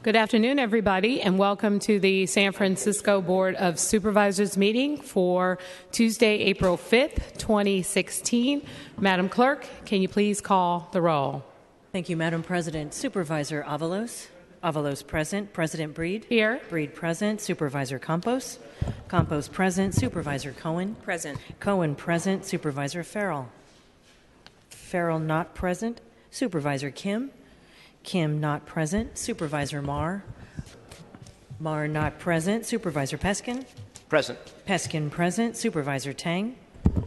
Good afternoon, everybody, and welcome to the San Francisco Board of Supervisors meeting for Tuesday, April 5th, 2016. Madam Clerk, can you please call the roll? Thank you, Madam President. Supervisor Avalos. Avalos present. President Breed. Here. Breed present. Supervisor Campos. Campos present. Supervisor Cohen. Present. Cohen present. Supervisor Farrell. Farrell not present. Supervisor Kim. Kim not present. Supervisor Marr. Marr not present. Supervisor Peskin. Present. Peskin present. Supervisor Tang.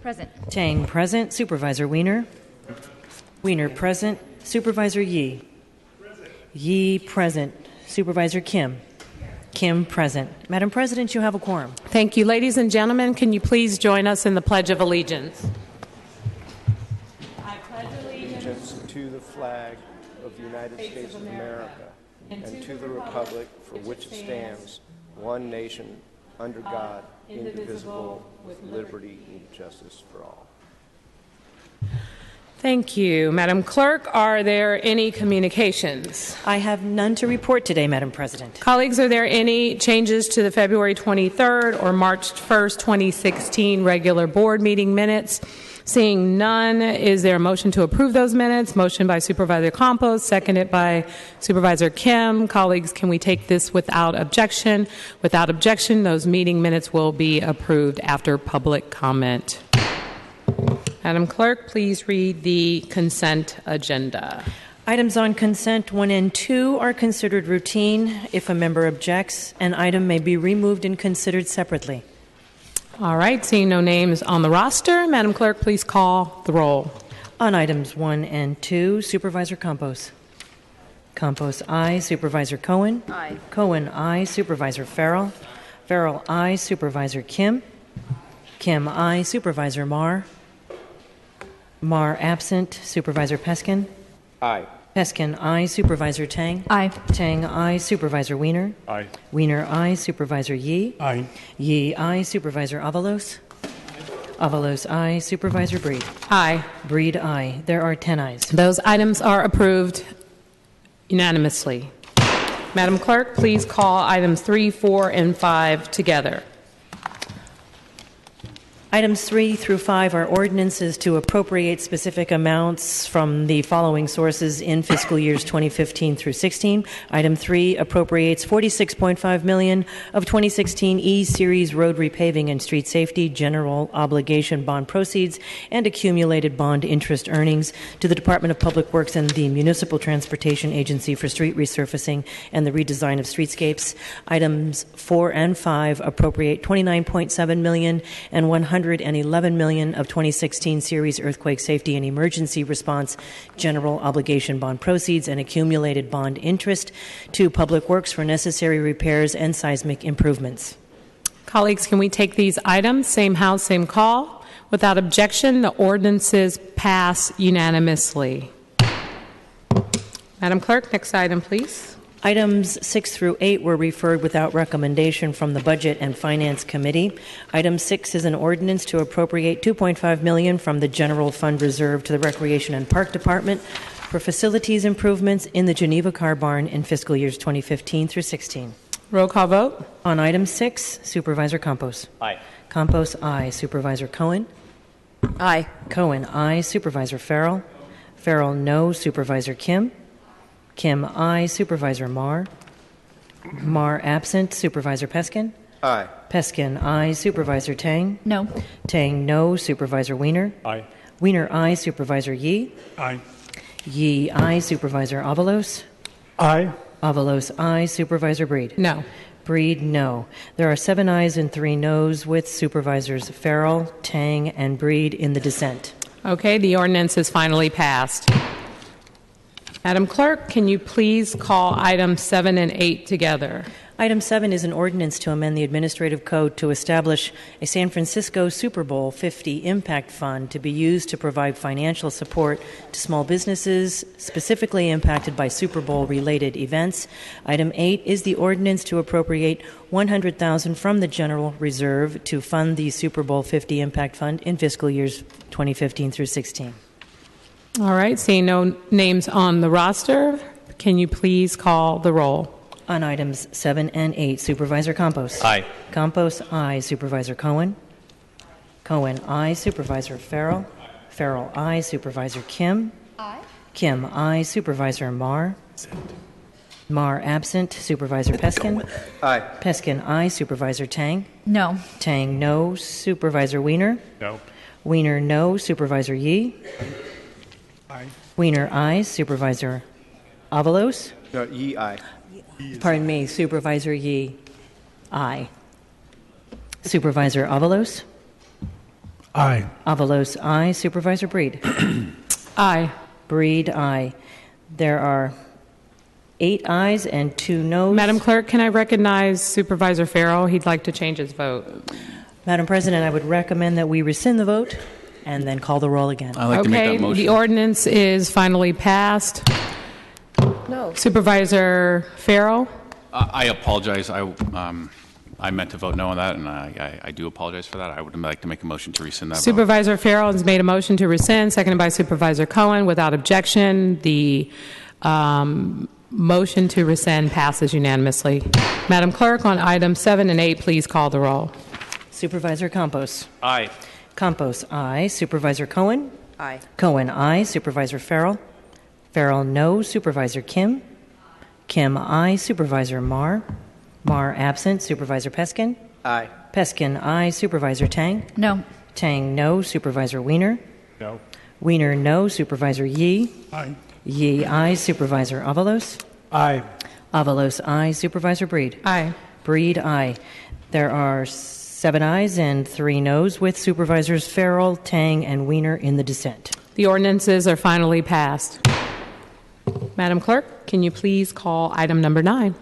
Present. Tang present. Supervisor Wiener. Wiener present. Supervisor Yee. Present. Yee present. Supervisor Kim. Kim present. Madam President, you have a quorum. Thank you. Ladies and gentlemen, can you please join us in the Pledge of Allegiance? I pledge Allegiance to the flag of the United States of America and to the republic for which it stands, one nation, under God, indivisible, with liberty and justice for all. Thank you. Madam Clerk, are there any communications? I have none to report today, Madam President. Colleagues, are there any changes to the February 23rd or March 1st, 2016 regular board meeting minutes? Seeing none, is there a motion to approve those minutes? Motion by Supervisor Campos, seconded by Supervisor Kim. Colleagues, can we take this without objection? Without objection, those meeting minutes will be approved after public comment. Madam Clerk, please read the consent agenda. Items on consent 1 and 2 are considered routine. If a member objects, an item may be removed and considered separately. All right, seeing no names on the roster, Madam Clerk, please call the roll. On items 1 and 2, Supervisor Campos. Campos, aye. Supervisor Cohen. Aye. Cohen, aye. Supervisor Farrell. Farrell, aye. Supervisor Kim. Kim, aye. Supervisor Marr. Marr, absent. Supervisor Peskin. Aye. Peskin, aye. Supervisor Tang. Aye. Tang, aye. Supervisor Wiener. Aye. Wiener, aye. Supervisor Yee. Aye. Yee, aye. Supervisor Avalos. Avalos, aye. Supervisor Breed. Aye. Breed, aye. There are 10 ayes. Those items are approved unanimously. Madam Clerk, please call items 3, 4, and 5 together. Items 3 through 5 are ordinances to appropriate specific amounts from the following sources in fiscal years 2015 through 16. Item 3 appropriates $46.5 million of 2016 E-Series road repaving and street safety general obligation bond proceeds and accumulated bond interest earnings to the Department of Public Works and the Municipal Transportation Agency for street resurfacing and the redesign of streetscapes. Items 4 and 5 appropriate $29.7 million and $111 million of 2016 series earthquake safety and emergency response general obligation bond proceeds and accumulated bond interest to Public Works for necessary repairs and seismic improvements. Colleagues, can we take these items, same house, same call? Without objection, the ordinances pass unanimously. Madam Clerk, next item, please. Items 6 through 8 were referred without recommendation from the Budget and Finance Committee. Item 6 is an ordinance to appropriate $2.5 million from the General Fund Reserve to the Recreation and Park Department for facilities improvements in the Geneva Car Barn in fiscal years 2015 through 16. Roll call vote. On item 6, Supervisor Campos. Aye. Campos, aye. Supervisor Cohen. Aye. Cohen, aye. Supervisor Farrell. Farrell, no. Supervisor Kim. Kim, aye. Supervisor Marr. Marr, absent. Supervisor Peskin. Aye. Peskin, aye. Supervisor Tang. No. Tang, no. Supervisor Wiener. Aye. Wiener, aye. Supervisor Yee. Aye. Yee, aye. Supervisor Avalos. Aye. Avalos, aye. Supervisor Breed. No. Breed, no. There are 7 ayes and 3 noes with Supervisors Farrell, Tang, and Breed in the dissent. Okay, the ordinance is finally passed. Madam Clerk, can you please call items 7 and 8 together? Item 7 is an ordinance to amend the administrative code to establish a San Francisco Super Bowl 50 Impact Fund to be used to provide financial support to small businesses specifically impacted by Super Bowl-related events. Item 8 is the ordinance to appropriate $100,000 from the General Reserve to fund the Super Bowl 50 Impact Fund in fiscal years 2015 through 16. All right, seeing no names on the roster, can you please call the roll? On items 7 and 8, Supervisor Campos. Aye. Campos, aye. Supervisor Cohen. Cohen, aye. Supervisor Farrell. Farrell, aye. Supervisor Kim. Aye. Kim, aye. Supervisor Marr. Marr, absent. Supervisor Peskin. Aye. Peskin, aye. Supervisor Tang. No. Tang, no. Supervisor Wiener. No. Wiener, no. Supervisor Yee. Aye. Wiener, aye. Supervisor Avalos. No, Yee, aye. Pardon me. Supervisor Yee, aye. Supervisor Avalos. Aye. Avalos, aye. Supervisor Breed. Aye. Breed, aye. There are 8 ayes and 2 noes. Madam Clerk, can I recognize Supervisor Farrell? He'd like to change his vote. Madam President, I would recommend that we rescind the vote and then call the roll again. I'd like to make that motion. The ordinance is finally passed. No. Supervisor Farrell? I apologize. I meant to vote no on that, and I do apologize for that. I would like to make a motion to rescind that vote. Supervisor Farrell has made a motion to rescind, seconded by Supervisor Cohen. Without objection, the motion to rescind passes unanimously. Madam Clerk, on items 7 and 8, please call the roll. Supervisor Campos. Aye. Campos, aye. Supervisor Cohen. Aye. Cohen, aye. Supervisor Farrell. Farrell, no. Supervisor Kim. Kim, aye. Supervisor Marr. Marr, absent. Supervisor Peskin. Aye. Peskin, aye. Supervisor Tang. No. Tang, no. Supervisor Wiener. No. Wiener, no. Supervisor Yee. Aye. Yee, aye. Supervisor Avalos. Aye. Avalos, aye. Supervisor Breed. Aye. Breed, aye. There are 7 ayes and 3 noes, with Supervisors Farrell, Tang, and Wiener in the dissent. The ordinances are finally passed. Madam Clerk, can you please call item number 9?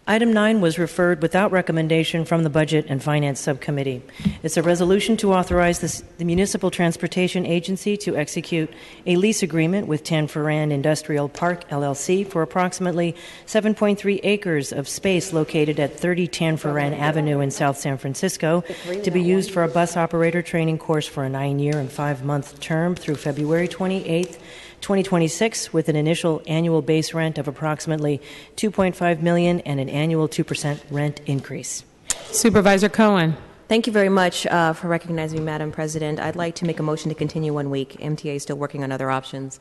Item 9 was referred without recommendation from the Budget and Finance Subcommittee. It's a resolution to authorize the Municipal Transportation Agency to execute a lease agreement with Tanforan Industrial Park, LLC, for approximately 7.3 acres of space located at 30 Tanforan Avenue in South San Francisco to be used for a bus operator training course for a 9-year and 5-month term through February 28th, 2026, with an initial annual base rent of approximately $2.5 million and an annual 2% rent increase. Supervisor Cohen. Thank you very much for recognizing me, Madam President. I'd like to make a motion to continue 1 week. MTA is still working on other options.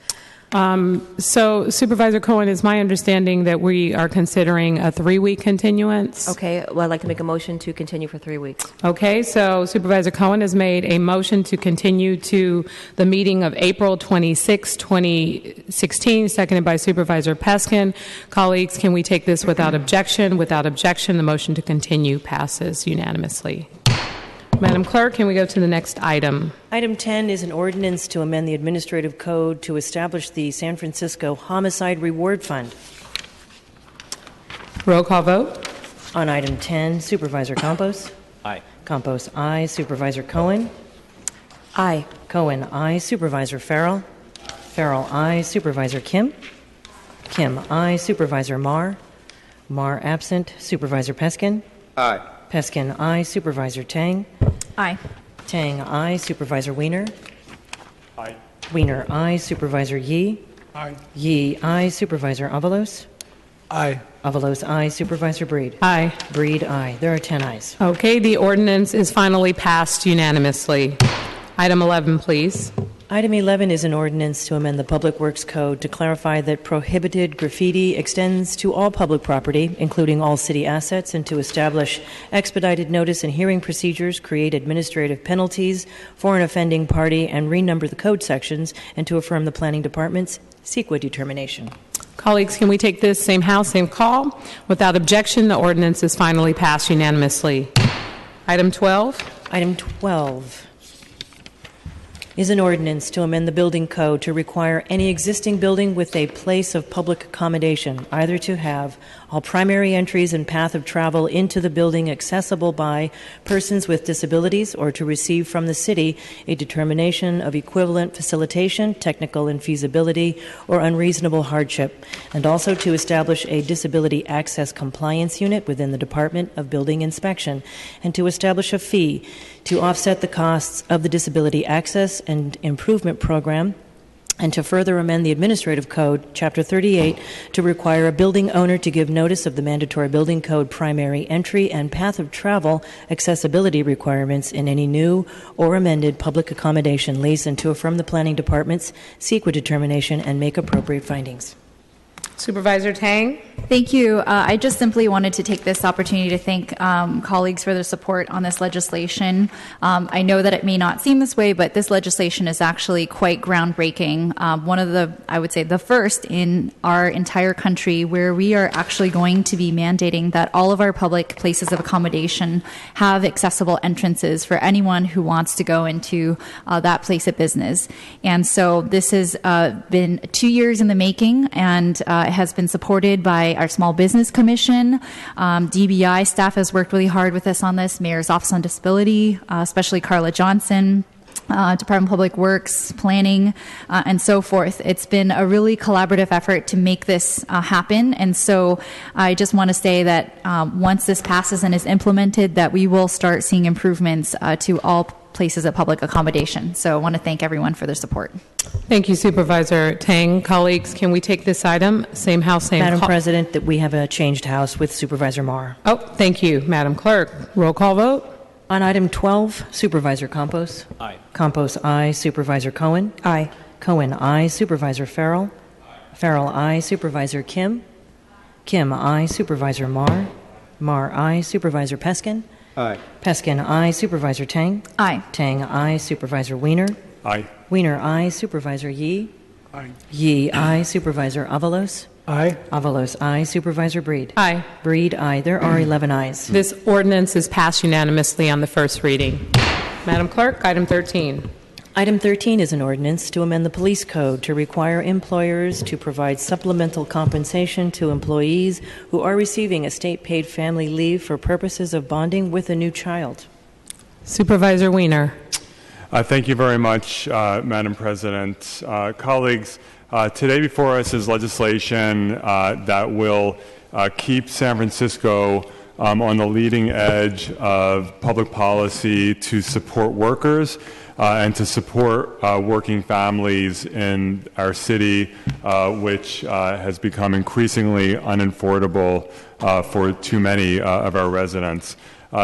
So, Supervisor Cohen, is my understanding that we are considering a 3-week continuance? Okay, well, I'd like to make a motion to continue for 3 weeks. Okay, so Supervisor Cohen has made a motion to continue to the meeting of April 26, 2016, seconded by Supervisor Peskin. Colleagues, can we take this without objection? Without objection, the motion to continue passes unanimously. Madam Clerk, can we go to the next item? Item 10 is an ordinance to amend the Administrative Code to establish the San Francisco Homicide Reward Fund. Roll call vote. On item 10, Supervisor Campos. Aye. Campos, aye. Supervisor Cohen. Aye. Cohen, aye. Supervisor Farrell. Farrell, aye. Supervisor Kim. Kim, aye. Supervisor Marr. Marr, absent. Supervisor Peskin. Aye. Peskin, aye. Supervisor Tang. Aye. Tang, aye. Supervisor Wiener. Aye. Wiener, aye. Supervisor Yee. Aye. Yee, aye. Supervisor Avalos. Aye. Avalos, aye. Supervisor Breed. Aye. Breed, aye. There are 10 ayes. Okay, the ordinance is finally passed unanimously. Item 11, please. Item 11 is an ordinance to amend the Public Works Code to clarify that prohibited graffiti extends to all public property, including all city assets, and to establish expedited notice and hearing procedures, create administrative penalties for an offending party, and renumber the code sections, and to affirm the Planning Department's CEQA determination. Colleagues, can we take this same house, same call? Without objection, the ordinance is finally passed unanimously. Item 12. Item 12 is an ordinance to amend the building code to require any existing building with a place of public accommodation either to have all primary entries and path of travel into the building accessible by persons with disabilities, or to receive from the city a determination of equivalent facilitation, technical infeasibility, or unreasonable hardship, and also to establish a disability access compliance unit within the Department of Building Inspection, and to establish a fee to offset the costs of the disability access and improvement program and to further amend the Administrative Code, Chapter 38, to require a building owner to give notice of the mandatory building code primary entry and path of travel accessibility requirements in any new or amended public accommodation lease, and to affirm the Planning Department's CEQA determination and make appropriate findings. Supervisor Tang? Thank you. I just simply wanted to take this opportunity to thank colleagues for their support on this legislation. I know that it may not seem this way, but this legislation is actually quite groundbreaking. One of the, I would say, the first in our entire country where we are actually going to be mandating that all of our public places of accommodation have accessible entrances for anyone who wants to go into that place of business. And so this has been 2 years in the making, and it has been supported by our Small Business Commission. DBI staff has worked really hard with us on this. Mayor's Office on Disability, especially Carla Johnson. Department of Public Works, Planning, and so forth. It's been a really collaborative effort to make this happen. And so I just want to say that once this passes and is implemented, that we will start seeing improvements to all places of public accommodation. So I want to thank everyone for their support. Thank you, Supervisor Tang. Colleagues, can we take this item? Same House, same Madam President, that we have a changed House with Supervisor Marr. Oh, thank you, Madam Clerk. Roll call vote. On item 12, Supervisor Campos. Aye. Campos, aye. Supervisor Cohen. Aye. Cohen, aye. Supervisor Farrell. Farrell, aye. Supervisor Kim. Kim, aye. Supervisor Marr. Marr, aye. Supervisor Peskin. Aye. Peskin, aye. Supervisor Tang. Aye. Tang, aye. Supervisor Wiener. Aye. Wiener, aye. Supervisor Yee. Aye. Yee, aye. Supervisor Avalos. Aye. Avalos, aye. Supervisor Breed. Aye. Breed, aye. There are 11 ayes. This ordinance is passed unanimously on the first reading. Madam Clerk, item 13. Item 13 is an ordinance to amend the police code to require employers to provide supplemental compensation to employees who are receiving a state-paid family leave for purposes of bonding with a new child. Supervisor Wiener. Thank you very much, Madam President. Colleagues, today before us is legislation that will keep San Francisco on the leading edge of public policy to support workers and to support working families in our city, which has become increasingly unaffordable for too many of our residents.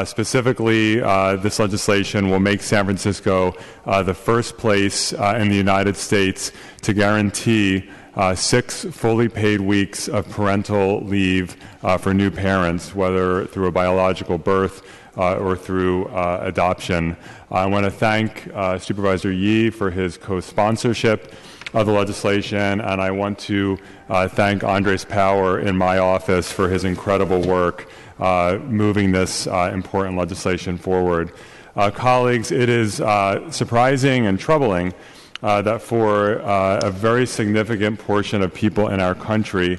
Specifically, this legislation will make San Francisco the first place in the United States to guarantee 6 fully paid weeks of parental leave for new parents, whether through a biological birth or through adoption. I want to thank Supervisor Yee for his co-sponsorship of the legislation, and I want to thank Andres Power in my office for his incredible work moving this important legislation forward. Colleagues, it is surprising and troubling that for a very significant portion of people in our country,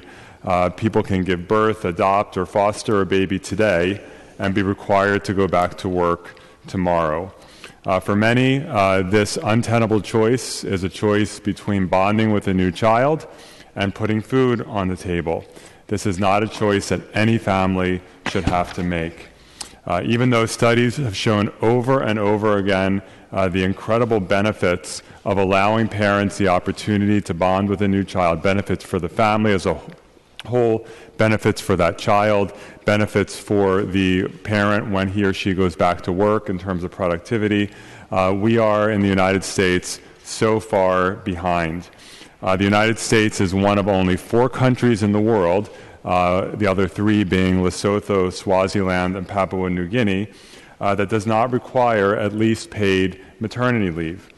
people can give birth, adopt, or foster a baby today and be required to go back to work tomorrow. For many, this untenable choice is a choice between bonding with a new child and putting food on the table. This is not a choice that any family should have to make. Even though studies have shown over and over again the incredible benefits of allowing parents the opportunity to bond with a new child, benefits for the family as a whole, benefits for that child, benefits for the parent when he or she goes back to work in terms of productivity, we are in the United States so far behind. The United States is one of only 4 countries in the world, the other 3 being Lesotho, Swaziland, and Papua New Guinea, that does not require at least paid maternity leave.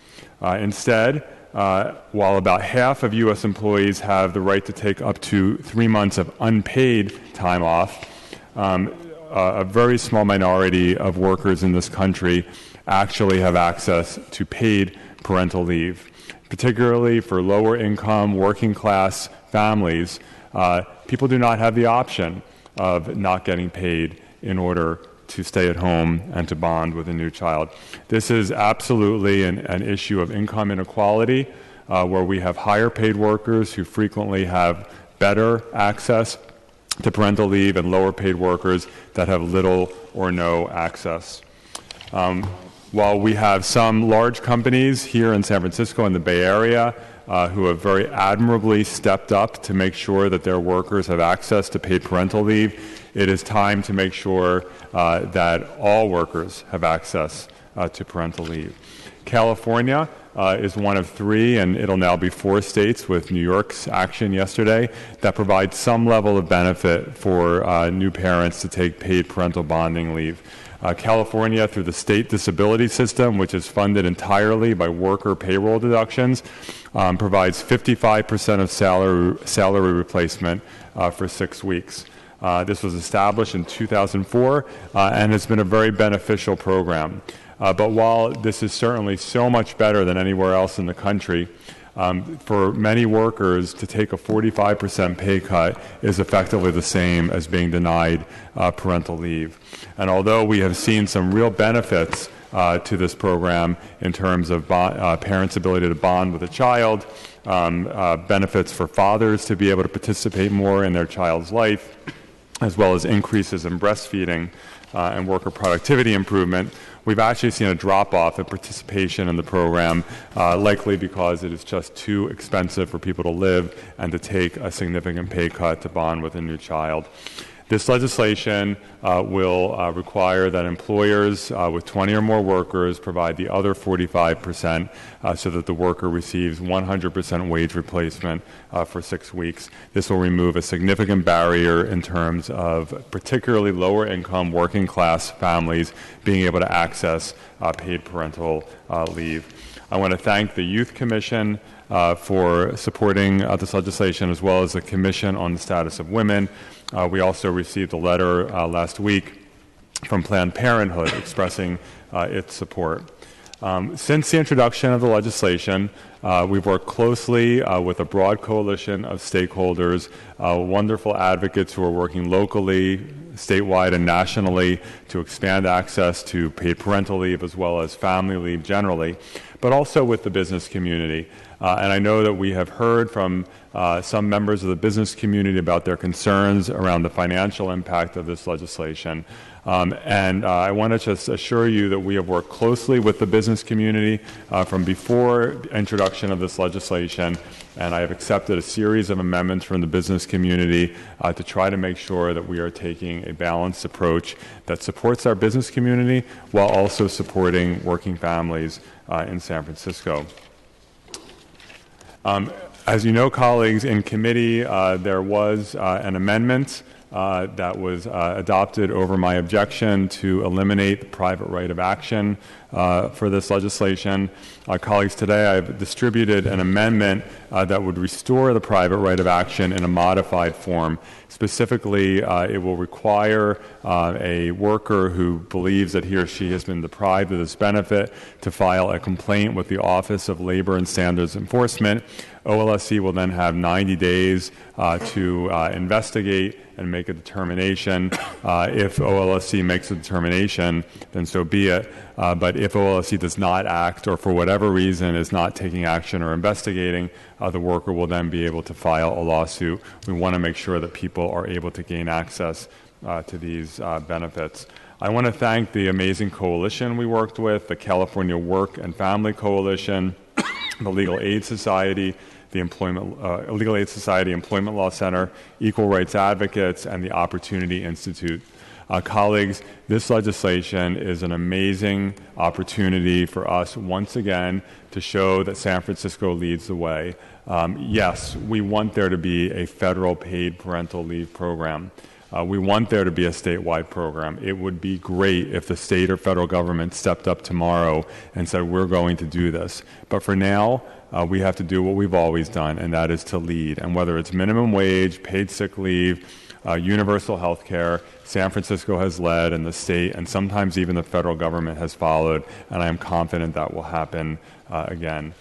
Instead, while about half of U.S. employees have the right to take up to 3 months of unpaid time off, a very small minority of workers in this country actually have access to paid parental leave. Particularly for lower income, working class families, people do not have the option of not getting paid in order to stay at home and to bond with a new child. This is absolutely an issue of income inequality, where we have higher paid workers who frequently have better access to parental leave and lower paid workers that have little or no access. While we have some large companies here in San Francisco and the Bay Area who have very admirably stepped up to make sure that their workers have access to paid parental leave. It is time to make sure that all workers have access to parental leave. California is one of 3, and it'll now be 4 states with New York's action yesterday that provides some level of benefit for new parents to take paid parental bonding leave. California, through the state disability system, which is funded entirely by worker payroll deductions, provides 55% of salary replacement for 6 weeks. This was established in 2004 and has been a very beneficial program. But while this is certainly so much better than anywhere else in the country, for many workers to take a 45% pay cut is effectively the same as being denied parental leave. And although we have seen some real benefits to this program in terms of parents' ability to bond with a child, benefits for fathers to be able to participate more in their child's life, as well as increases in breastfeeding and worker productivity improvement, we've actually seen a drop-off in participation in the program, likely because it is just too expensive for people to live and to take a significant pay cut to bond with a new child. This legislation will require that employers with 20 or more workers provide the other 45% so that the worker receives 100% wage replacement for 6 weeks. This will remove a significant barrier in terms of particularly lower income working class families being able to access paid parental leave. I want to thank the Youth Commission for supporting this legislation, as well as the Commission on the Status of Women. We also received a letter last week from Planned Parenthood expressing its support. Since the introduction of the legislation, we've worked closely with a broad coalition of stakeholders, wonderful advocates who are working locally, statewide, and nationally to expand access to paid parental leave as well as family leave generally, but also with the business community. And I know that we have heard from some members of the business community about their concerns around the financial impact of this legislation. And I want to just assure you that we have worked closely with the business community from before introduction of this legislation, and I have accepted a series of amendments from the business community to try to make sure that we are taking a balanced approach that supports our business community while also supporting working families in San Francisco. As you know, colleagues, in committee there was an amendment that was adopted over my objection to eliminate the private right of action for this legislation. Colleagues, today I've distributed an amendment that would restore the private right of action in a modified form. Specifically, it will require a worker who believes that he or she has been deprived of this benefit to file a complaint with the Office of Labor and Standards Enforcement. OLSC will then have 90 days to investigate and make a determination. If OLSC makes a determination, then so be it. But if OLSC does not act, or for whatever reason is not taking action or investigating, the worker will then be able to file a lawsuit. We want to make sure that people are able to gain access to these benefits. I want to thank the amazing coalition we worked with, the California Work and Family Coalition, the Legal Aid Society, the Legal Aid Society Employment Law Center, Equal Rights Advocates, and the Opportunity Institute. Colleagues, this legislation is an amazing opportunity for us once again to show that San Francisco leads the way. Yes, we want there to be a federal paid parental leave program. We want there to be a statewide program. It would be great if the state or federal government stepped up tomorrow and said, we're going to do this. But for now, we have to do what we've always done, and that is to lead. And whether it's minimum wage, paid sick leave, universal health care, San Francisco has led, and the state and sometimes even the federal government has followed, and I am confident that will happen again.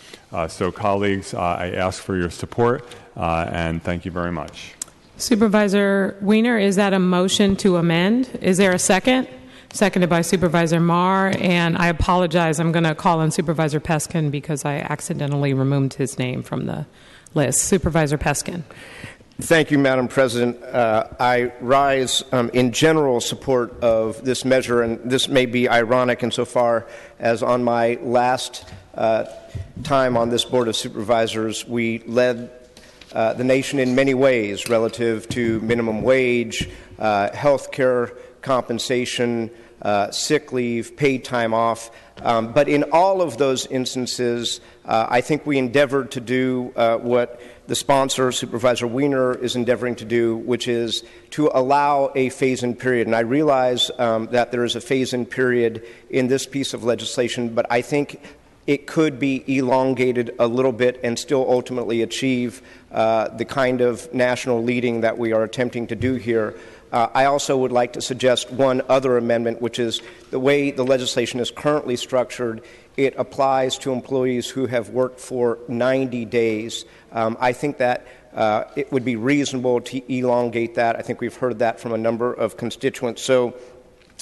So colleagues, I ask for your support, and thank you very much. Supervisor Wiener, is that a motion to amend? Is there a second? Seconded by Supervisor Marr, and I apologize. I'm going to call on Supervisor Peskin because I accidentally removed his name from the list. Supervisor Peskin. Thank you, Madam President. I rise in general support of this measure, and this may be ironic insofar as on my last time on this Board of Supervisors, we led the nation in many ways relative to minimum wage, health care compensation, sick leave, paid time off. But in all of those instances, I think we endeavored to do what the sponsor, Supervisor Wiener, is endeavoring to do, which is to allow a phase-in period. And I realize that there is a phase-in period in this piece of legislation, but I think it could be elongated a little bit and still ultimately achieve the kind of national leading that we are attempting to do here. I also would like to suggest one other amendment, which is the way the legislation is currently structured, it applies to employees who have worked for 90 days. I think that it would be reasonable to elongate that. I think we've heard that from a number of constituents. So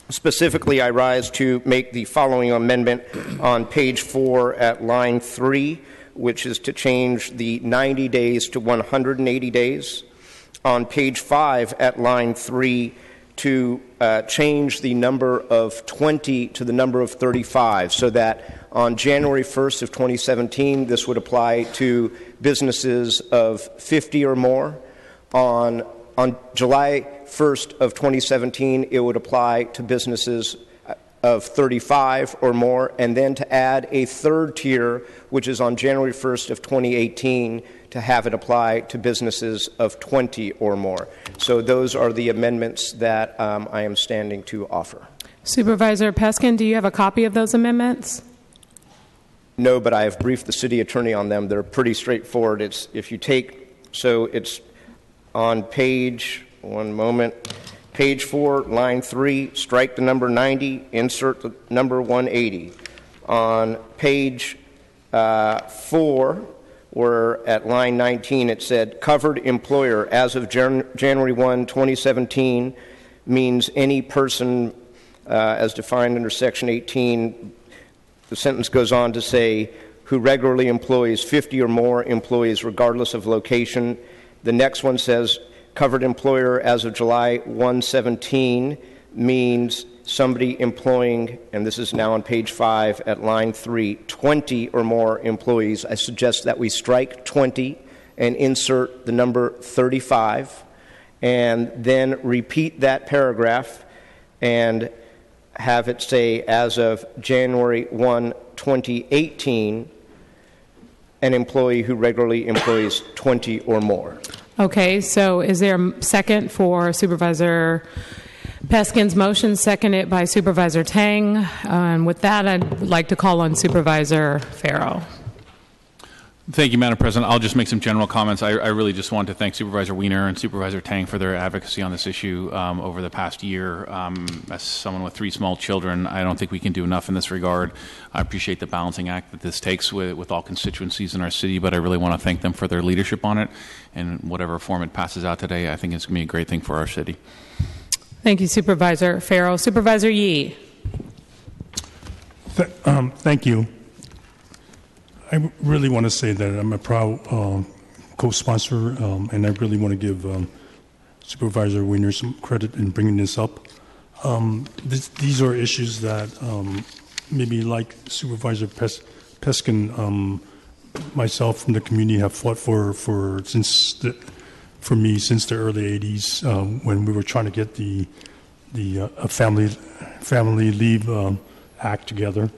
specifically, I rise to make the following amendment on page 4 at line 3, which is to change the 90 days to 180 days. On page 5 at line 3 to change the number of 20 to the number of 35, so that on January 1st of 2017, this would apply to businesses of 50 or more. On July 1st of 2017, it would apply to businesses of 35 or more, and then to add a third tier, which is on January 1st of 2018, to have it apply to businesses of 20 or more. So those are the amendments that I am standing to offer. Supervisor Peskin, do you have a copy of those amendments? No, but I have briefed the city attorney on them. They're pretty straightforward. It's on page, one moment, page 4, line 3, strike the number 90, insert the number 180. On page 4, where at line 19 it said, covered employer as of January 1, 2017 means any person as defined under Section 18. The sentence goes on to say, who regularly employs 50 or more employees regardless of location. The next one says, covered employer as of July 1/17 means somebody employing, and this is now on page 5 at line 3, 20 or more employees. I suggest that we strike 20 and insert the number 35, and then repeat that paragraph and have it say, as of January 1, 2018, an employee who regularly employs 20 or more. Okay, so is there a second for Supervisor Peskin's motion, seconded by Supervisor Tang? And with that, I'd like to call on Supervisor Farrow. Thank you, Madam President. I'll just make some general comments. I really just want to thank Supervisor Wiener and Supervisor Tang for their advocacy on this issue over the past year. As someone with 3 small children, I don't think we can do enough in this regard. I appreciate the balancing act that this takes with all constituencies in our city, but I really want to thank them for their leadership on it. And whatever form it passes out today, I think it's going to be a great thing for our city. Thank you, Supervisor Farrow. Supervisor Yee. Thank you. I really want to say that I'm a proud co-sponsor, and I really want to give Supervisor Wiener some credit in bringing this up. These are issues that maybe like Supervisor Peskin, myself from the community have fought for since the early 80s when we were trying to get the family leave act together,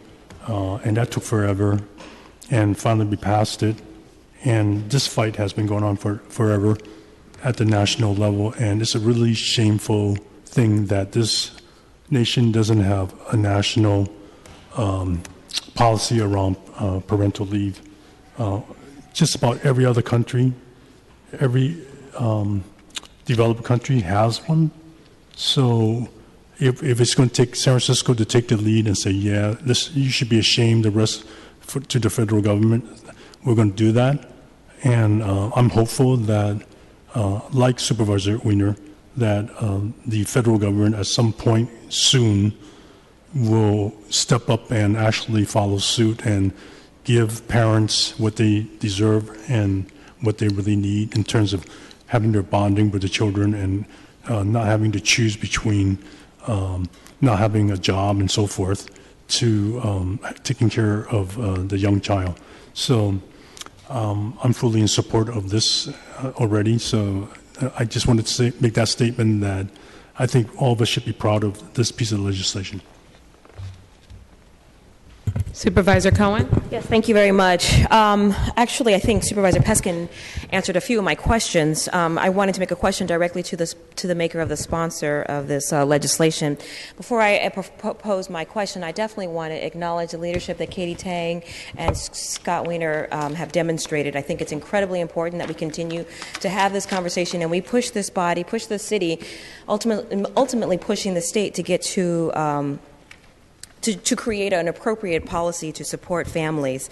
and that took forever. And finally we passed it. And this fight has been going on for forever at the national level. And it's a really shameful thing that this nation doesn't have a national policy around parental leave. Just about every other country, every developed country has one. So if it's going to take San Francisco to take the lead and say, yeah, you should be ashamed, the rest to the federal government, we're going to do that. And I'm hopeful that, like Supervisor Wiener, that the federal government at some point soon will step up and actually follow suit and give parents what they deserve and what they really need in terms of having their bonding with the children and not having to choose between not having a job and so forth to taking care of the young child. So I'm fully in support of this already. So I just wanted to make that statement that I think all of us should be proud of this piece of legislation. Supervisor Cohen? Yes, thank you very much. Actually, I think Supervisor Peskin answered a few of my questions. I wanted to make a question directly to the maker of the sponsor of this legislation. Before I propose my question, I definitely want to acknowledge the leadership that Katie Tang and Scott Wiener have demonstrated. I think it's incredibly important that we continue to have this conversation and we push this body, push the city, ultimately pushing the state to get to create an appropriate policy to support families.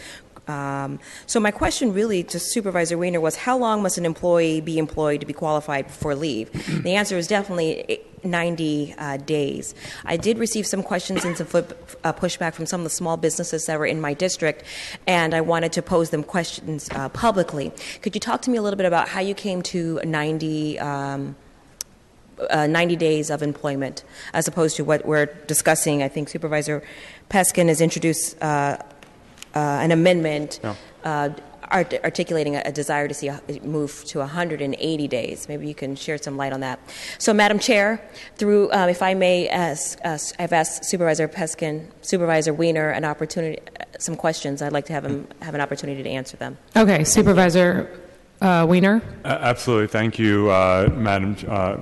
So my question really to Supervisor Wiener was, how long must an employee be employed to be qualified for leave? The answer is definitely 90 days. I did receive some questions and some pushback from some of the small businesses that were in my district, and I wanted to pose them questions publicly. Could you talk to me a little bit about how you came to 90 days of employment, as opposed to what we're discussing? I think Supervisor Peskin has introduced an amendment articulating a desire to see it move to 180 days. Maybe you can share some light on that. So, Madam Chair, through, if I may, I've asked Supervisor Peskin, Supervisor Wiener, an opportunity, some questions. I'd like to have him have an opportunity to answer them. Okay, Supervisor Wiener? Absolutely. Thank you, Madam.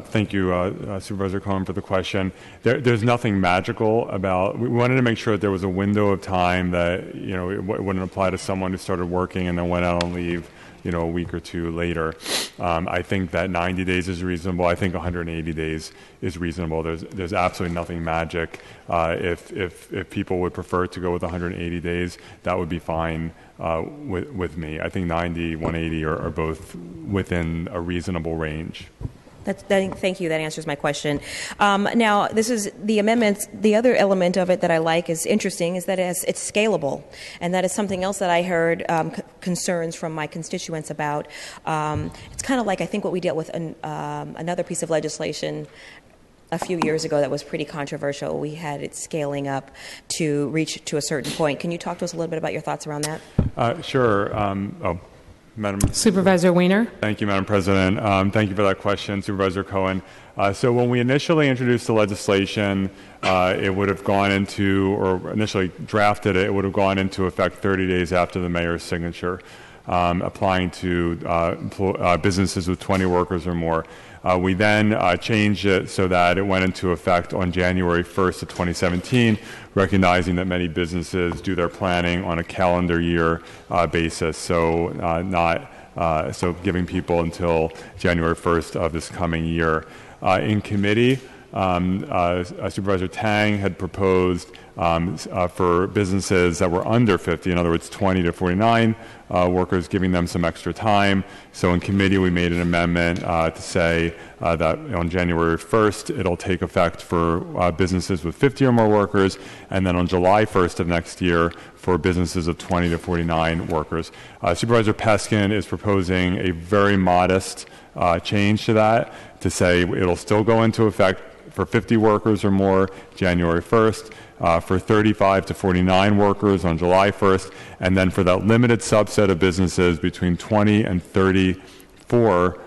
Thank you, Supervisor Cohen, for the question. There's nothing magical about. We wanted to make sure that there was a window of time that it wouldn't apply to someone who started working and then went out on leave, a week or two later. I think that 90 days is reasonable. I think 180 days is reasonable. There's absolutely nothing magic. If people would prefer to go with 180 days, that would be fine with me. I think 90, 180 are both within a reasonable range. Thank you. That answers my question. Now, this is the amendments. The other element of it that I like is interesting is that it's scalable, and that is something else that I heard concerns from my constituents about. It's kind of like I think what we dealt with another piece of legislation a few years ago that was pretty controversial. We had it scaling up to reach to a certain point. Can you talk to us a little bit about your thoughts around that? Sure. Madam Supervisor Wiener? Thank you, Madam President. Thank you for that question, Supervisor Cohen. So when we initially introduced the legislation, it would have gone into, or initially drafted it, it would have gone into effect 30 days after the mayor's signature, applying to businesses with 20 workers or more. We then changed it so that it went into effect on January 1st of 2017, recognizing that many businesses do their planning on a calendar year basis, so so giving people until January 1st of this coming year. In committee, Supervisor Tang had proposed for businesses that were under 50, in other words, 20 to 49 workers, giving them some extra time. So in committee, we made an amendment to say that on January 1st, it'll take effect for businesses with 50 or more workers, and then on July 1st of next year for businesses of 20 to 49 workers. Supervisor Peskin is proposing a very modest change to that, to say it'll still go into effect for 50 workers or more January 1st, for 35 to 49 workers on July 1st, and then for that limited subset of businesses between 20 and 34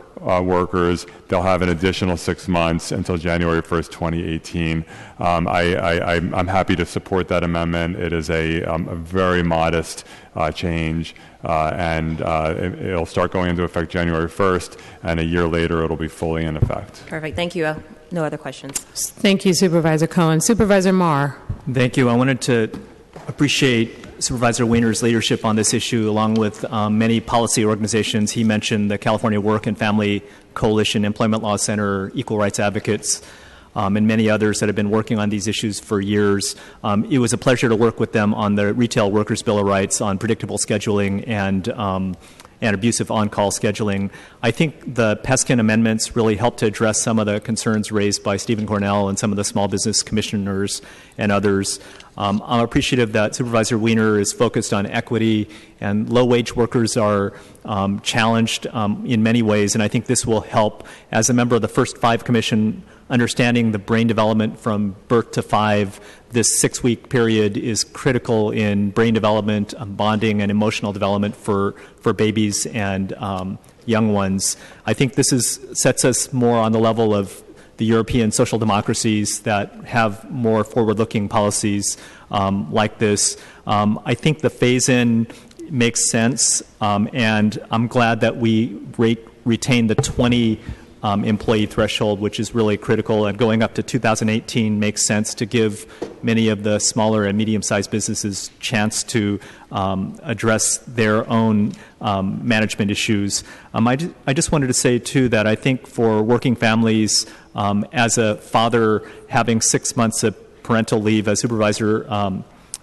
workers, they'll have an additional 6 months until January 1st, 2018. I'm happy to support that amendment. It is a very modest change, and it'll start going into effect January 1st, and a year later it'll be fully in effect. Perfect. Thank you. No other questions. Thank you, Supervisor Cohen. Supervisor Marr? Thank you. I wanted to appreciate Supervisor Wiener's leadership on this issue, along with many policy organizations. He mentioned the California Work and Family Coalition, Employment Law Center, Equal Rights Advocates, and many others that have been working on these issues for years. It was a pleasure to work with them on the Retail Workers' Bill of Rights, on predictable scheduling and abusive on-call scheduling. I think the Peskin amendments really helped to address some of the concerns raised by Stephen Cornell and some of the small business commissioners and others. I'm appreciative that Supervisor Wiener is focused on equity, and low-wage workers are challenged in many ways, and I think this will help. As a member of the first 5 commission understanding the brain development from birth to 5, this 6-week period is critical in brain development, bonding, and emotional development for babies and young ones. I think this sets us more on the level of the European social democracies that have more forward-looking policies like this. I think the phase-in makes sense, and I'm glad that we retain the 20 employee threshold, which is really critical, and going up to 2018 makes sense to give many of the smaller and medium-sized businesses chance to address their own management issues. I just wanted to say, too, that I think for working families, as a father having 6 months of parental leave, as Supervisor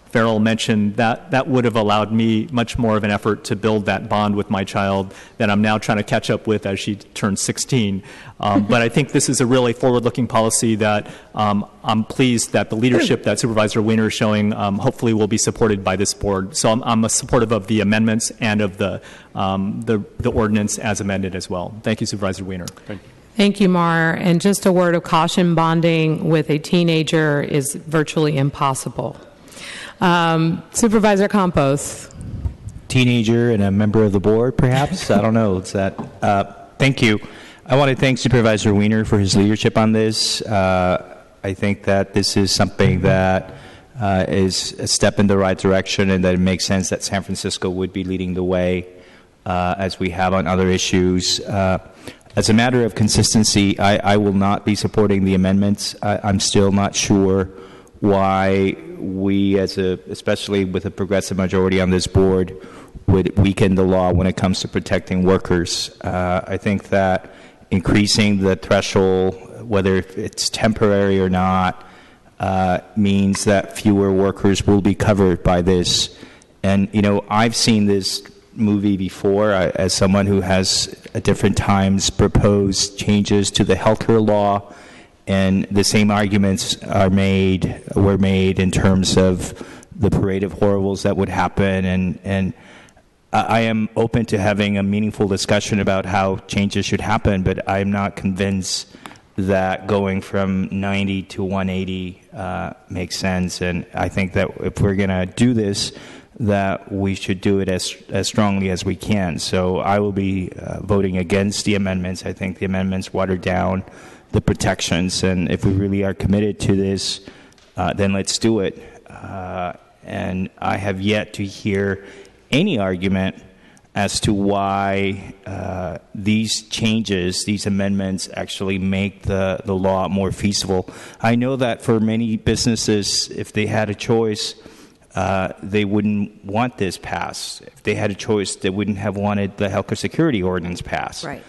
Farrell mentioned, that would have allowed me much more of an effort to build that bond with my child that I'm now trying to catch up with as she turns 16. But I think this is a really forward-looking policy that I'm pleased that the leadership that Supervisor Wiener is showing hopefully will be supported by this board. So I'm supportive of the amendments and of the ordinance as amended as well. Thank you, Supervisor Wiener. Thank you. Thank you, Mar. And just a word of caution, bonding with a teenager is virtually impossible. Supervisor Campos. Teenager and a member of the board, perhaps? I don't know. It's that. Thank you. I want to thank Supervisor Wiener for his leadership on this. I think that this is something that is a step in the right direction, and that it makes sense that San Francisco would be leading the way as we have on other issues. As a matter of consistency, I will not be supporting the amendments. I'm still not sure why we, especially with a progressive majority on this board, would weaken the law when it comes to protecting workers. I think that increasing the threshold, whether it's temporary or not, means that fewer workers will be covered by this. And, I've seen this movie before as someone who has at different times proposed changes to the healthcare law, and the same arguments were made in terms of the parade of horribles that would happen, and I am open to having a meaningful discussion about how changes should happen, but I'm not convinced that going from 90 to 180 makes sense. And I think that if we're going to do this, that we should do it as strongly as we can. So I will be voting against the amendments. I think the amendments water down the protections, and if we really are committed to this, then let's do it. And I have yet to hear any argument as to why these changes, these amendments, actually make the law more feasible. I know that for many businesses, if they had a choice, they wouldn't want this passed. If they had a choice, they wouldn't have wanted the healthcare security ordinance passed. Right.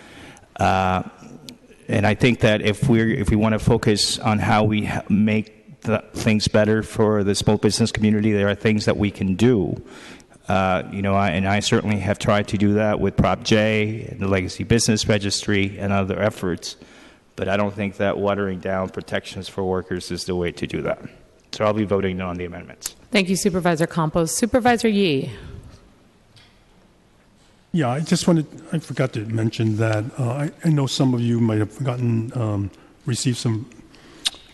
And I think that if we want to focus on how we make things better for the small business community, there are things that we can do. And I certainly have tried to do that with Prop J and the Legacy Business Registry and other efforts. But I don't think that watering down protections for workers is the way to do that. So I'll be voting no on the amendments. Thank you, Supervisor Campos. Supervisor Yee. Yeah, I forgot to mention that I know some of you might have received some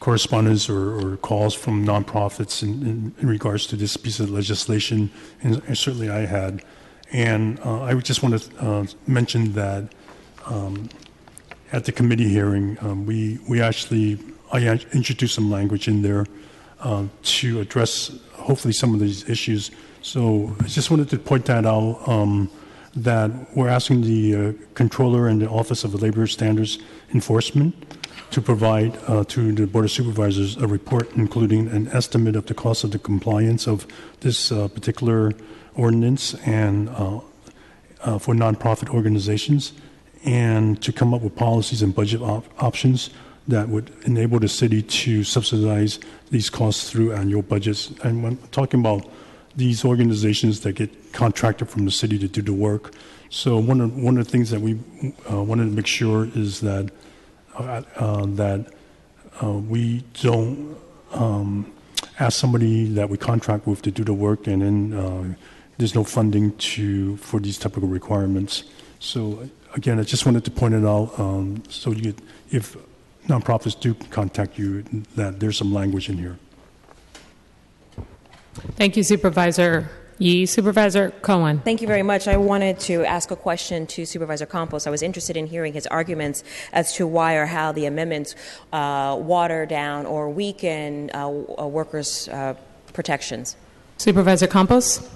correspondence or calls from nonprofits in regards to this piece of legislation, and certainly I had. And I just want to mention that at the committee hearing, I introduced some language in there to address hopefully some of these issues. So I just wanted to point that out, that we're asking the Controller and the Office of Labor Standards Enforcement to provide to the Board of Supervisors a report including an estimate of the cost of the compliance of this particular ordinance and for nonprofit organizations, and to come up with policies and budget options that would enable the city to subsidize these costs through annual budgets. And when talking about these organizations that get contracted from the city to do the work, so one of the things that we wanted to make sure is that we don't ask somebody that we contract with to do the work and then there's no funding for these typical requirements. So again, I just wanted to point it out. So if nonprofits do contact you, that there's some language in here. Thank you, Supervisor Yee. Supervisor Cohen. Thank you very much. I wanted to ask a question to Supervisor Campos. I was interested in hearing his arguments as to why or how the amendments water down or weaken workers' protections. Supervisor Campos.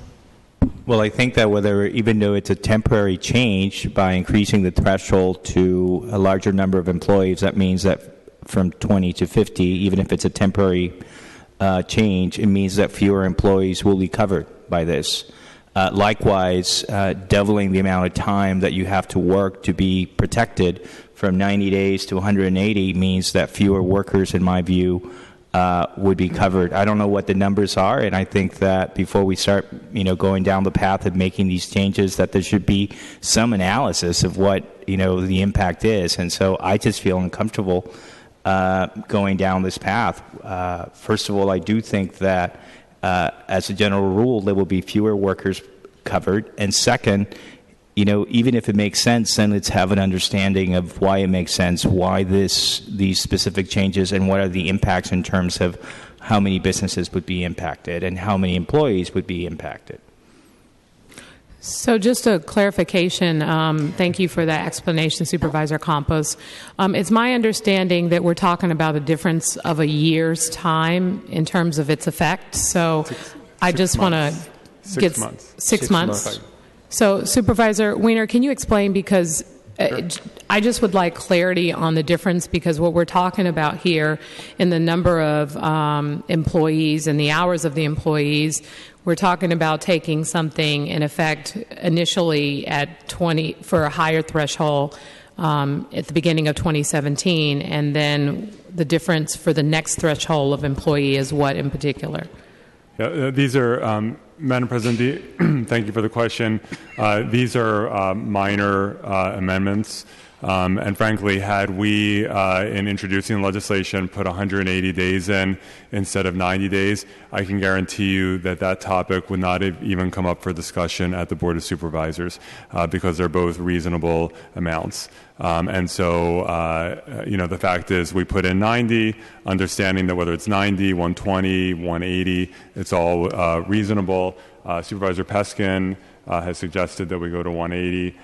Well, I think that even though it's a temporary change, by increasing the threshold to a larger number of employees, that means that from 20 to 50, even if it's a temporary change, it means that fewer employees will be covered by this. Likewise, doubling the amount of time that you have to work to be protected from 90 days to 180 means that fewer workers, in my view, would be covered. I don't know what the numbers are, and I think that before we start, going down the path of making these changes, that there should be some analysis of what, the impact is. And so I just feel uncomfortable going down this path. First of all, I do think that as a general rule, there will be fewer workers covered. And second, even if it makes sense, then let's have an understanding of why it makes sense, why these specific changes, and what are the impacts in terms of how many businesses would be impacted and how many employees would be impacted. So just a clarification, thank you for that explanation, Supervisor Campos. It's my understanding that we're talking about a difference of a year's time in terms of its effect. So I just want to get 6 months. So Supervisor Wiener, can you explain, because I just would like clarity on the difference, because what we're talking about here in the number of employees and the hours of the employees, we're talking about taking something in effect initially at 20 for a higher threshold at the beginning of 2017, and then the difference for the next threshold of employee is what in particular? Yeah, these are, Madam President, thank you for the question. These are minor amendments. And frankly, had we, in introducing legislation, put 180 days in instead of 90 days, I can guarantee you that that topic would not have even come up for discussion at the Board of Supervisors, because they're both reasonable amounts. And so, the fact is we put in 90, understanding that whether it's 90, 120, 180, it's all reasonable. Supervisor Peskin has suggested that we go to 180.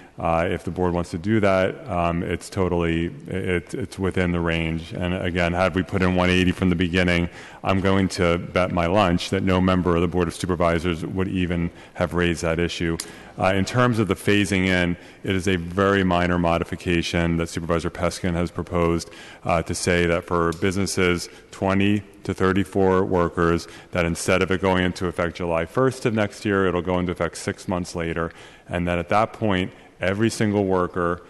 If the board wants to do that, it's within the range. And again, had we put in 180 from the beginning, I'm going to bet my lunch that no member of the Board of Supervisors would even have raised that issue. In terms of the phasing in, it is a very minor modification that Supervisor Peskin has proposed to say that for businesses 20 to 34 workers, that instead of it going into effect July 1st of next year, it'll go into effect 6 months later, and that at that point, every single worker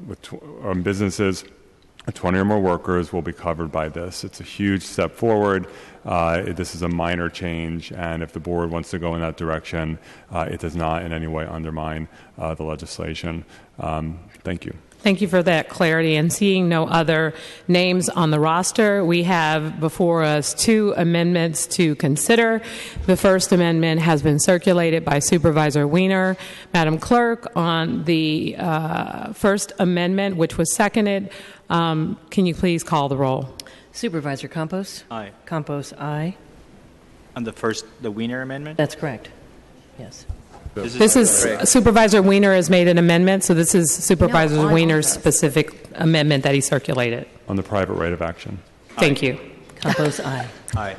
with businesses 20 or more workers will be covered by this. It's a huge step forward. This is a minor change, and if the board wants to go in that direction, it does not in any way undermine the legislation. Thank you. Thank you for that clarity. And seeing no other names on the roster, we have before us 2 amendments to consider. The first amendment has been circulated by Supervisor Wiener. Madam Clerk, on the first amendment, which was seconded, can you please call the roll? Supervisor Campos? Aye. Campos, aye. On the Wiener amendment? That's correct. Yes. This is Supervisor Wiener has made an amendment, so this is Supervisor Wiener's specific amendment that he circulated. On the private right of action. Thank you. Campos, aye. Aye.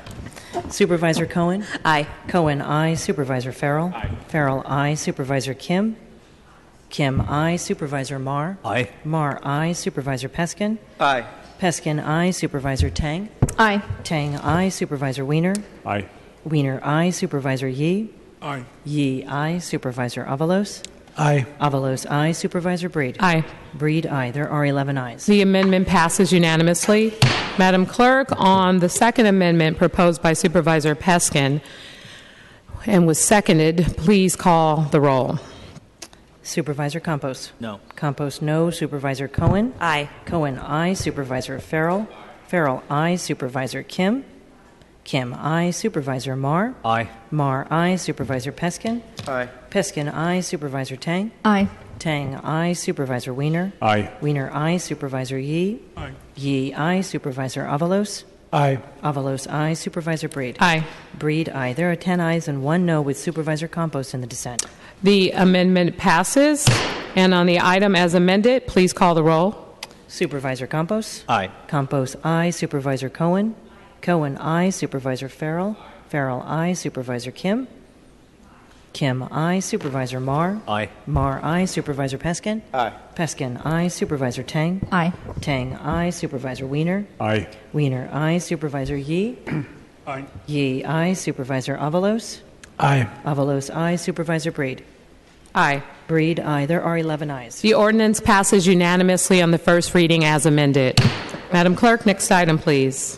Supervisor Cohen? Aye. Cohen, aye. Supervisor Farrell? Aye. Farrell, aye. Supervisor Kim? Kim, aye. Supervisor Marr? Aye. Marr, aye. Supervisor Peskin? Aye. Peskin, aye. Supervisor Tang? Aye. Tang, aye. Supervisor Wiener? Aye. Wiener, aye. Supervisor Yee? Aye. Yee, aye. Supervisor Avalos? Aye. Avalos, aye. Supervisor Breed? Aye. Breed, aye. There are 11 ayes. The amendment passes unanimously. Madam Clerk, on the second amendment proposed by Supervisor Peskin and was seconded, please call the roll. Supervisor Campos? No. Campos, no. Supervisor Cohen? Aye. Cohen, aye. Supervisor Farrell? Farrell, aye. Supervisor Kim? Kim, aye. Supervisor Marr? Aye. Marr, aye. Supervisor Peskin? Aye. Peskin, aye. Supervisor Tang? Aye. Tang, aye. Supervisor Wiener. Aye. Wiener, aye. Supervisor Yee. Aye. Yee, aye. Supervisor Avalos. Aye. Avalos, aye. Supervisor Breed. Aye. Breed, aye. There are 10 ayes and 1 no, with Supervisor Campos in the dissent. The amendment passes. And on the item as amended, please call the roll. Supervisor Campos. Aye. Campos, aye. Supervisor Cohen. Cohen, aye. Supervisor Farrell. Farrell, aye. Supervisor Kim. Kim, aye. Supervisor Marr. Aye. Marr, aye. Supervisor Peskin. Aye. Peskin, aye. Supervisor Tang. Aye. Tang, aye. Supervisor Wiener. Aye. Wiener, aye. Supervisor Yee. Aye. Yee, aye. Supervisor Avalos. Aye. Avalos, aye. Supervisor Breed. Aye. Breed, aye. There are 11 ayes. The ordinance passes unanimously on the first reading as amended. Madam Clerk, next item, please.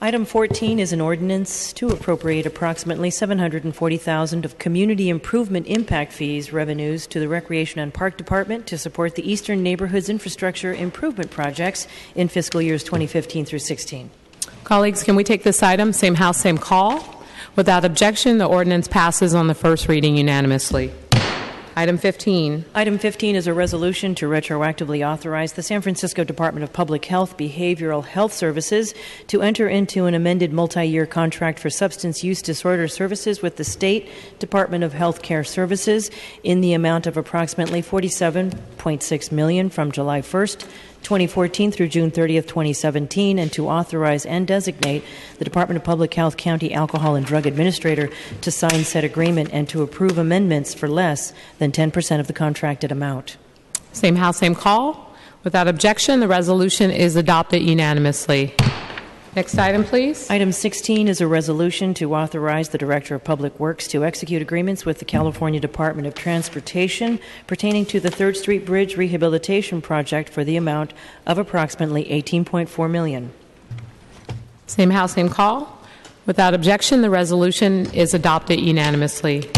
Item 14 is an ordinance to appropriate approximately $740,000 of community improvement impact fees revenues to the Recreation and Park Department to support the Eastern Neighborhoods Infrastructure Improvement Projects in fiscal years 2015 through 16. Colleagues, can we take this item, same house, same call? Without objection, the ordinance passes on the first reading unanimously. Item 15. Item 15 is a resolution to retroactively authorize the San Francisco Department of Public Health Behavioral Health Services to enter into an amended multi-year contract for substance use disorder services with the State Department of Health Care Services in the amount of approximately $47.6 million from July 1st, 2014 through June 30th, 2017, and to authorize and designate the Department of Public Health County Alcohol and Drug Administrator to sign said agreement and to approve amendments for less than 10% of the contracted amount. Same house, same call. Without objection, the resolution is adopted unanimously. Next item, please. Item 16 is a resolution to authorize the Director of Public Works to execute agreements with the California Department of Transportation pertaining to the 3rd Street Bridge Rehabilitation Project for the amount of approximately $18.4 million. Same house, same call. Without objection, the resolution is adopted unanimously.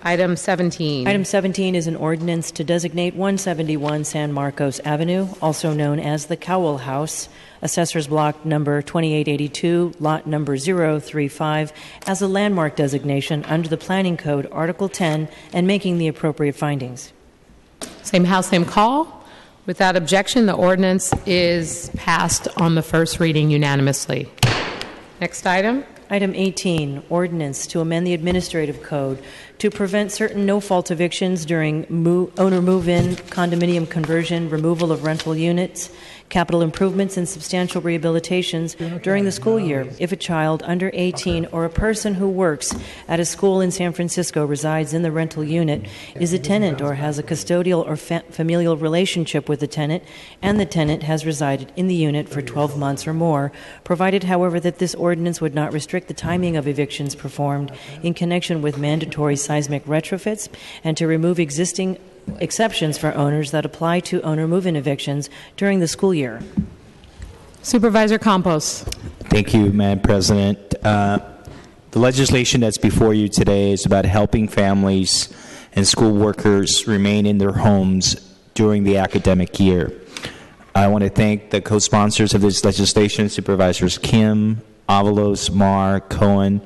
Item 17. Item 17 is an ordinance to designate 171 San Marcos Avenue, also known as the Cowell House, Assessor's Block number 2882, lot number 035, as a landmark designation under the Planning Code, Article 10, and making the appropriate findings. Same house, same call. Without objection, the ordinance is passed on the first reading unanimously. Next item. Item 18, ordinance to amend the administrative code to prevent certain no-fault evictions during owner move-in, condominium conversion, removal of rental units, capital improvements, and substantial rehabilitations during the school year if a child under 18 or a person who works at a school in San Francisco resides in the rental unit, is a tenant or has a custodial or familial relationship with the tenant, and the tenant has resided in the unit for 12 months or more, provided, however, that this ordinance would not restrict the timing of evictions performed in connection with mandatory seismic retrofits, and to remove existing exceptions for owners that apply to owner move-in evictions during the school year. Supervisor Campos. Thank you, Madam President. The legislation that's before you today is about helping families and school workers remain in their homes during the academic year. I want to thank the co-sponsors of this legislation, Supervisors Kim, Avalos, Marr, Cohen.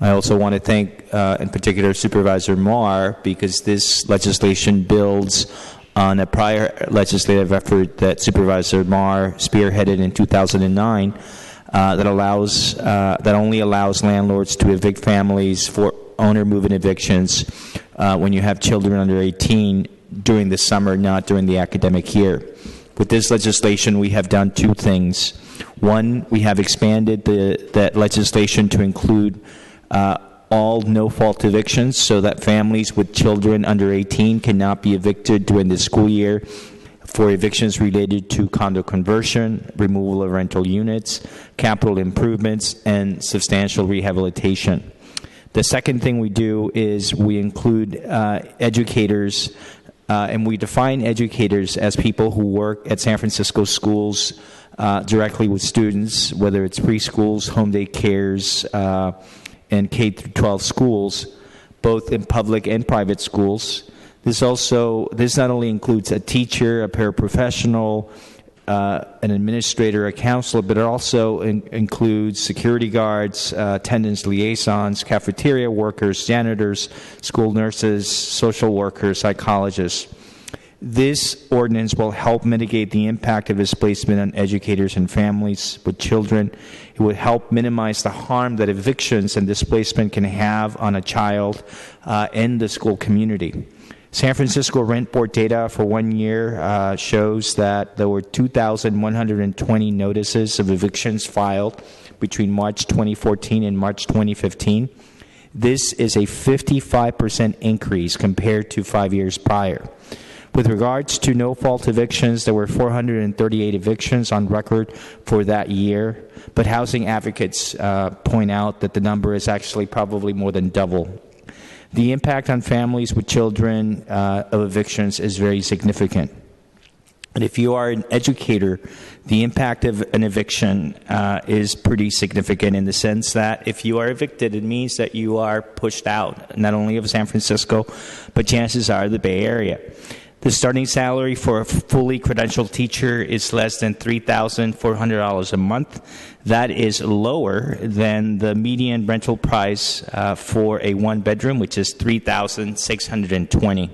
I also want to thank, in particular, Supervisor Marr, because this legislation builds on a prior legislative effort that Supervisor Marr spearheaded in 2009 that only allows landlords to evict families for owner move-in evictions when you have children under 18 during the summer, not during the academic year. With this legislation, we have done two things. One, we have expanded that legislation to include all no-fault evictions so that families with children under 18 cannot be evicted during the school year for evictions related to condo conversion, removal of rental units, capital improvements, and substantial rehabilitation. The second thing we do is we include educators, and we define educators as people who work at San Francisco schools directly with students, whether it's preschools, home day cares, and K-12 schools, both in public and private schools. This not only includes a teacher, a paraprofessional, an administrator, a counselor, but it also includes security guards, attendance liaisons, cafeteria workers, janitors, school nurses, social workers, psychologists. This ordinance will help mitigate the impact of displacement on educators and families with children. It would help minimize the harm that evictions and displacement can have on a child and the school community. San Francisco Rent Board data for 1 year shows that there were 2,120 notices of evictions filed between March 2014 and March 2015. This is a 55% increase compared to 5 years prior. With regards to no-fault evictions, there were 438 evictions on record for that year, but housing advocates point out that the number is actually probably more than double. The impact on families with children of evictions is very significant. And if you are an educator, the impact of an eviction is pretty significant in the sense that if you are evicted, it means that you are pushed out, not only of San Francisco, but chances are the Bay Area. The starting salary for a fully credentialed teacher is less than $3,400 a month. That is lower than the median rental price for a one-bedroom, which is $3,620.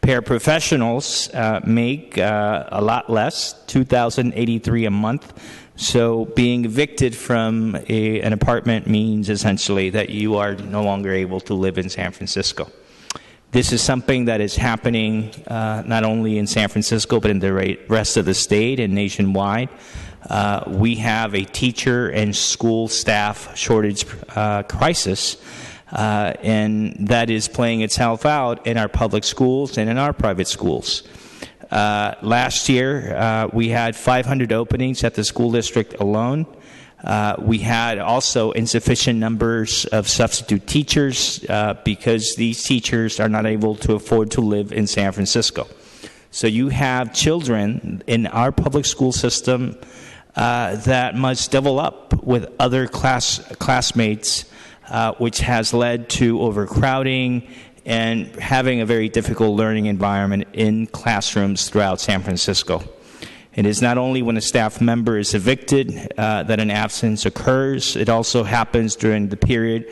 Paraprofessionals make a lot less, $2,083 a month. So being evicted from an apartment means essentially that you are no longer able to live in San Francisco. This is something that is happening not only in San Francisco, but in the rest of the state and nationwide. We have a teacher and school staff shortage crisis, and that is playing itself out in our public schools and in our private schools. Last year, we had 500 openings at the school district alone. We had also insufficient numbers of substitute teachers because these teachers are not able to afford to live in San Francisco. So you have children in our public school system that must double up with other classmates, which has led to overcrowding and having a very difficult learning environment in classrooms throughout San Francisco. It is not only when a staff member is evicted that an absence occurs. It also happens during the period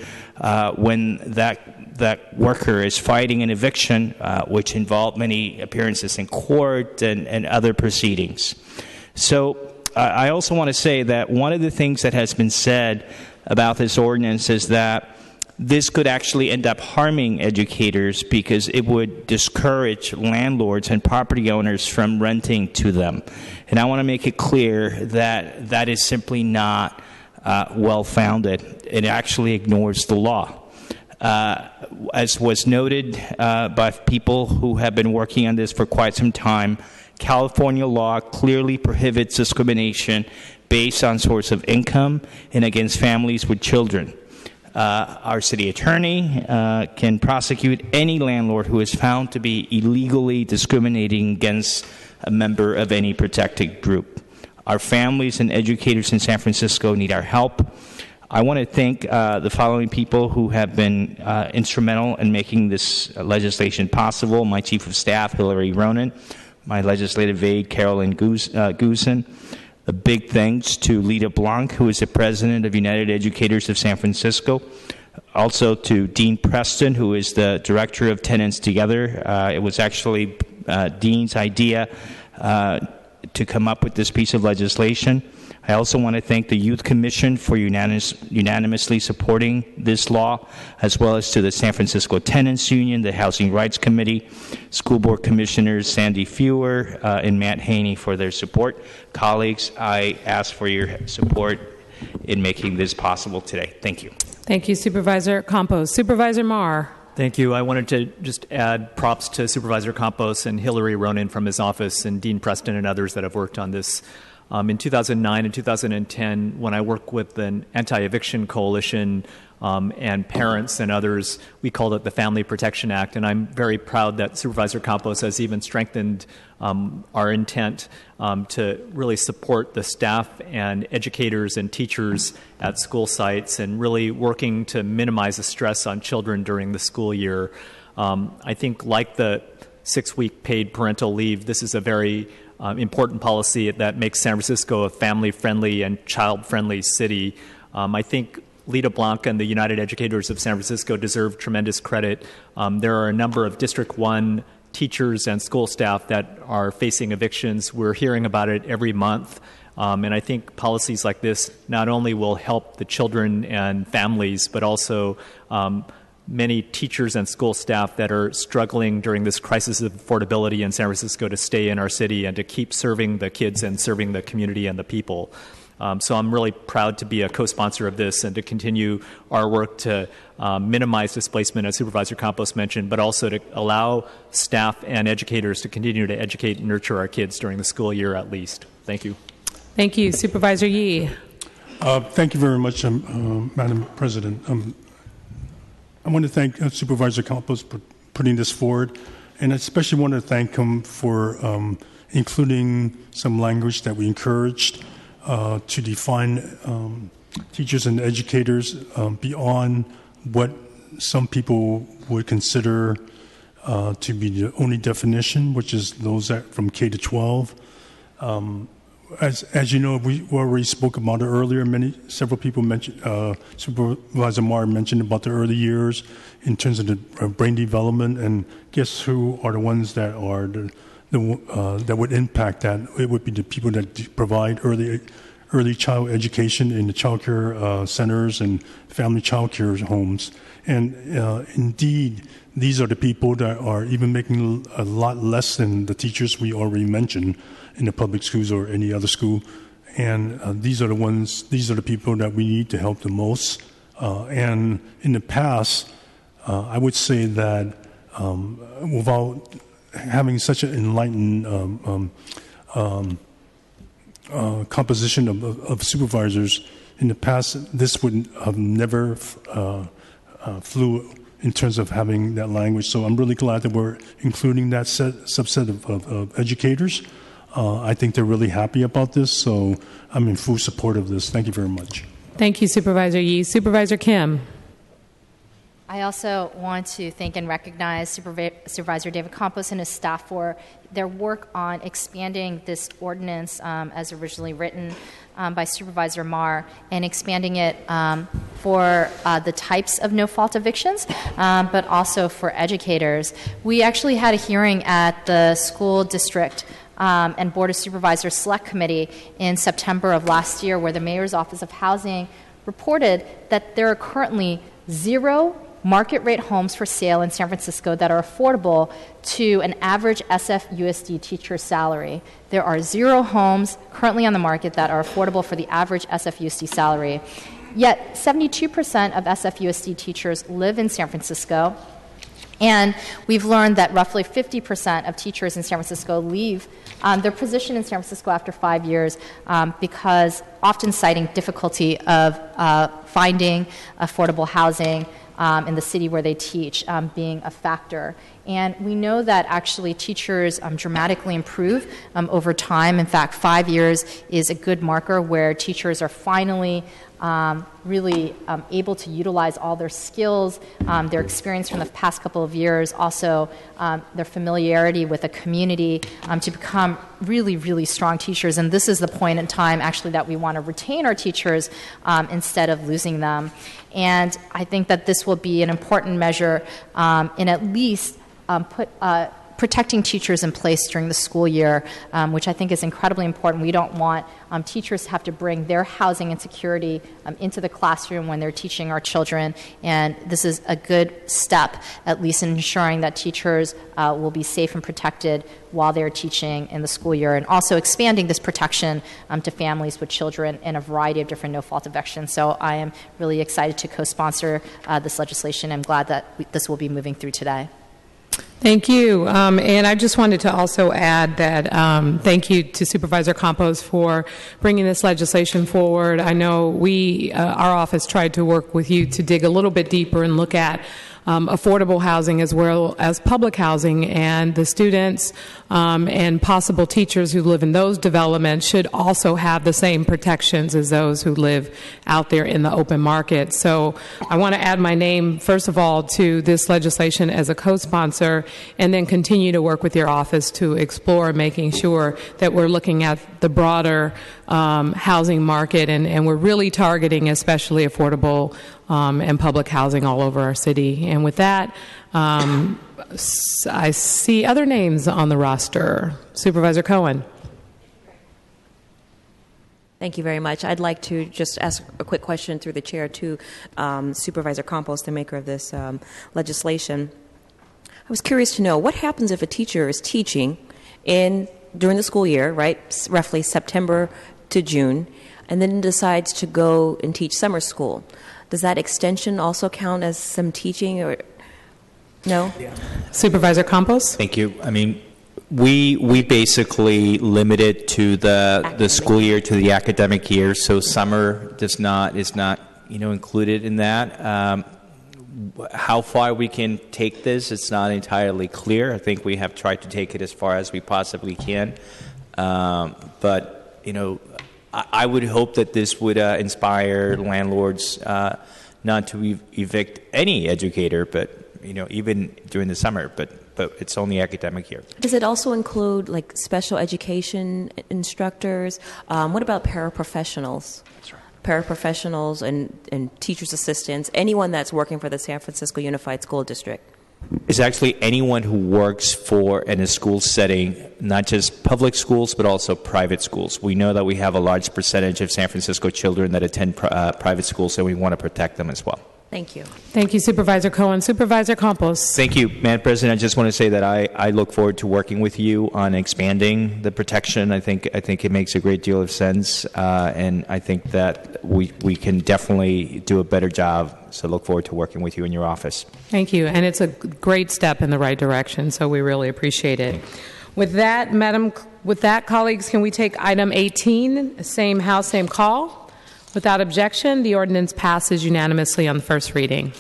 when that worker is fighting an eviction, which involved many appearances in court and other proceedings. So I also want to say that one of the things that has been said about this ordinance is that this could actually end up harming educators because it would discourage landlords and property owners from renting to them. And I want to make it clear that that is simply not well-founded. It actually ignores the law. As was noted by people who have been working on this for quite some time, California law clearly prohibits discrimination based on source of income and against families with children. Our city attorney can prosecute any landlord who is found to be illegally discriminating against a member of any protected group. Our families and educators in San Francisco need our help. I want to thank the following people who have been instrumental in making this legislation possible. My Chief of Staff, Hillary Ronan, my legislative aide, Carolyn Goosen. A big thanks to Lita Blanc, who is the president of United Educators of San Francisco. Also to Dean Preston, who is the director of Tenants Together. It was actually Dean's idea to come up with this piece of legislation. I also want to thank the Youth Commission for unanimously supporting this law, as well as to the San Francisco Tenants Union, the Housing Rights Committee, School Board Commissioners Sandy Fewer and Matt Haney for their support. Colleagues, I ask for your support in making this possible today. Thank you. Thank you, Supervisor Campos. Supervisor Marr. Thank you. I wanted to just add props to Supervisor Campos and Hillary Ronan from his office and Dean Preston and others that have worked on this. In 2009 and 2010, when I worked with an anti-eviction coalition and parents and others, we called it the Family Protection Act, and I'm very proud that Supervisor Campos has even strengthened our intent to really support the staff and educators and teachers at school sites and really working to minimize the stress on children during the school year. I think like the 6-week paid parental leave, this is a very important policy that makes San Francisco a family-friendly and child-friendly city. I think Lita Blanca and the United Educators of San Francisco deserve tremendous credit. There are a number of District 1 teachers and school staff that are facing evictions. We're hearing about it every month. And I think policies like this not only will help the children and families, but also many teachers and school staff that are struggling during this crisis of affordability in San Francisco to stay in our city and to keep serving the kids and serving the community and the people. So I'm really proud to be a co-sponsor of this and to continue our work to minimize displacement, as Supervisor Campos mentioned, but also to allow staff and educators to continue to educate and nurture our kids during the school year at least. Thank you. Thank you. Supervisor Yee. Thank you very much, Madam President. I want to thank Supervisor Campos for putting this forward, and I especially want to thank him for including some language that we encouraged to define teachers and educators beyond what some people would consider to be the only definition, which is those that from K to 12. As you know, we already spoke about it earlier. Several people mentioned, Supervisor Marr mentioned about the early years in terms of the brain development, and guess who are the ones that are that would impact that? It would be the people that provide early child education in the child care centers and family child care homes. And indeed, these are the people that are even making a lot less than the teachers we already mentioned in the public schools or any other school. And these are the people that we need to help the most. And in the past, I would say that without having such an enlightened composition of supervisors, in the past, this would have never flew in terms of having that language. So I'm really glad that we're including that subset of educators. I think they're really happy about this, so I'm in full support of this. Thank you very much. Thank you, Supervisor Yee. Supervisor Kim. I also want to thank and recognize Supervisor David Campos and his staff for their work on expanding this ordinance as originally written by Supervisor Marr and expanding it for the types of no-fault evictions, but also for educators. We actually had a hearing at the school district and Board of Supervisors Select Committee in September of last year, where the Mayor's Office of Housing reported that there are currently 0 market rate homes for sale in San Francisco that are affordable to an average SFUSD teacher salary. There are 0 homes currently on the market that are affordable for the average SFUSD salary. Yet 72% of SFUSD teachers live in San Francisco. And we've learned that roughly 50% of teachers in San Francisco leave their position in San Francisco after 5 years because often citing difficulty of finding affordable housing in the city where they teach being a factor. And we know that actually teachers dramatically improve over time. In fact, 5 years is a good marker where teachers are finally really able to utilize all their skills, their experience from the past couple of years, also their familiarity with the community to become really, really strong teachers. And this is the point in time, actually, that we want to retain our teachers instead of losing them. And I think that this will be an important measure in at least protecting teachers in place during the school year, which I think is incredibly important. We don't want teachers to have to bring their housing insecurity into the classroom when they're teaching our children. And this is a good step, at least in ensuring that teachers will be safe and protected while they're teaching in the school year, and also expanding this protection to families with children in a variety of different no-fault evictions. So I am really excited to co-sponsor this legislation. I'm glad that this will be moving through today. Thank you. And I just wanted to also add that thank you to Supervisor Campos for bringing this legislation forward. I know our office tried to work with you to dig a little bit deeper and look at affordable housing as well as public housing, and the students and possible teachers who live in those developments should also have the same protections as those who live out there in the open market. So I want to add my name, first of all, to this legislation as a co-sponsor, and then continue to work with your office to explore making sure that we're looking at the broader housing market, and we're really targeting especially affordable and public housing all over our city. And with that, I see other names on the roster. Supervisor Cohen. Thank you very much. I'd like to just ask a quick question through the chair to Supervisor Campos, the maker of this legislation. I was curious to know what happens if a teacher is teaching during the school year, right, roughly September to June, and then decides to go and teach summer school. Does that extension also count as some teaching, or no? Supervisor Campos? Thank you. I mean, we basically limit it to the school year, to the academic year, so summer is not included in that. How far we can take this, it's not entirely clear. I think we have tried to take it as far as we possibly can. But, I would hope that this would inspire landlords not to evict any educator, but, even during the summer, but it's only academic year. Does it also include, like, special education instructors? What about paraprofessionals? That's right. Paraprofessionals and teachers' assistants, anyone that's working for the San Francisco Unified School District? It's actually anyone who works in a school setting, not just public schools, but also private schools. We know that we have a large percentage of San Francisco children that attend private schools, and we want to protect them as well. Thank you. Thank you, Supervisor Cohen. Supervisor Campos. Thank you, Madam President. I just want to say that I look forward to working with you on expanding the protection. I think it makes a great deal of sense, and I think that we can definitely do a better job. So look forward to working with you in your office. Thank you, and it's a great step in the right direction, so we really appreciate it. With that, colleagues, can we take item 18, same house, same call? Without objection, the ordinance passes unanimously on the first reading.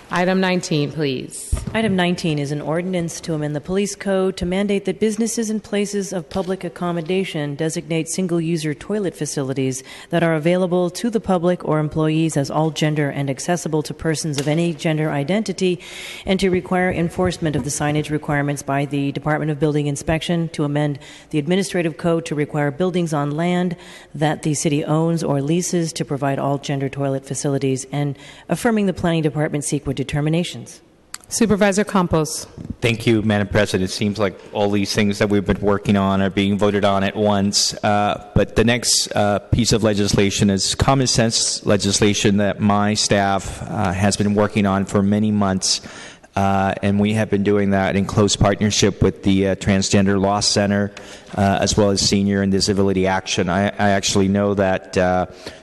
Item 19, please. Item 19 is an ordinance to amend the police code to mandate that businesses and places of public accommodation designate single-user toilet facilities that are available to the public or employees as all gender and accessible to persons of any gender identity, and to require enforcement of the signage requirements by the Department of Building Inspection, to amend the administrative code to require buildings on land that the city owns or leases to provide all gender toilet facilities, and affirming the Planning Department's CEQA determinations. Supervisor Campos. Thank you, Madam President. It seems like all these things that we've been working on are being voted on at once. But the next piece of legislation is common sense legislation that my staff has been working on for many months. And we have been doing that in close partnership with the Transgender Law Center, as well as Senior and Disability Action. I actually know that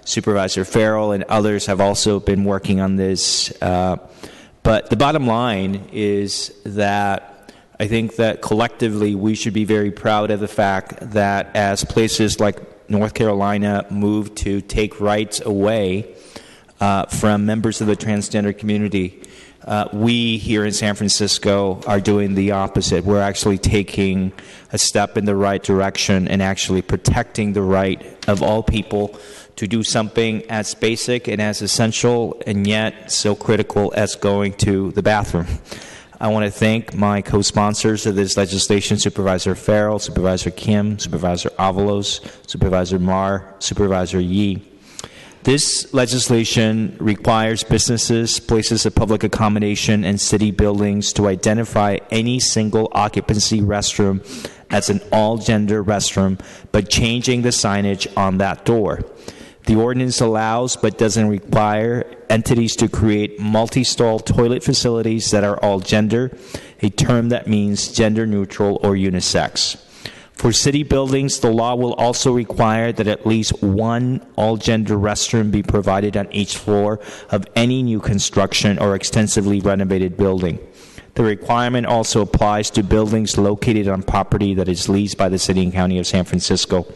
Supervisor Farrell and others have also been working on this. But the bottom line is that I think that collectively we should be very proud of the fact that as places like North Carolina move to take rights away from members of the transgender community, we here in San Francisco are doing the opposite. We're actually taking a step in the right direction and actually protecting the right of all people to do something as basic and as essential and yet so critical as going to the bathroom. I want to thank my co-sponsors of this legislation, Supervisor Farrell, Supervisor Kim, Supervisor Avalos, Supervisor Marr, Supervisor Yee. This legislation requires businesses, places of public accommodation, and city buildings to identify any single occupancy restroom as an all-gender restroom, but changing the signage on that door. The ordinance allows, but doesn't require, entities to create multi-stall toilet facilities that are all-gender, a term that means gender-neutral or unisex. For city buildings, the law will also require that at least one all-gender restroom be provided on each floor of any new construction or extensively renovated building. The requirement also applies to buildings located on property that is leased by the City and County of San Francisco.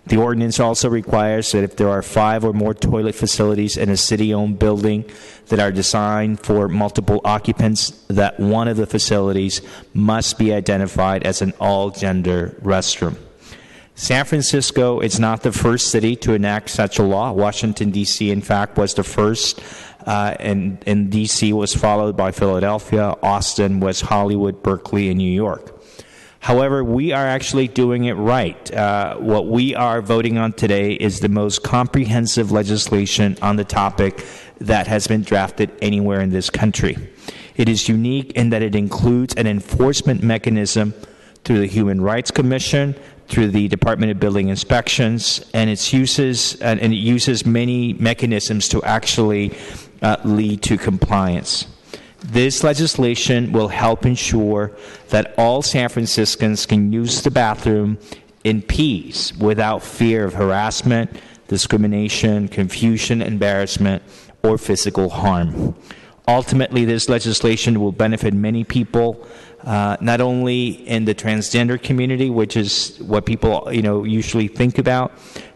The ordinance also requires that if there are 5 or more toilet facilities in a city-owned building that are designed for multiple occupants, that one of the facilities must be identified as an all-gender restroom. San Francisco is not the first city to enact such a law. Washington, D.C., in fact, was the first, and D.C. was followed by Philadelphia, Austin, West Hollywood, Berkeley, and New York. However, we are actually doing it right. What we are voting on today is the most comprehensive legislation on the topic that has been drafted anywhere in this country. It is unique in that it includes an enforcement mechanism through the Human Rights Commission, through the Department of Building Inspections, and it uses many mechanisms to actually lead to compliance. This legislation will help ensure that all San Franciscans can use the bathroom in peace without fear of harassment, discrimination, confusion, embarrassment, or physical harm. Ultimately, this legislation will benefit many people, not only in the transgender community, which is what people usually think about,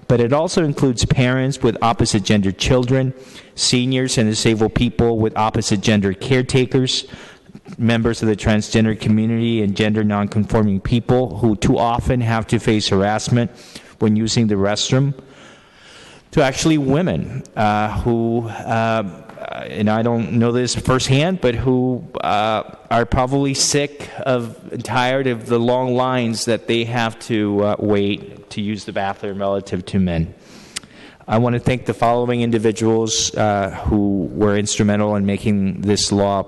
but it also includes parents with opposite gender children, seniors and disabled people with opposite gender caretakers, members of the transgender community and gender nonconforming people who too often have to face harassment when using the restroom, to actually women who, and I don't know this firsthand, but who are probably sick of and tired of the long lines that they have to wait to use the bathroom relative to men. I want to thank the following individuals who were instrumental in making this law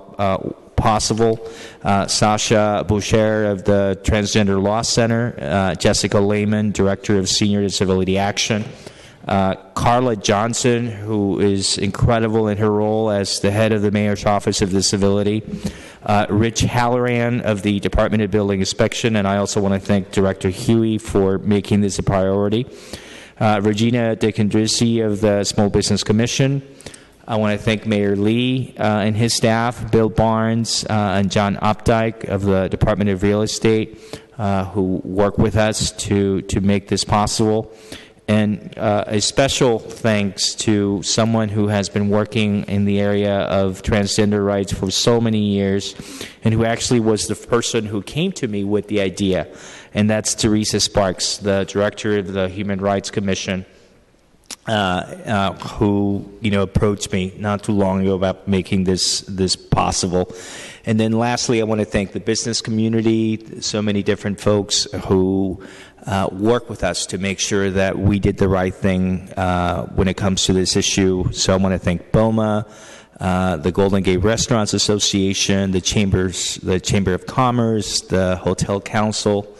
possible. Sasha Boucher of the Transgender Law Center, Jessica Lehman, Director of Senior Disability Action, Carla Johnson, who is incredible in her role as the head of the Mayor's Office of Disability, Rich Halloran of the Department of Building Inspection, and I also want to thank Director Huey for making this a priority, Regina DeCondrisi of the Small Business Commission. I want to thank Mayor Lee and his staff, Bill Barnes and John Updike of the Department of Real Estate, who work with us to make this possible. And a special thanks to someone who has been working in the area of transgender rights for so many years and who actually was the person who came to me with the idea. And that's Teresa Sparks, the director of the Human Rights Commission, who approached me not too long ago about making this possible. And then lastly, I want to thank the business community, so many different folks who work with us to make sure that we did the right thing when it comes to this issue. So I want to thank BOMA, the Golden Gate Restaurants Association, the Chamber of Commerce, the Hotel Council.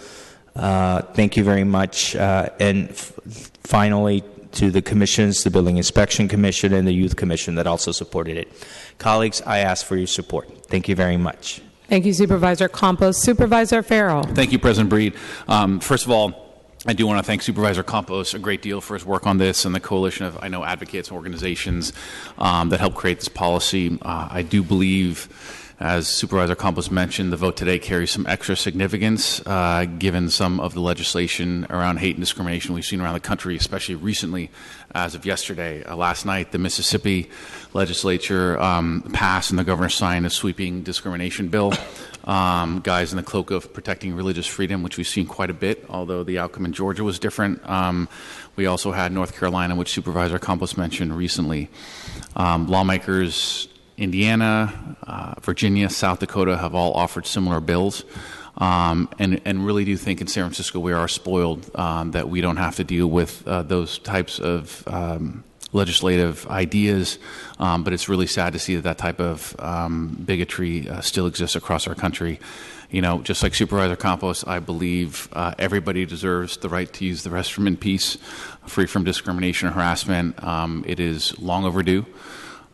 Thank you very much. And finally, to the commissions, the Building Inspection Commission and the Youth Commission that also supported it. Colleagues, I ask for your support. Thank you very much. Thank you, Supervisor Campos. Supervisor Farrell. Thank you, President Breed. First of all, I do want to thank Supervisor Campos a great deal for his work on this and the coalition of, advocates and organizations that helped create this policy. I do believe, as Supervisor Campos mentioned, the vote today carries some extra significance given some of the legislation around hate and discrimination we've seen around the country, especially recently as of yesterday. Last night, the Mississippi legislature passed and the governor signed a sweeping discrimination bill, guys in the cloak of protecting religious freedom, which we've seen quite a bit, although the outcome in Georgia was different. We also had North Carolina, which Supervisor Campos mentioned recently. Lawmakers Indiana, Virginia, South Dakota have all offered similar bills, and really do think in San Francisco we are spoiled that we don't have to deal with those types of legislative ideas, but it's really sad to see that type of bigotry still exists across our country. Just like Supervisor Campos, I believe everybody deserves the right to use the restroom in peace, free from discrimination or harassment. It is long overdue.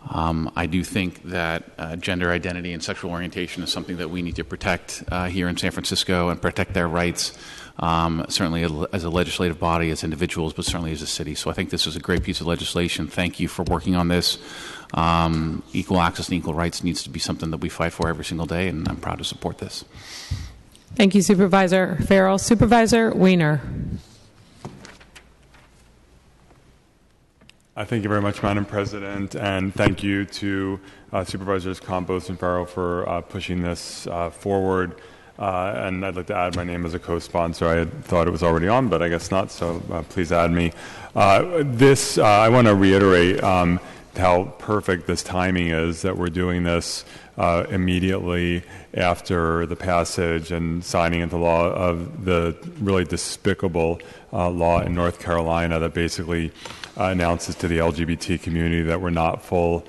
I do think that gender identity and sexual orientation is something that we need to protect here in San Francisco and protect their rights, certainly as a legislative body, as individuals, but certainly as a city. So I think this is a great piece of legislation. Thank you for working on this. Equal access and equal rights needs to be something that we fight for every single day, and I'm proud to support this. Thank you, Supervisor Farrell. Supervisor Wiener. Thank you very much, Madam President, and thank you to Supervisors Campos and Farrell for pushing this forward. And I'd like to add my name as a co-sponsor. I had thought it was already on, but I guess not, so please add me. I want to reiterate how perfect this timing is, that we're doing this immediately after the passage and signing into law of the really despicable law in North Carolina that basically announces to the LGBT community that we're not full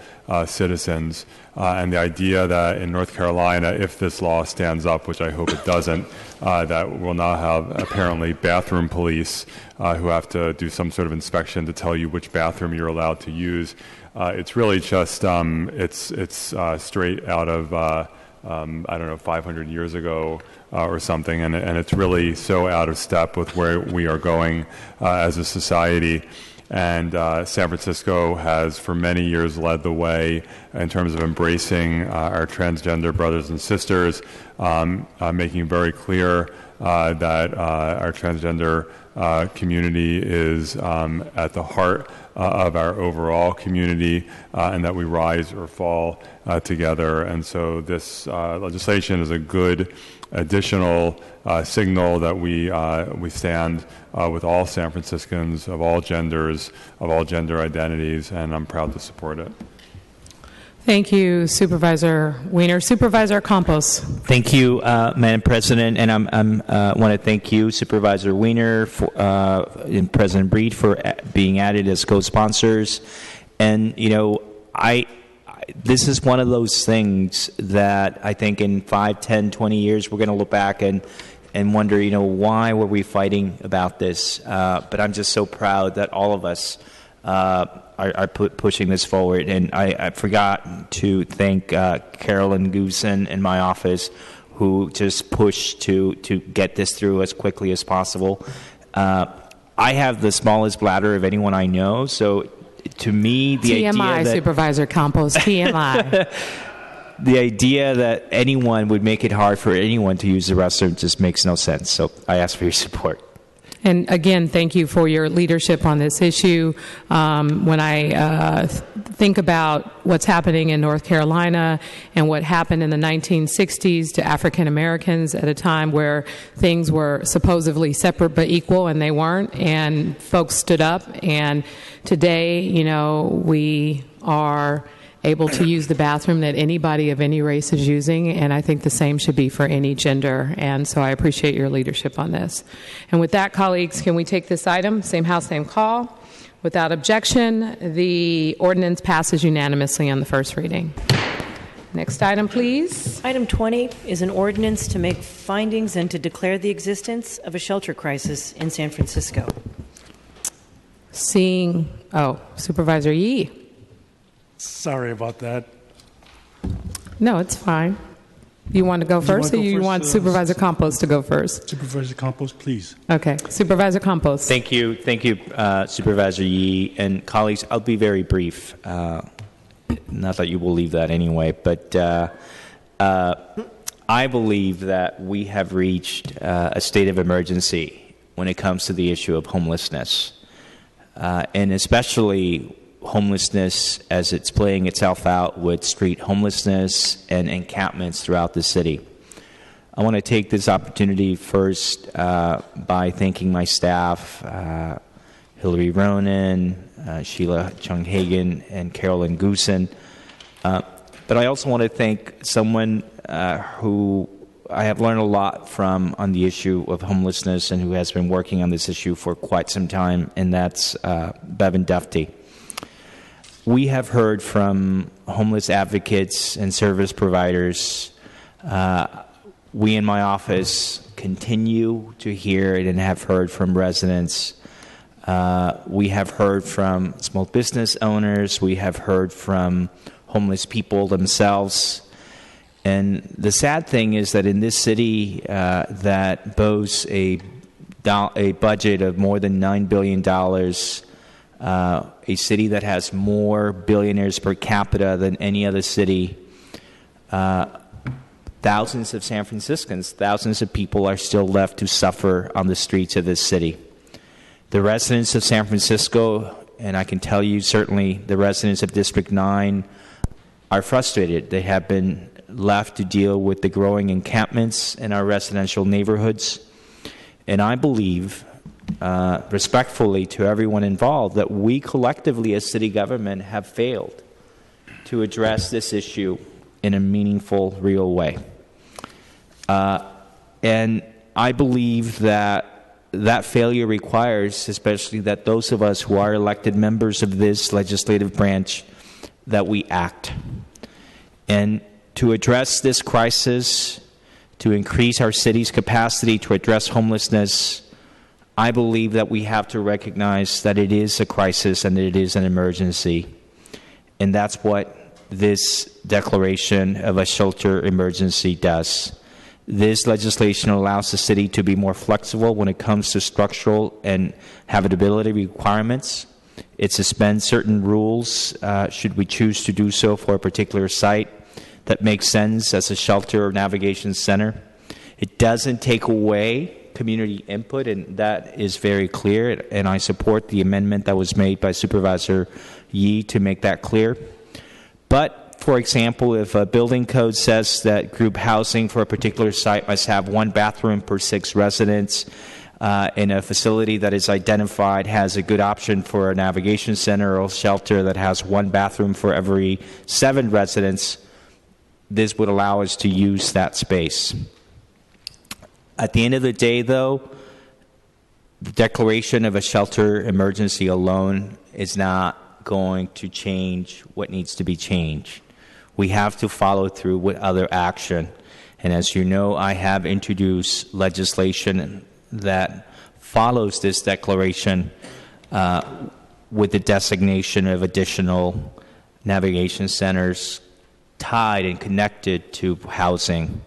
citizens. And the idea that in North Carolina, if this law stands up, which I hope it doesn't, that we'll now have apparently bathroom police who have to do some sort of inspection to tell you which bathroom you're allowed to use. It's really just, it's straight out of, I don't know, 500 years ago or something, and it's really so out of step with where we are going as a society. And San Francisco has for many years led the way in terms of embracing our transgender brothers and sisters, making very clear that our transgender community is at the heart of our overall community, and that we rise or fall together. And so this legislation is a good additional signal that we stand with all San Franciscans of all genders, of all gender identities, and I'm proud to support it. Thank you, Supervisor Wiener. Supervisor Campos. Thank you, Madam President, and I want to thank you, Supervisor Wiener, and President Breed for being added as co-sponsors. And this is one of those things that I think in 5, 10, 20 years we're going to look back and wonder, why were we fighting about this? But I'm just so proud that all of us are pushing this forward. And I forgot to thank Carolyn Goosen in my office, who just pushed to get this through as quickly as possible. I have the smallest bladder of anyone I know, so to me, the TMI, idea that Supervisor Campos, TMI. The idea that anyone would make it hard for anyone to use the restroom just makes no sense. So I ask for your support. And again, thank you for your leadership on this issue. When I think about what's happening in North Carolina and what happened in the 1960s to African Americans at a time where things were supposedly separate but equal, and they weren't, and folks stood up, and today, we are able to use the bathroom that anybody of any race is using, and I think the same should be for any gender. And so I appreciate your leadership on this. And with that, colleagues, can we take this item, same house, same call? Without objection, the ordinance passes unanimously on the first reading. Next item, please. Item 20 is an ordinance to make findings and to declare the existence of a shelter crisis in San Francisco. Supervisor Yee. Sorry about that. No, it's fine. You want to go first, or you want Supervisor Campos to go first? Supervisor Campos, please. Okay. Supervisor Campos. Thank you, Supervisor Yee. And colleagues, I'll be very brief. Not that you will believe that anyway, but I believe that we have reached a state of emergency when it comes to the issue of homelessness, and especially homelessness as it's playing itself out with street homelessness and encampments throughout the city. I want to take this opportunity first by thanking my staff, Hillary Ronan, Sheila Chung-Hagen, and Carolyn Goosen. But I also want to thank someone who I have learned a lot from on the issue of homelessness and who has been working on this issue for quite some time, and that's Bevan Duffy. We have heard from homeless advocates and service providers. We in my office continue to hear it and have heard from residents. We have heard from small business owners. We have heard from homeless people themselves. And the sad thing is that in this city that boasts a budget of more than $9 billion, a city that has more billionaires per capita than any other city, thousands of San Franciscans, thousands of people are still left to suffer on the streets of this city. The residents of San Francisco And I can tell you, certainly, the residents of District 9 are frustrated. They have been left to deal with the growing encampments in our residential neighborhoods. And I believe, respectfully to everyone involved, that we collectively as city government have failed to address this issue in a meaningful, real way. And I believe that failure requires, especially that those of us who are elected members of this legislative branch, that we act. And to address this crisis, to increase our city's capacity to address homelessness, I believe that we have to recognize that it is a crisis and that it is an emergency. And that's what this declaration of a shelter emergency does. This legislation allows the city to be more flexible when it comes to structural and habitability requirements. It suspends certain rules, should we choose to do so for a particular site that makes sense as a shelter or navigation center. It doesn't take away community input, and that is very clear, and I support the amendment that was made by Supervisor Yee to make that clear. But, for example, if a building code says that group housing for a particular site must have 1 bathroom per 6 residents, in a facility that is identified has a good option for a navigation center or shelter that has 1 bathroom for every 7 residents, this would allow us to use that space. At the end of the day, though, the declaration of a shelter emergency alone is not going to change what needs to be changed. We have to follow through with other action. And as you know, I have introduced legislation that follows this declaration with the designation of additional navigation centers tied and connected to housing.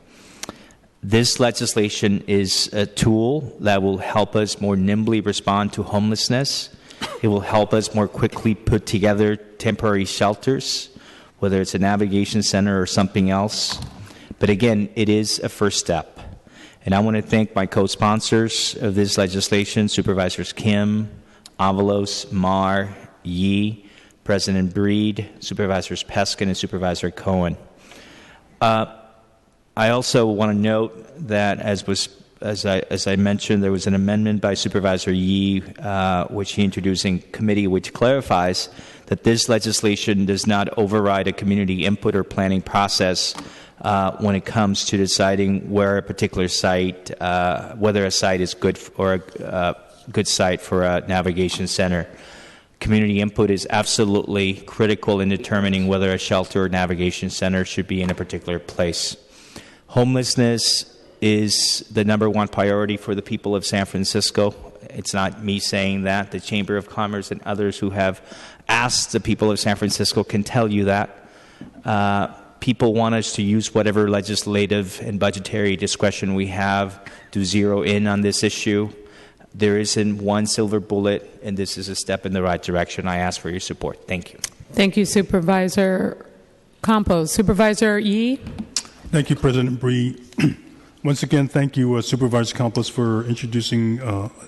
This legislation is a tool that will help us more nimbly respond to homelessness. It will help us more quickly put together temporary shelters, whether it's a navigation center or something else. But again, it is a first step. And I want to thank my co-sponsors of this legislation, Supervisors Kim, Avalos, Marr, Yee, President Breed, Supervisors Peskin, and Supervisor Cohen. I also want to note that, as I mentioned, there was an amendment by Supervisor Yee, which he introduced in committee, which clarifies that this legislation does not override a community input or planning process when it comes to deciding where a particular site, whether a site is good or a good site for a navigation center. Community input is absolutely critical in determining whether a shelter or navigation center should be in a particular place. Homelessness is the #1 priority for the people of San Francisco. It's not me saying that. The Chamber of Commerce and others who have asked the people of San Francisco can tell you that. People want us to use whatever legislative and budgetary discretion we have to zero in on this issue. There isn't one silver bullet, and this is a step in the right direction. I ask for your support. Thank you. Thank you, Supervisor Campos. Supervisor Yee? Thank you, President Bree. Once again, thank you, Supervisor Campos, for introducing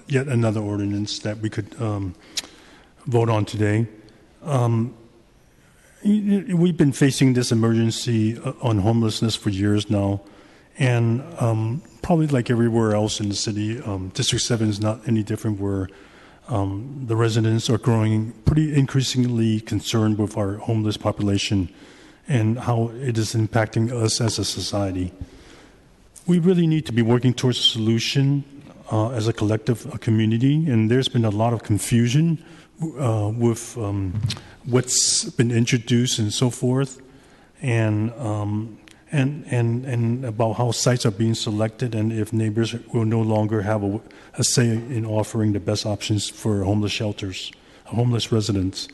yet another ordinance that we could vote on today. We've been facing this emergency on homelessness for years now, and probably like everywhere else in the city, District 7 is not any different, where the residents are growing pretty increasingly concerned with our homeless population and how it is impacting us as a society. We really need to be working towards a solution as a collective community, and there's been a lot of confusion with what's been introduced and so forth, and about how sites are being selected, and if neighbors will no longer have a say in offering the best options for homeless shelters, homeless residents.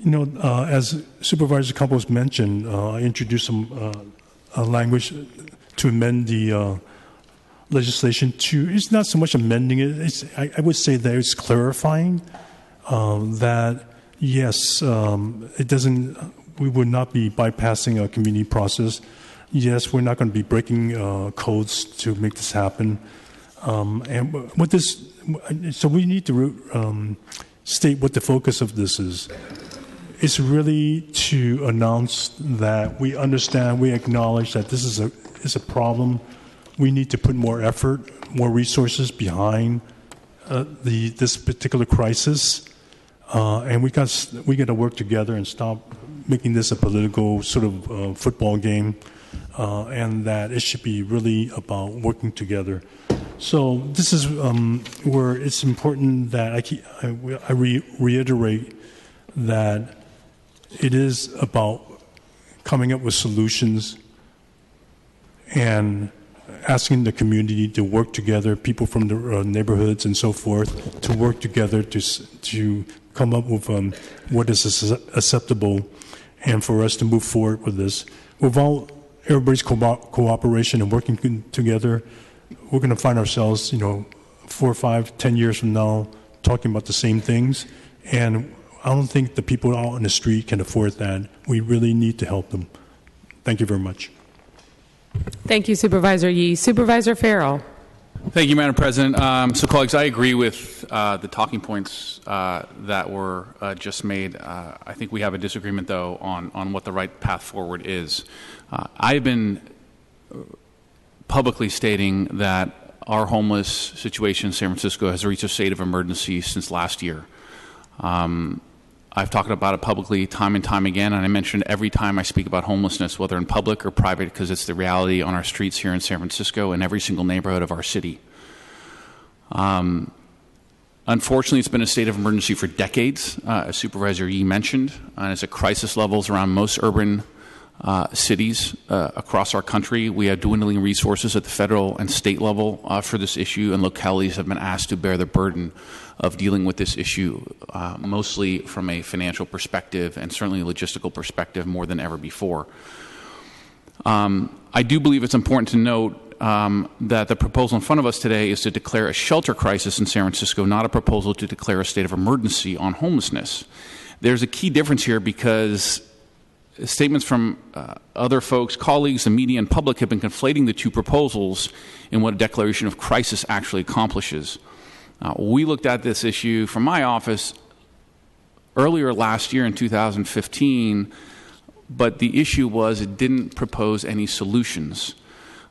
You know, as Supervisor Campos mentioned, I introduced some language to amend the legislation to, it's not so much amending it, I would say that it's clarifying that, yes, it doesn't, we would not be bypassing a community process. Yes, we're not going to be breaking codes to make this happen. And what this, so we need to state what the focus of this is. It's really to announce that we understand, we acknowledge that this is a problem. We need to put more effort, more resources behind this particular crisis, and we got to work together and stop making this a political sort of football game, and that it should be really about working together. So this is where it's important that I reiterate that it is about coming up with solutions and asking the community to work together, people from the neighborhoods and so forth, to work together to come up with what is acceptable, and for us to move forward with this. Without everybody's cooperation and working together, we're going to find ourselves, 4, 5, 10 years from now talking about the same things, and I don't think the people out on the street can afford that. We really need to help them. Thank you very much. Thank you, Supervisor Yee. Supervisor Farrell. Thank you, Madam President. So, colleagues, I agree with the talking points that were just made. I think we have a disagreement, though, on what the right path forward is. I've been publicly stating that our homeless situation in San Francisco has reached a state of emergency since last year. I've talked about it publicly time and time again, and I mention it every time I speak about homelessness, whether in public or private, because it's the reality on our streets here in San Francisco and every single neighborhood of our city. Unfortunately, it's been a state of emergency for decades, as Supervisor Yee mentioned, and it's at crisis levels around most urban cities across our country. We have dwindling resources at the federal and state level for this issue, and localities have been asked to bear the burden of dealing with this issue, mostly from a financial perspective and certainly a logistical perspective more than ever before. I do believe it's important to note that the proposal in front of us today is to declare a shelter crisis in San Francisco, not a proposal to declare a state of emergency on homelessness. There's a key difference here because statements from other folks, colleagues, the media, and public have been conflating the two proposals in what a declaration of crisis actually accomplishes. We looked at this issue from my office earlier last year in 2015, but the issue was it didn't propose any solutions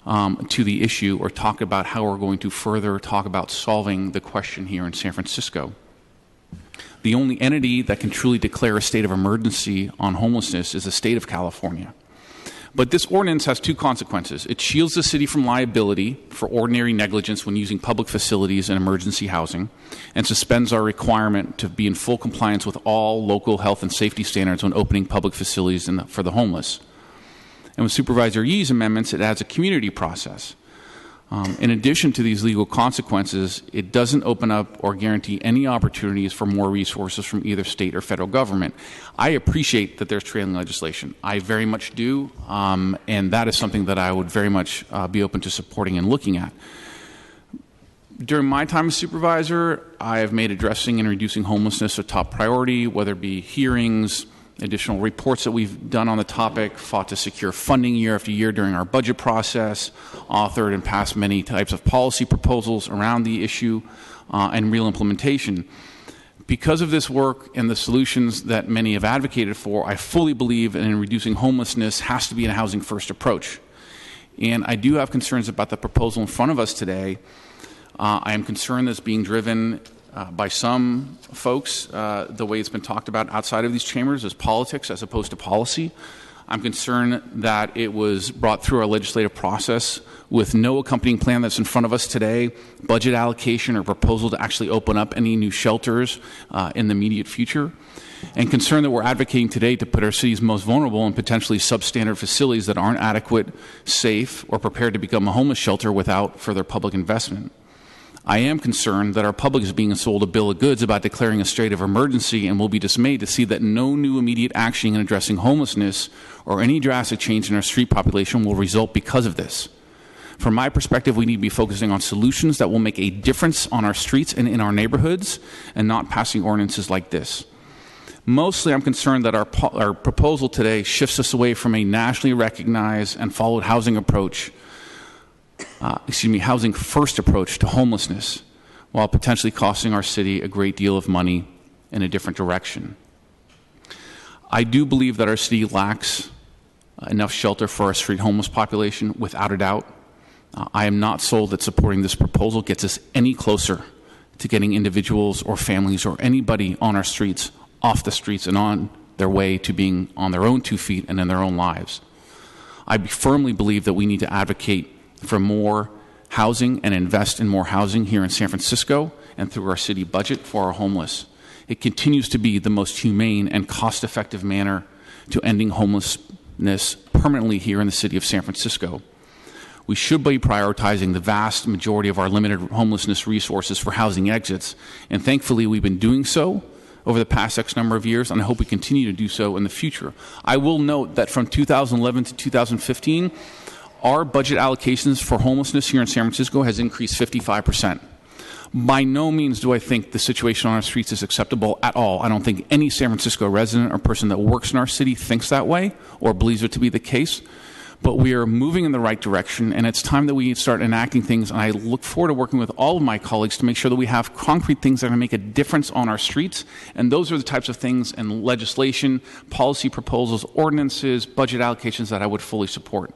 to the issue or talk about how we're going to further talk about solving the question here in San Francisco. The only entity that can truly declare a state of emergency on homelessness is the state of California. But this ordinance has two consequences. It shields the city from liability for ordinary negligence when using public facilities and emergency housing, and suspends our requirement to be in full compliance with all local health and safety standards when opening public facilities for the homeless. And with Supervisor Yee's amendments, it adds a community process. In addition to these legal consequences, it doesn't open up or guarantee any opportunities for more resources from either state or federal government. I appreciate that there's trailing legislation. I very much do, and that is something that I would very much be open to supporting and looking at. During my time as supervisor, I have made addressing and reducing homelessness a top priority, whether it be hearings, additional reports that we've done on the topic, fought to secure funding year after year during our budget process, authored and passed many types of policy proposals around the issue, and real implementation. Because of this work and the solutions that many have advocated for, I fully believe in reducing homelessness has to be a housing first approach. And I do have concerns about the proposal in front of us today. I am concerned that it's being driven by some folks, the way it's been talked about outside of these chambers, as politics as opposed to policy. I'm concerned that it was brought through our legislative process with no accompanying plan that's in front of us today, budget allocation or proposal to actually open up any new shelters in the immediate future, and concerned that we're advocating today to put our city's most vulnerable in potentially substandard facilities that aren't adequate, safe, or prepared to become a homeless shelter without further public investment. I am concerned that our public is being sold a bill of goods about declaring a state of emergency and will be dismayed to see that no new immediate action in addressing homelessness or any drastic change in our street population will result because of this. From my perspective, we need to be focusing on solutions that will make a difference on our streets and in our neighborhoods and not passing ordinances like this. Mostly, I'm concerned that our proposal today shifts us away from a nationally recognized and followed housing approach housing first approach to homelessness, while potentially costing our city a great deal of money in a different direction. I do believe that our city lacks enough shelter for our street homeless population, without a doubt. I am not sold that supporting this proposal gets us any closer to getting individuals or families or anybody on our streets off the streets and on their way to being on their own 2 feet and in their own lives. I firmly believe that we need to advocate for more housing and invest in more housing here in San Francisco and through our city budget for our homeless. It continues to be the most humane and cost-effective manner to ending homelessness permanently here in the city of San Francisco. We should be prioritizing the vast majority of our limited homelessness resources for housing exits, and thankfully we've been doing so over the past X number of years, and I hope we continue to do so in the future. I will note that from 2011 to 2015, our budget allocations for homelessness here in San Francisco has increased 55%. By no means do I think the situation on our streets is acceptable at all. I don't think any San Francisco resident or person that works in our city thinks that way or believes it to be the case. But we are moving in the right direction, and it's time that we start enacting things. And I look forward to working with all of my colleagues to make sure that we have concrete things that are going to make a difference on our streets. And those are the types of things and legislation, policy proposals, ordinances, budget allocations that I would fully support.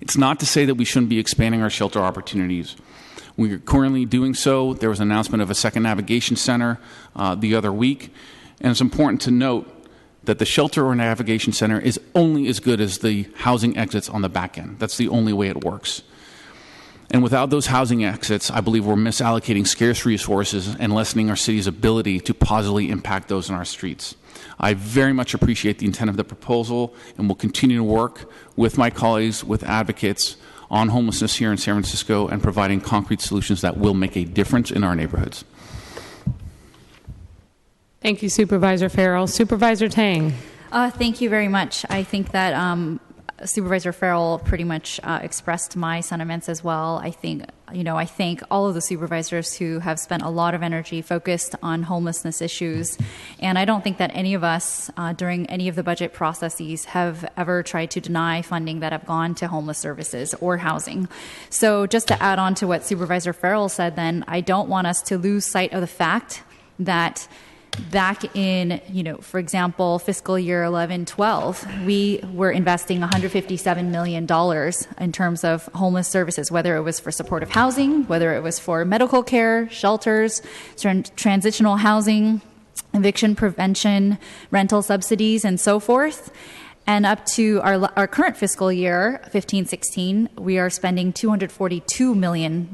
It's not to say that we shouldn't be expanding our shelter opportunities. We are currently doing so. There was an announcement of a second navigation center the other week. And it's important to note that the shelter or navigation center is only as good as the housing exits on the back end. That's the only way it works. And without those housing exits, I believe we're misallocating scarce resources and lessening our city's ability to positively impact those in our streets. I very much appreciate the intent of the proposal and will continue to work with my colleagues, with advocates on homelessness here in San Francisco and providing concrete solutions that will make a difference in our neighborhoods. Thank you, Supervisor Farrell. Supervisor Tang. Thank you very much. I think that Supervisor Farrell pretty much expressed my sentiments as well. I thank all of the supervisors who have spent a lot of energy focused on homelessness issues. And I don't think that any of us during any of the budget processes have ever tried to deny funding that have gone to homeless services or housing. So just to add on to what Supervisor Farrell said then, I don't want us to lose sight of the fact that back in, for example, fiscal year 11-12, we were investing $157 million in terms of homeless services, whether it was for supportive housing, whether it was for medical care, shelters, transitional housing, eviction prevention, rental subsidies, and so forth. And up to our current fiscal year, 15-16, we are spending $242 million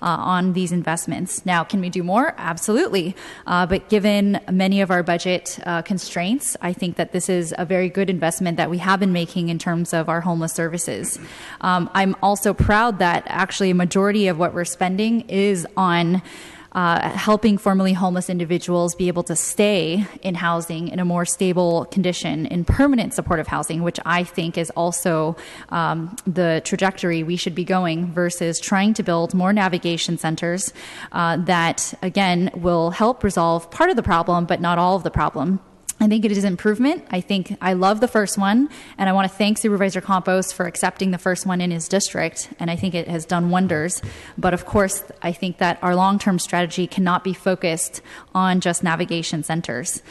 on these investments. Now, can we do more? Absolutely. But given many of our budget constraints, I think that this is a very good investment that we have been making in terms of our homeless services. I'm also proud that actually a majority of what we're spending is on helping formerly homeless individuals be able to stay in housing in a more stable condition in permanent supportive housing, which I think is also the trajectory we should be going versus trying to build more navigation centers that, again, will help resolve part of the problem, but not all of the problem. I think it is improvement. I love the first one, and I want to thank Supervisor Campos for accepting the first one in his district, and I think it has done wonders. But of course, I think that our long-term strategy cannot be focused on just navigation centers.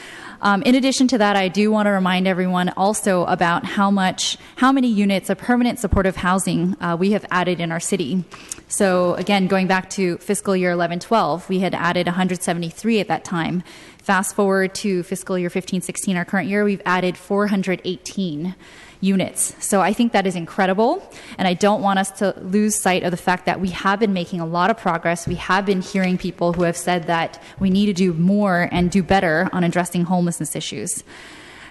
In addition to that, I do want to remind everyone also about how many units of permanent supportive housing we have added in our city. So again, going back to fiscal year 11-12, we had added 173 at that time. Fast forward to fiscal year 15-16, our current year, we've added 418 units. So I think that is incredible, and I don't want us to lose sight of the fact that we have been making a lot of progress. We have been hearing people who have said that we need to do more and do better on addressing homelessness issues.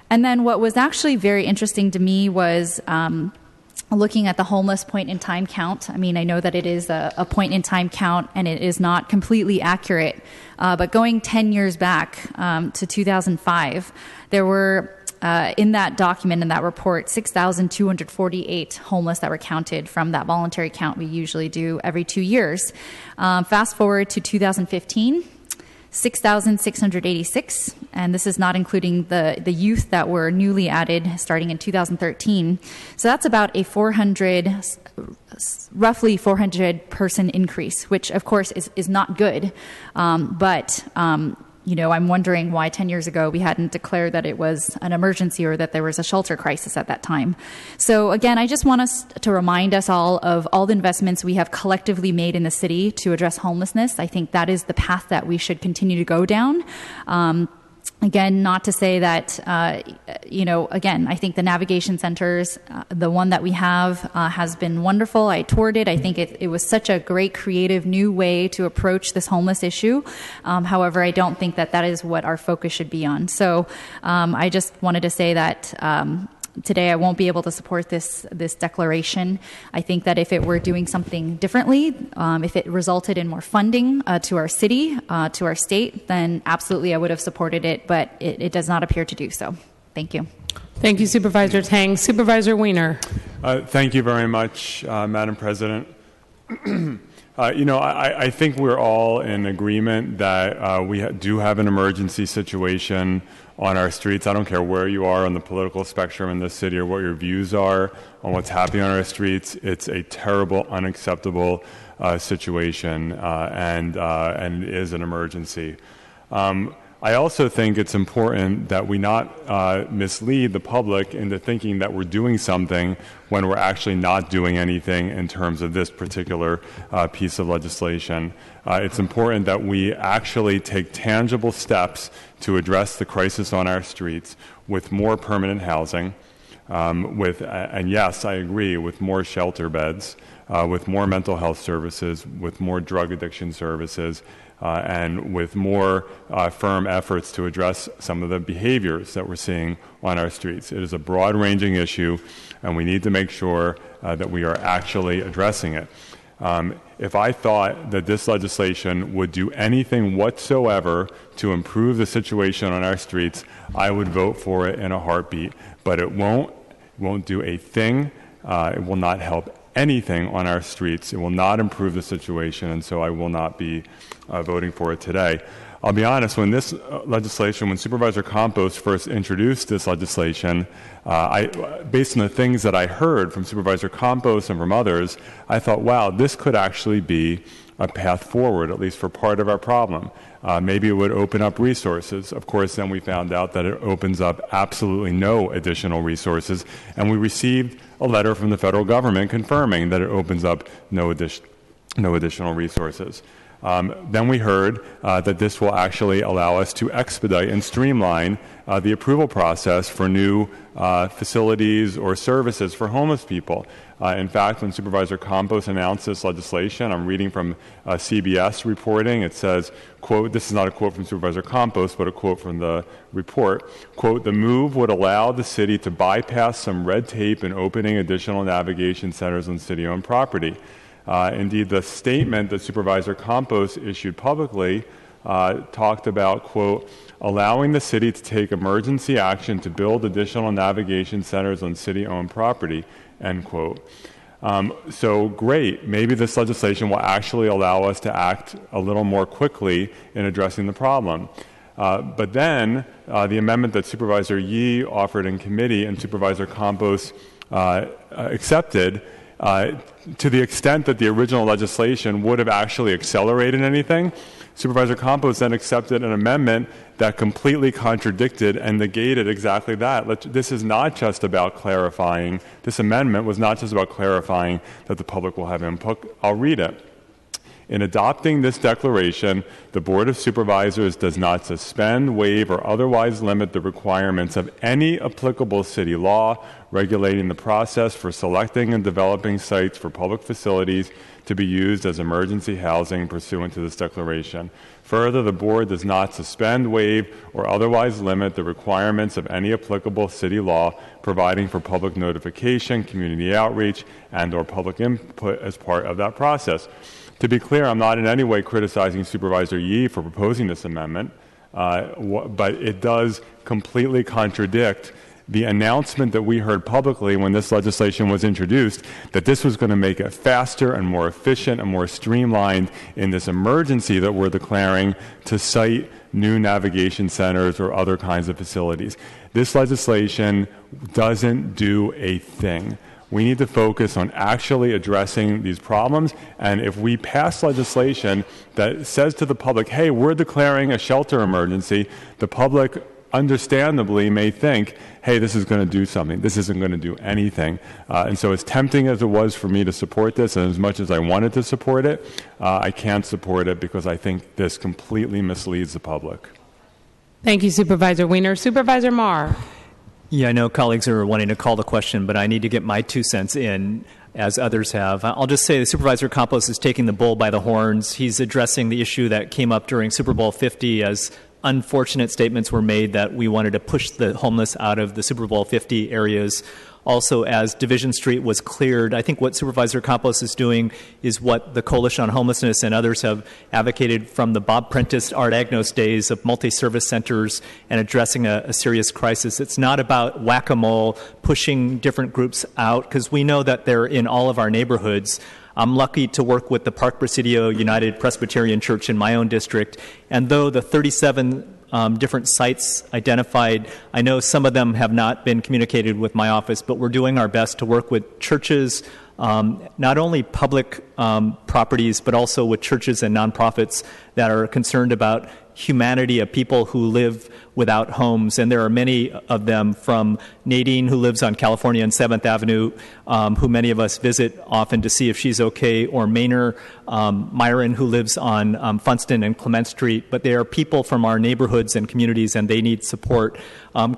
And then what was actually very interesting to me was looking at the homeless point-in-time count. I mean, I know that it is a point-in-time count, and it is not completely accurate. But going 10 years back to 2005, there were, in that document, in that report, 6,248 homeless that were counted from that voluntary count we usually do every 2 years. Fast forward to 2015, 6,686, and this is not including the youth that were newly added starting in 2013. So that's about a roughly 400 person increase, which of course is not good. But I'm wondering why 10 years ago we hadn't declared that it was an emergency or that there was a shelter crisis at that time. So again, I just want us to remind us all of all the investments we have collectively made in the city to address homelessness. I think that is the path that we should continue to go down. Again, not to say that, again, I think the navigation centers, the one that we have has been wonderful. I toured it. I think it was such a great, creative, new way to approach this homeless issue. However, I don't think that is what our focus should be on. So I just wanted to say that today I won't be able to support this declaration. I think that if it were doing something differently, if it resulted in more funding to our city, to our state, then absolutely I would have supported it, but it does not appear to do so. Thank you. Thank you, Supervisor Tang. Supervisor Weiner. Thank you very much, Madam President. I think we're all in agreement that we do have an emergency situation on our streets. I don't care where you are on the political spectrum in this city or what your views are on what's happening on our streets. It's a terrible, unacceptable situation and is an emergency. I also think it's important that we not mislead the public into thinking that we're doing something when we're actually not doing anything in terms of this particular piece of legislation. It's important that we actually take tangible steps to address the crisis on our streets with more permanent housing, and yes, I agree, with more shelter beds, with more mental health services, with more drug addiction services, and with more firm efforts to address some of the behaviors that we're seeing on our streets. It is a broad-ranging issue, and we need to make sure that we are actually addressing it. If I thought that this legislation would do anything whatsoever to improve the situation on our streets, I would vote for it in a heartbeat. But it won't do a thing. It will not help anything on our streets. It will not improve the situation, and so I will not be voting for it today. I'll be honest, when this legislation, when Supervisor Campos first introduced this legislation, based on the things that I heard from Supervisor Campos and from others, I thought, wow, this could actually be a path forward, at least for part of our problem. Maybe it would open up resources. Of course, then we found out that it opens up absolutely no additional resources, and we received a letter from the federal government confirming that it opens up no additional resources. Then we heard that this will actually allow us to expedite and streamline the approval process for new facilities or services for homeless people. In fact, when Supervisor Campos announced this legislation, I'm reading from CBS reporting, it says, quote, this is not a quote from Supervisor Campos, but a quote from the report, quote, the move would allow the city to bypass some red tape in opening additional navigation centers on city-owned property. Indeed, the statement that Supervisor Campos issued publicly talked about, quote, allowing the city to take emergency action to build additional navigation centers on city-owned property, end quote. So great, maybe this legislation will actually allow us to act a little more quickly in addressing the problem. But then the amendment that Supervisor Yee offered in committee and Supervisor Campos accepted, to the extent that the original legislation would have actually accelerated anything, Supervisor Campos then accepted an amendment that completely contradicted and negated exactly that. This is not just about clarifying. This amendment was not just about clarifying that the public will have input. I'll read it. In adopting this declaration, the Board of Supervisors does not suspend, waive, or otherwise limit the requirements of any applicable city law regulating the process for selecting and developing sites for public facilities to be used as emergency housing pursuant to this declaration. Further, the Board does not suspend, waive, or otherwise limit the requirements of any applicable city law providing for public notification, community outreach, and/or public input as part of that process. To be clear, I'm not in any way criticizing Supervisor Yee for proposing this amendment, but it does completely contradict the announcement that we heard publicly when this legislation was introduced, that this was going to make it faster and more efficient and more streamlined in this emergency that we're declaring to site new navigation centers or other kinds of facilities. This legislation doesn't do a thing. We need to focus on actually addressing these problems. And if we pass legislation that says to the public, hey, we're declaring a shelter emergency, the public understandably may think, hey, this is going to do something. This isn't going to do anything. And so as tempting as it was for me to support this, and as much as I wanted to support it, I can't support it because I think this completely misleads the public. Thank you, Supervisor Wiener. Supervisor Marr. Yeah, I know colleagues are wanting to call the question, but I need to get my 2 cents in, as others have. I'll just say that Supervisor Campos is taking the bull by the horns. He's addressing the issue that came up during Super Bowl 50 as unfortunate statements were made that we wanted to push the homeless out of the Super Bowl 50 areas. Also, as Division Street was cleared, I think what Supervisor Campos is doing is what the Coalition on Homelessness and others have advocated from the Bob Prentice, Art Agnos days of multi-service centers and addressing a serious crisis. It's not about whack-a-mole, pushing different groups out, because we know that they're in all of our neighborhoods. I'm lucky to work with the Park Presidio United Presbyterian Church in my own district, and though the 37 different sites identified, I know some of them have not been communicated with my office, but we're doing our best to work with churches, not only public properties, but also with churches and nonprofits that are concerned about humanity of people who live without homes. And there are many of them, from Nadine, who lives on California and 7th Avenue, who many of us visit often to see if she's okay, or Maynor, Myron, who lives on Funston and Clement Street. But they are people from our neighborhoods and communities, and they need support.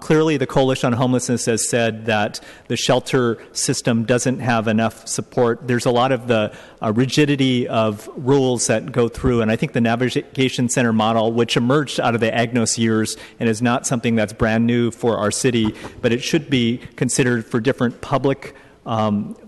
Clearly, the Coalition on Homelessness has said that the shelter system doesn't have enough support. There's a lot of the rigidity of rules that go through, and I think the Navigation Center model, which emerged out of the Agnos years and is not something that's brand new for our city, but it should be considered for different public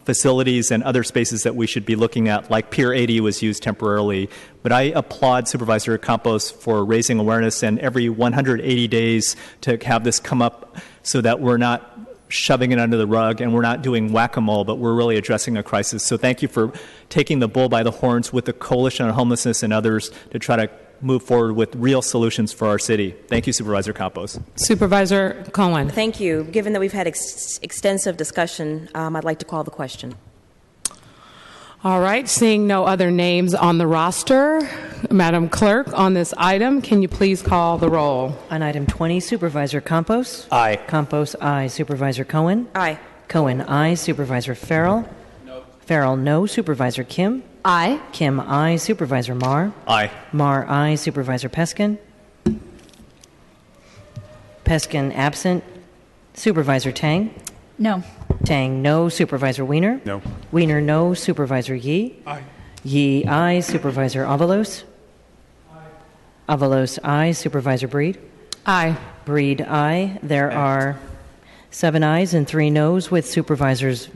facilities and other spaces that we should be looking at, like Pier 80 was used temporarily. But I applaud Supervisor Campos for raising awareness, and every 180 days to have this come up so that we're not shoving it under the rug and we're not doing whack-a-mole, but we're really addressing a crisis. So thank you for taking the bull by the horns with the Coalition on Homelessness and others to try to move forward with real solutions for our city. Thank you, Supervisor Campos. Supervisor Cohen. Thank you. Given that we've had extensive discussion, I'd like to call the question. All right, seeing no other names on the roster, Madam Clerk, on this item, can you please call the roll? On item 20, Supervisor Campos. Aye. Campos, aye. Supervisor Cohen. Aye. Cohen, aye. Supervisor Farrell. No. Farrell, no. Supervisor Kim. Aye. Kim, aye. Supervisor Marr. Aye. Marr, aye. Supervisor Peskin. Peskin, absent. Supervisor Tang. No. Tang, no. Supervisor Wiener. No. Wiener, no. Supervisor Yee. Aye. Yee, aye. Supervisor Avalos. Aye. Avalos, aye. Supervisor Breed. Aye. Breed, aye. There are 7 ayes and 3 noes with Supervisors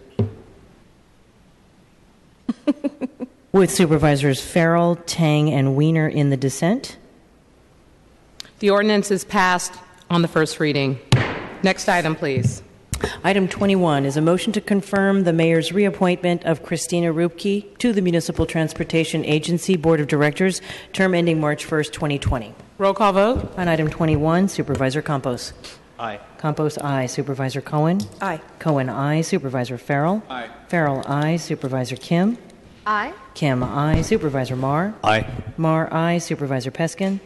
Farrell, Tang, and Wiener in the dissent. The ordinance is passed on the first reading. Next item, please. Item 21 is a motion to confirm the mayor's reappointment of Christina Rupke to the Municipal Transportation Agency Board of Directors, term ending March 1st, 2020. Roll call vote. On item 21, Supervisor Campos. Aye. Campos, aye. Supervisor Cohen. Aye. Cohen, aye. Supervisor Farrell. Aye. Farrell, aye. Supervisor Kim. Aye. Kim, aye. Supervisor Marr. Aye. Marr, aye. Supervisor Peskin.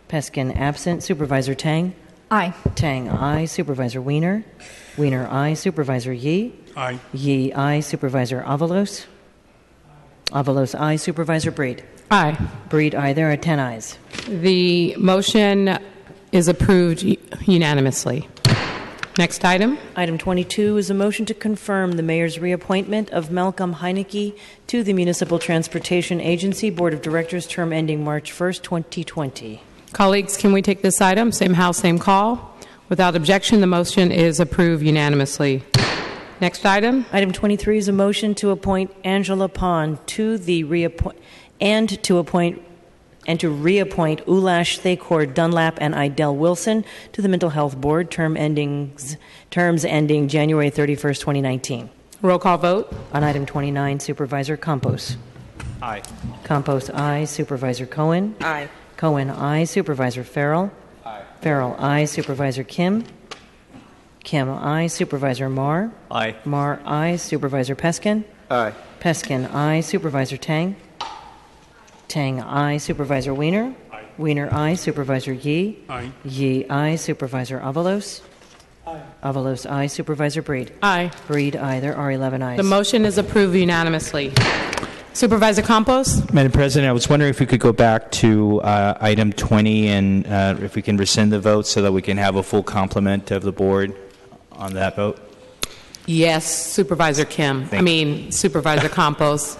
Peskin, absent. Supervisor Tang. Aye. Tang, aye. Supervisor Wiener. Wiener, aye. Supervisor Yee. Aye. Yee, aye. Supervisor Avalos. Avalos, aye. Supervisor Breed. Aye. Breed, aye. There are 10 ayes. The motion is approved unanimously. Next item. Item 22 is a motion to confirm the mayor's reappointment of Malcolm Heineke to the Municipal Transportation Agency Board of Directors, term ending March 1st, 2020. Colleagues, can we take this item? Same house, same call. Without objection, the motion is approved unanimously. Next item. Item 23 is a motion to appoint Angela Pond to the reappoint and to reappoint Ulash Thakor Dunlap and Idell Wilson to the Mental Health Board, terms ending January 31st, 2019. Roll call vote. On item 29, Supervisor Campos. Aye. Campos, aye. Supervisor Cohen. Aye. Cohen, aye. Supervisor Farrell. Aye. Farrell, aye. Supervisor Kim. Kim, aye. Supervisor Marr? Aye. Marr, aye. Supervisor Peskin? Aye. Peskin, aye. Supervisor Tang? Tang, aye. Supervisor Wiener? Aye. Wiener, aye. Supervisor Yee? Aye. Yee, aye. Supervisor Avalos? Aye. Avalos, aye. Supervisor Breed? Aye. Breed, aye. There are 11 ayes. The motion is approved unanimously. Supervisor Campos? Madam President, I was wondering if we could go back to item 20 and if we can rescind the vote so that we can have a full complement of the board on that vote. Yes, Supervisor Kim. Supervisor Campos.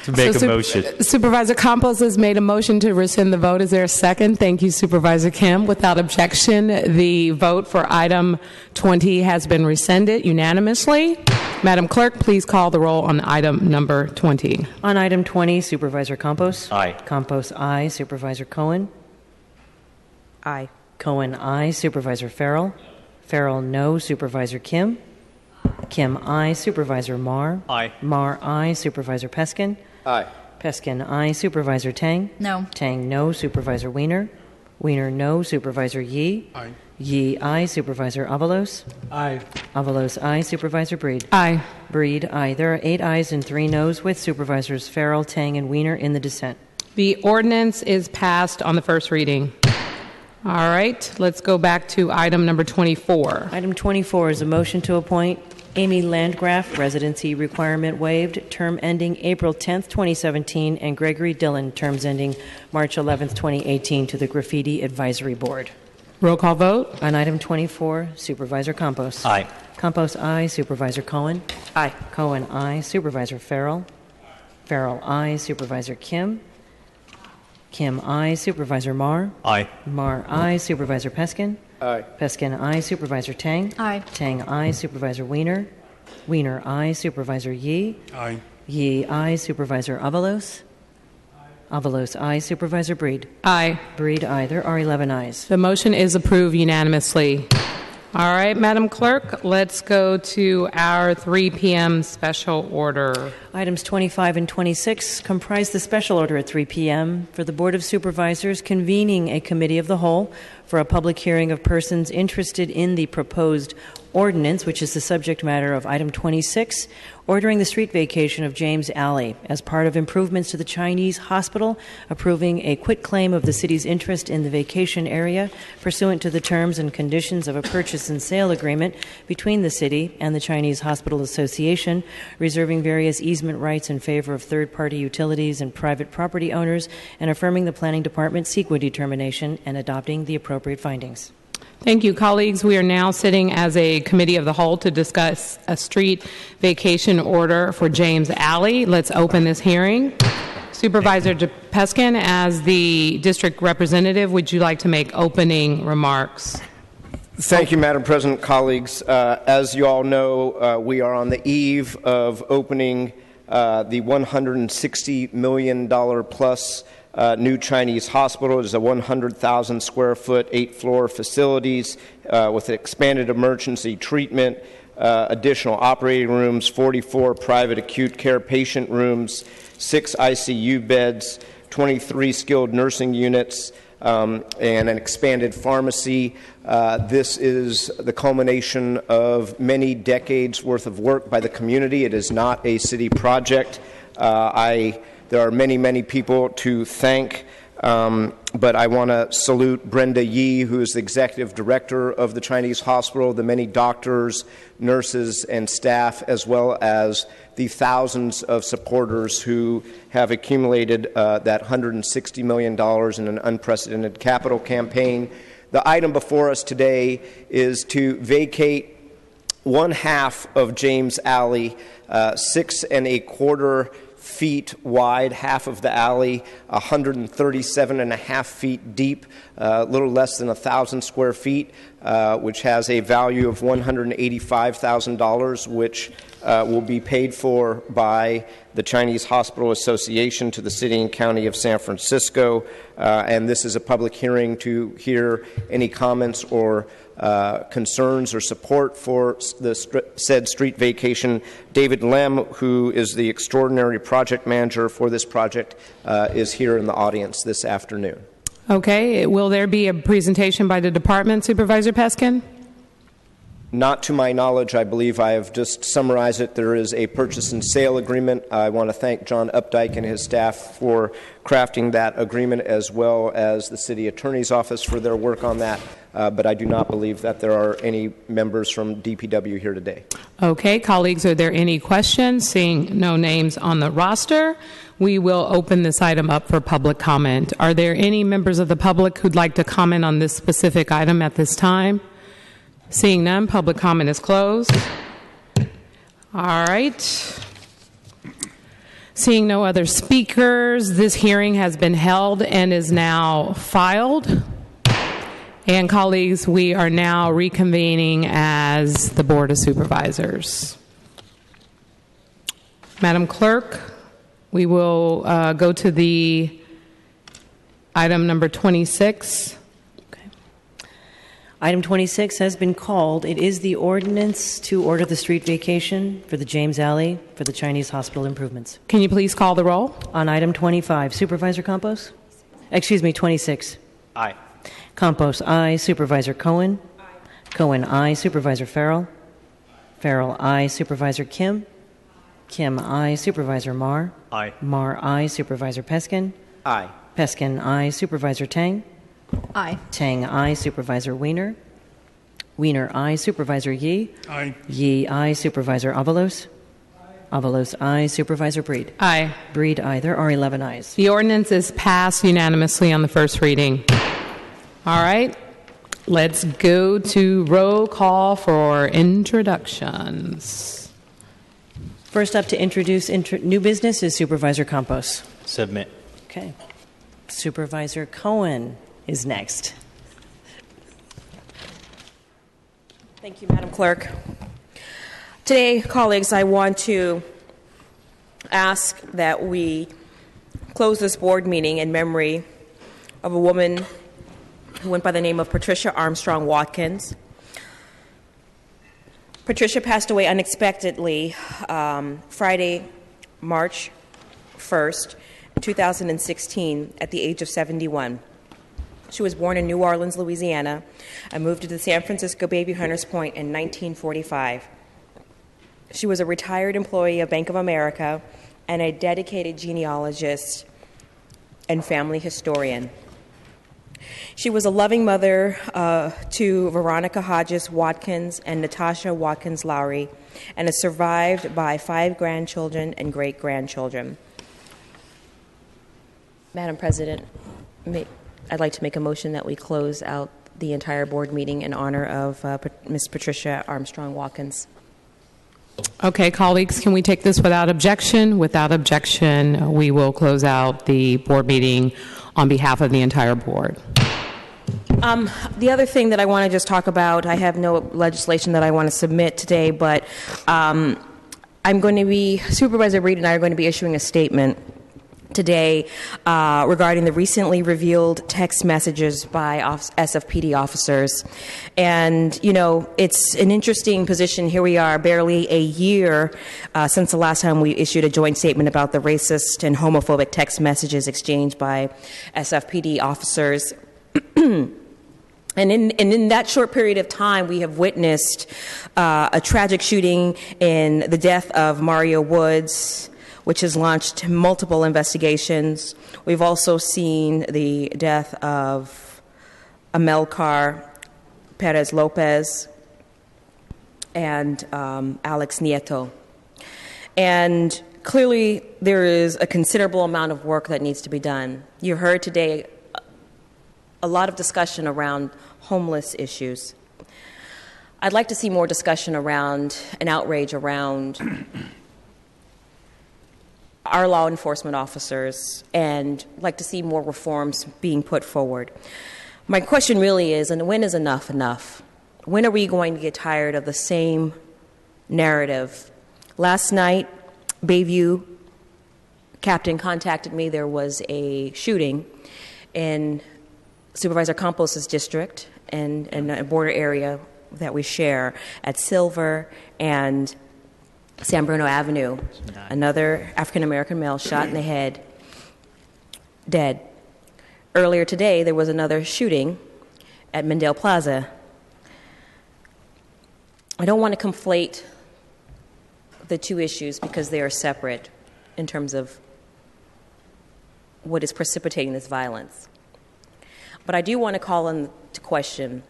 To make a motion. Supervisor Campos has made a motion to rescind the vote. Is there a second? Thank you, Supervisor Kim. Without objection, the vote for item 20 has been rescinded unanimously. Madam Clerk, please call the roll on item number 20. On item 20, Supervisor Campos? Aye. Campos, aye. Supervisor Cohen? Aye. Cohen, aye. Supervisor Farrell? Farrell, no. Supervisor Kim? Kim, aye. Supervisor Marr? Aye. Marr, aye. Supervisor Peskin? Aye. Peskin, aye. Supervisor Tang? No. Tang, no. Supervisor Wiener? Wiener, no. Supervisor Yee? Aye. Yee, aye. Supervisor Avalos? Aye. Avalos, aye. Supervisor Breed? Aye. Breed, aye. There are 8 ayes and 3 noes, with Supervisors Farrell, Tang, and Wiener in the dissent. The ordinance is passed on the first reading. All right, let's go back to item number 24. Item 24 is a motion to appoint Amy Landgraf, residency requirement waived, term ending April 10th, 2017, and Gregory Dillon, terms ending March 11th, 2018, to the Graffiti Advisory Board. Roll call vote. On item 24, Supervisor Campos. Aye. Campos, aye. Supervisor Cohen. Aye. Cohen, aye. Supervisor Farrell. Farrell, aye. Supervisor Kim. Kim, aye. Supervisor Marr. Aye. Marr, aye. Supervisor Peskin. Aye. Peskin, aye. Supervisor Tang. Aye. Tang, aye. Supervisor Wiener. Wiener, aye. Supervisor Yee. Aye. Yee, aye. Supervisor Avalos. Avalos, aye. Supervisor Breed. Aye. Breed, aye. There are 11 ayes. The motion is approved unanimously. All right, Madam Clerk, let's go to our 3 p.m. special order. Items 25 and 26 comprise the special order at 3 p.m. for the Board of Supervisors convening a committee of the whole for a public hearing of persons interested in the proposed ordinance, which is the subject matter of item 26, ordering the street vacation of James Alley as part of improvements to the Chinese hospital, approving a quitclaim of the city's interest in the vacation area pursuant to the terms and conditions of a purchase and sale agreement between the city and the Chinese Hospital Association, reserving various easement rights in favor of third-party utilities and private property owners, and affirming the Planning Department's CEQA determination and adopting the appropriate findings. Thank you, colleagues. We are now sitting as a committee of the whole to discuss a street vacation order for James Alley. Let's open this hearing. Supervisor Peskin, as the district representative, would you like to make opening remarks? Thank you, Madam President, colleagues. As you all know, we are on the eve of opening the $160 million plus new Chinese hospital. It is a 100,000 square foot, 8-floor facilities with expanded emergency treatment, additional operating rooms, 44 private acute care patient rooms, 6 ICU beds, 23 skilled nursing units, and an expanded pharmacy. This is the culmination of many decades worth of work by the community. It is not a city project. There are many, many people to thank, but I want to salute Brenda Yee, who is the executive director of the Chinese hospital, the many doctors, nurses, and staff, as well as the thousands of supporters who have accumulated that $160 million in an unprecedented capital campaign. The item before us today is to vacate one half of James Alley, 6 1/4 feet wide, half of the alley, 137.5 feet deep, a little less than 1,000 square feet, which has a value of $185,000, which will be paid for by the Chinese Hospital Association to the City and County of San Francisco. And this is a public hearing to hear any comments or concerns or support for the said street vacation. David Lem, who is the extraordinary project manager for this project, is here in the audience this afternoon. Okay, will there be a presentation by the department, Supervisor Peskin? Not to my knowledge. I believe I have just summarized it. There is a purchase and sale agreement. I want to thank John Updike and his staff for crafting that agreement, as well as the City Attorney's Office for their work on that. But I do not believe that there are any members from DPW here today. Okay, colleagues, are there any questions? Seeing no names on the roster, we will open this item up for public comment. Are there any members of the public who'd like to comment on this specific item at this time? Seeing none, public comment is closed. All right. Seeing no other speakers, this hearing has been held and is now filed. And colleagues, we are now reconvening as the Board of Supervisors. Madam Clerk, we will go to the item number 26. Item 26 has been called. It is the ordinance to order the street vacation for the James Alley for the Chinese hospital improvements. Can you please call the roll? On item 25, Supervisor Campos? Excuse me, 26. Aye. Campos, aye. Supervisor Cohen? Aye. Cohen, aye. Supervisor Farrell? Farrell, aye. Supervisor Kim? Kim, aye. Supervisor Marr? Aye. Marr, aye. Supervisor Peskin? Aye. Peskin, aye. Supervisor Tang? Aye. Tang, aye. Supervisor Wiener? Wiener, aye. Supervisor Yee? Aye. Yee, aye. Supervisor Avalos? Avalos, aye. Supervisor Breed? Aye. Breed, aye. There are 11 ayes. The ordinance is passed unanimously on the first reading. All right. Let's go to roll call for introductions. First up to introduce new business is Supervisor Campos. Submit. Okay. Supervisor Cohen is next. Thank you, Madam Clerk. Today, colleagues, I want to ask that we close this board meeting in memory of a woman who went by the name of Patricia Armstrong Watkins. Patricia passed away unexpectedly Friday, March 1st, 2016, at the age of 71. She was born in New Orleans, Louisiana, and moved to the San Francisco Bay View Hunters Point in 1945. She was a retired employee of Bank of America and a dedicated genealogist and family historian. She was a loving mother to Veronica Hodges Watkins and Natasha Watkins Lowry, and is survived by 5 grandchildren and great-grandchildren. Madam President, I'd like to make a motion that we close out the entire board meeting in honor of Ms. Patricia Armstrong Watkins. Okay, colleagues, can we take this without objection? Without objection, we will close out the board meeting on behalf of the entire board. The other thing that I want to just talk about, I have no legislation that I want to submit today, but Supervisor Reed and I are going to be issuing a statement today regarding the recently revealed text messages by SFPD officers. And, you know, it's an interesting position. Here we are, barely a year since the last time we issued a joint statement about the racist and homophobic text messages exchanged by SFPD officers. And in that short period of time, we have witnessed a tragic shooting in the death of Mario Woods, which has launched multiple investigations. We've also seen the death of Amelcar Perez Lopez and Alex Nieto. And clearly, there is a considerable amount of work that needs to be done. You heard today a lot of discussion around homeless issues. I'd like to see more discussion around an outrage around our law enforcement officers, and like to see more reforms being put forward. My question really is, and when is enough enough? When are we going to get tired of the same narrative? Last night, Bayview captain contacted me. There was a shooting in Supervisor Campos' district and a border area that we share at Silver and San Bruno Avenue. Another African-American male shot in the head, dead. Earlier today, there was another shooting at Mendel Plaza. I don't want to conflate the two issues because they are separate in terms of what is precipitating this violence. But I do want to call into question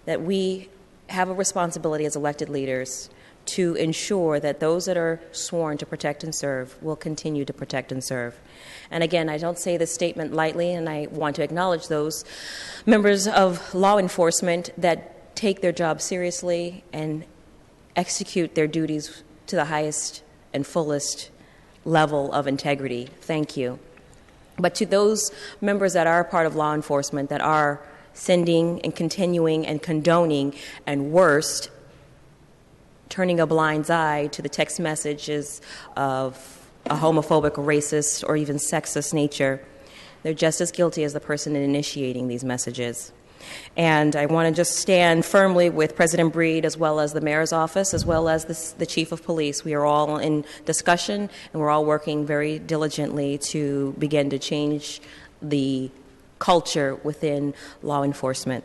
that we have a responsibility as elected leaders to ensure that those that are sworn to protect and serve will continue to protect and serve. And again, I don't say this statement lightly, and I want to acknowledge those members of law enforcement that take their job seriously and execute their duties to the highest and fullest level of integrity. Thank you. But to those members that are part of law enforcement that are sending and continuing and condoning and worst, turning a blind eye to the text messages of a homophobic, racist, or even sexist nature, they're just as guilty as the person initiating these messages. And I want to just stand firmly with President Breed, as well as the mayor's office, as well as the chief of police. We are all in discussion, and we're all working very diligently to begin to change the culture within law enforcement.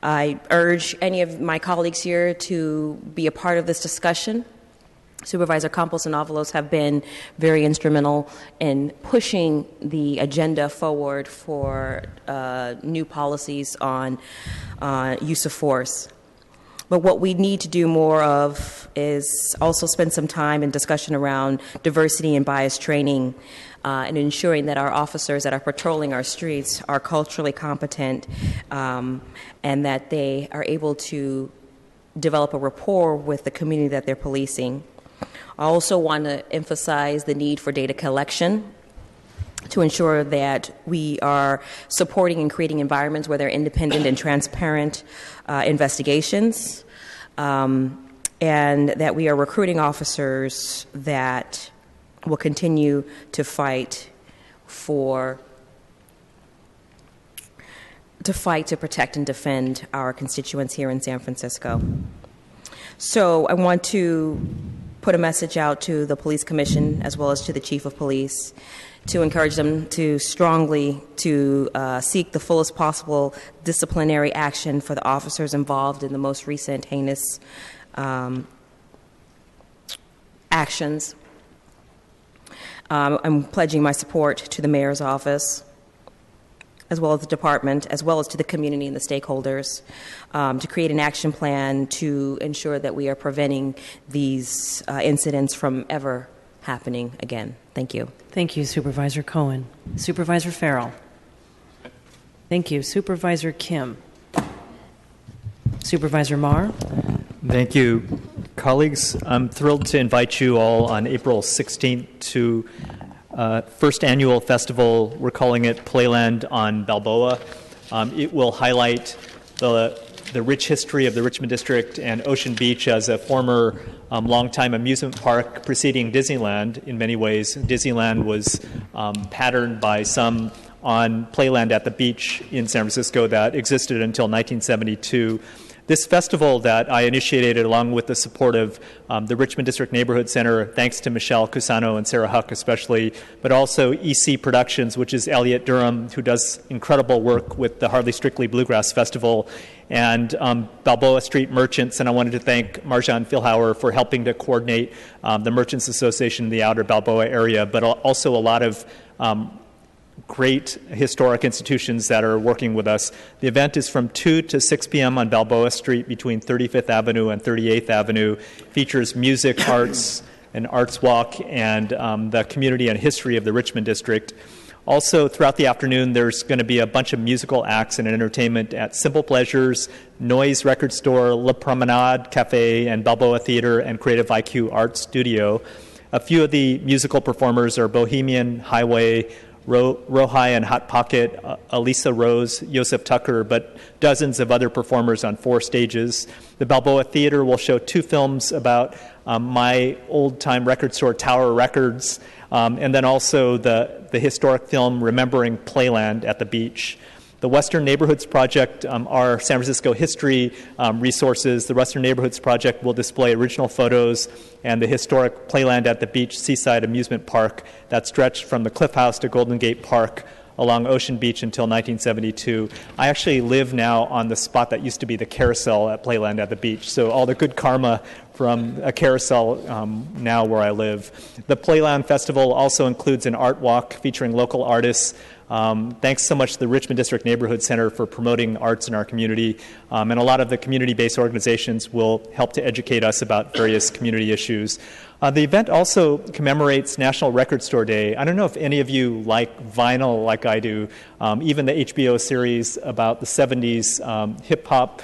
I urge any of my colleagues here to be a part of this discussion. Supervisor Campos and Avalos have been very instrumental in pushing the agenda forward for new policies on use of force. But what we need to do more of is also spend some time in discussion around diversity and bias training and ensuring that our officers that are patrolling our streets are culturally competent and that they are able to develop a rapport with the community that they're policing. I also want to emphasize the need for data collection to ensure that we are supporting and creating environments where there are independent and transparent investigations, and that we are recruiting officers that will continue to fight to protect and defend our constituents here in San Francisco. So I want to put a message out to the police commission as well as to the chief of police to encourage them to strongly seek the fullest possible disciplinary action for the officers involved in the most recent heinous actions. I'm pledging my support to the mayor's office, as well as the department, as well as to the community and the stakeholders, to create an action plan to ensure that we are preventing these incidents from ever happening again. Thank you. Thank you, Supervisor Cohen. Supervisor Farrell. Thank you. Supervisor Kim. Supervisor Marr. Thank you. Colleagues, I'm thrilled to invite you all on April 16th to first annual festival. We're calling it Playland on Balboa. It will highlight the rich history of the Richmond District and Ocean Beach as a former longtime amusement park preceding Disneyland. In many ways, Disneyland was patterned by some on Playland at the beach in San Francisco that existed until 1972. This festival that I initiated along with the support of the Richmond District Neighborhood Center, thanks to Michelle Cusano and Sarah Huck especially, but also EC Productions, which is Elliot Durham, who does incredible work with the Hardly Strictly Bluegrass Festival, and Balboa Street Merchants. And I wanted to thank Marjan Philhauer for helping to coordinate the Merchants Association in the outer Balboa area, but also a lot of great historic institutions that are working with us. The event is from 2 to 6 p.m. on Balboa Street between 35th Avenue and 38th Avenue. Features music, arts, an arts walk, and the community and history of the Richmond District. Also, throughout the afternoon, there's going to be a bunch of musical acts and entertainment at Simple Pleasures, Noise Record Store, La Promenade Cafe, and Balboa Theater and Creative IQ Art Studio. A few of the musical performers are Bohemian, Highway, Rohai and Hot Pocket, Alisa Rose, Joseph Tucker, but dozens of other performers on 4 stages. The Balboa Theater will show 2 films about my old-time record store, Tower Records, and then also the historic film Remembering Playland at the Beach. The Western Neighborhoods Project are San Francisco history resources. The Western Neighborhoods Project will display original photos and the historic Playland at the Beach Seaside Amusement Park that stretched from the Cliff House to Golden Gate Park, along Ocean Beach until 1972. I actually live now on the spot that used to be the carousel at Playland at the beach, so all the good karma from a carousel now where I live. The Playland Festival also includes an art walk featuring local artists. Thanks so much to the Richmond District Neighborhood Center for promoting arts in our community. And a lot of the community-based organizations will help to educate us about various community issues. The event also commemorates National Record Store Day. I don't know if any of you like vinyl like I do. Even the HBO series about the 70s hip-hop,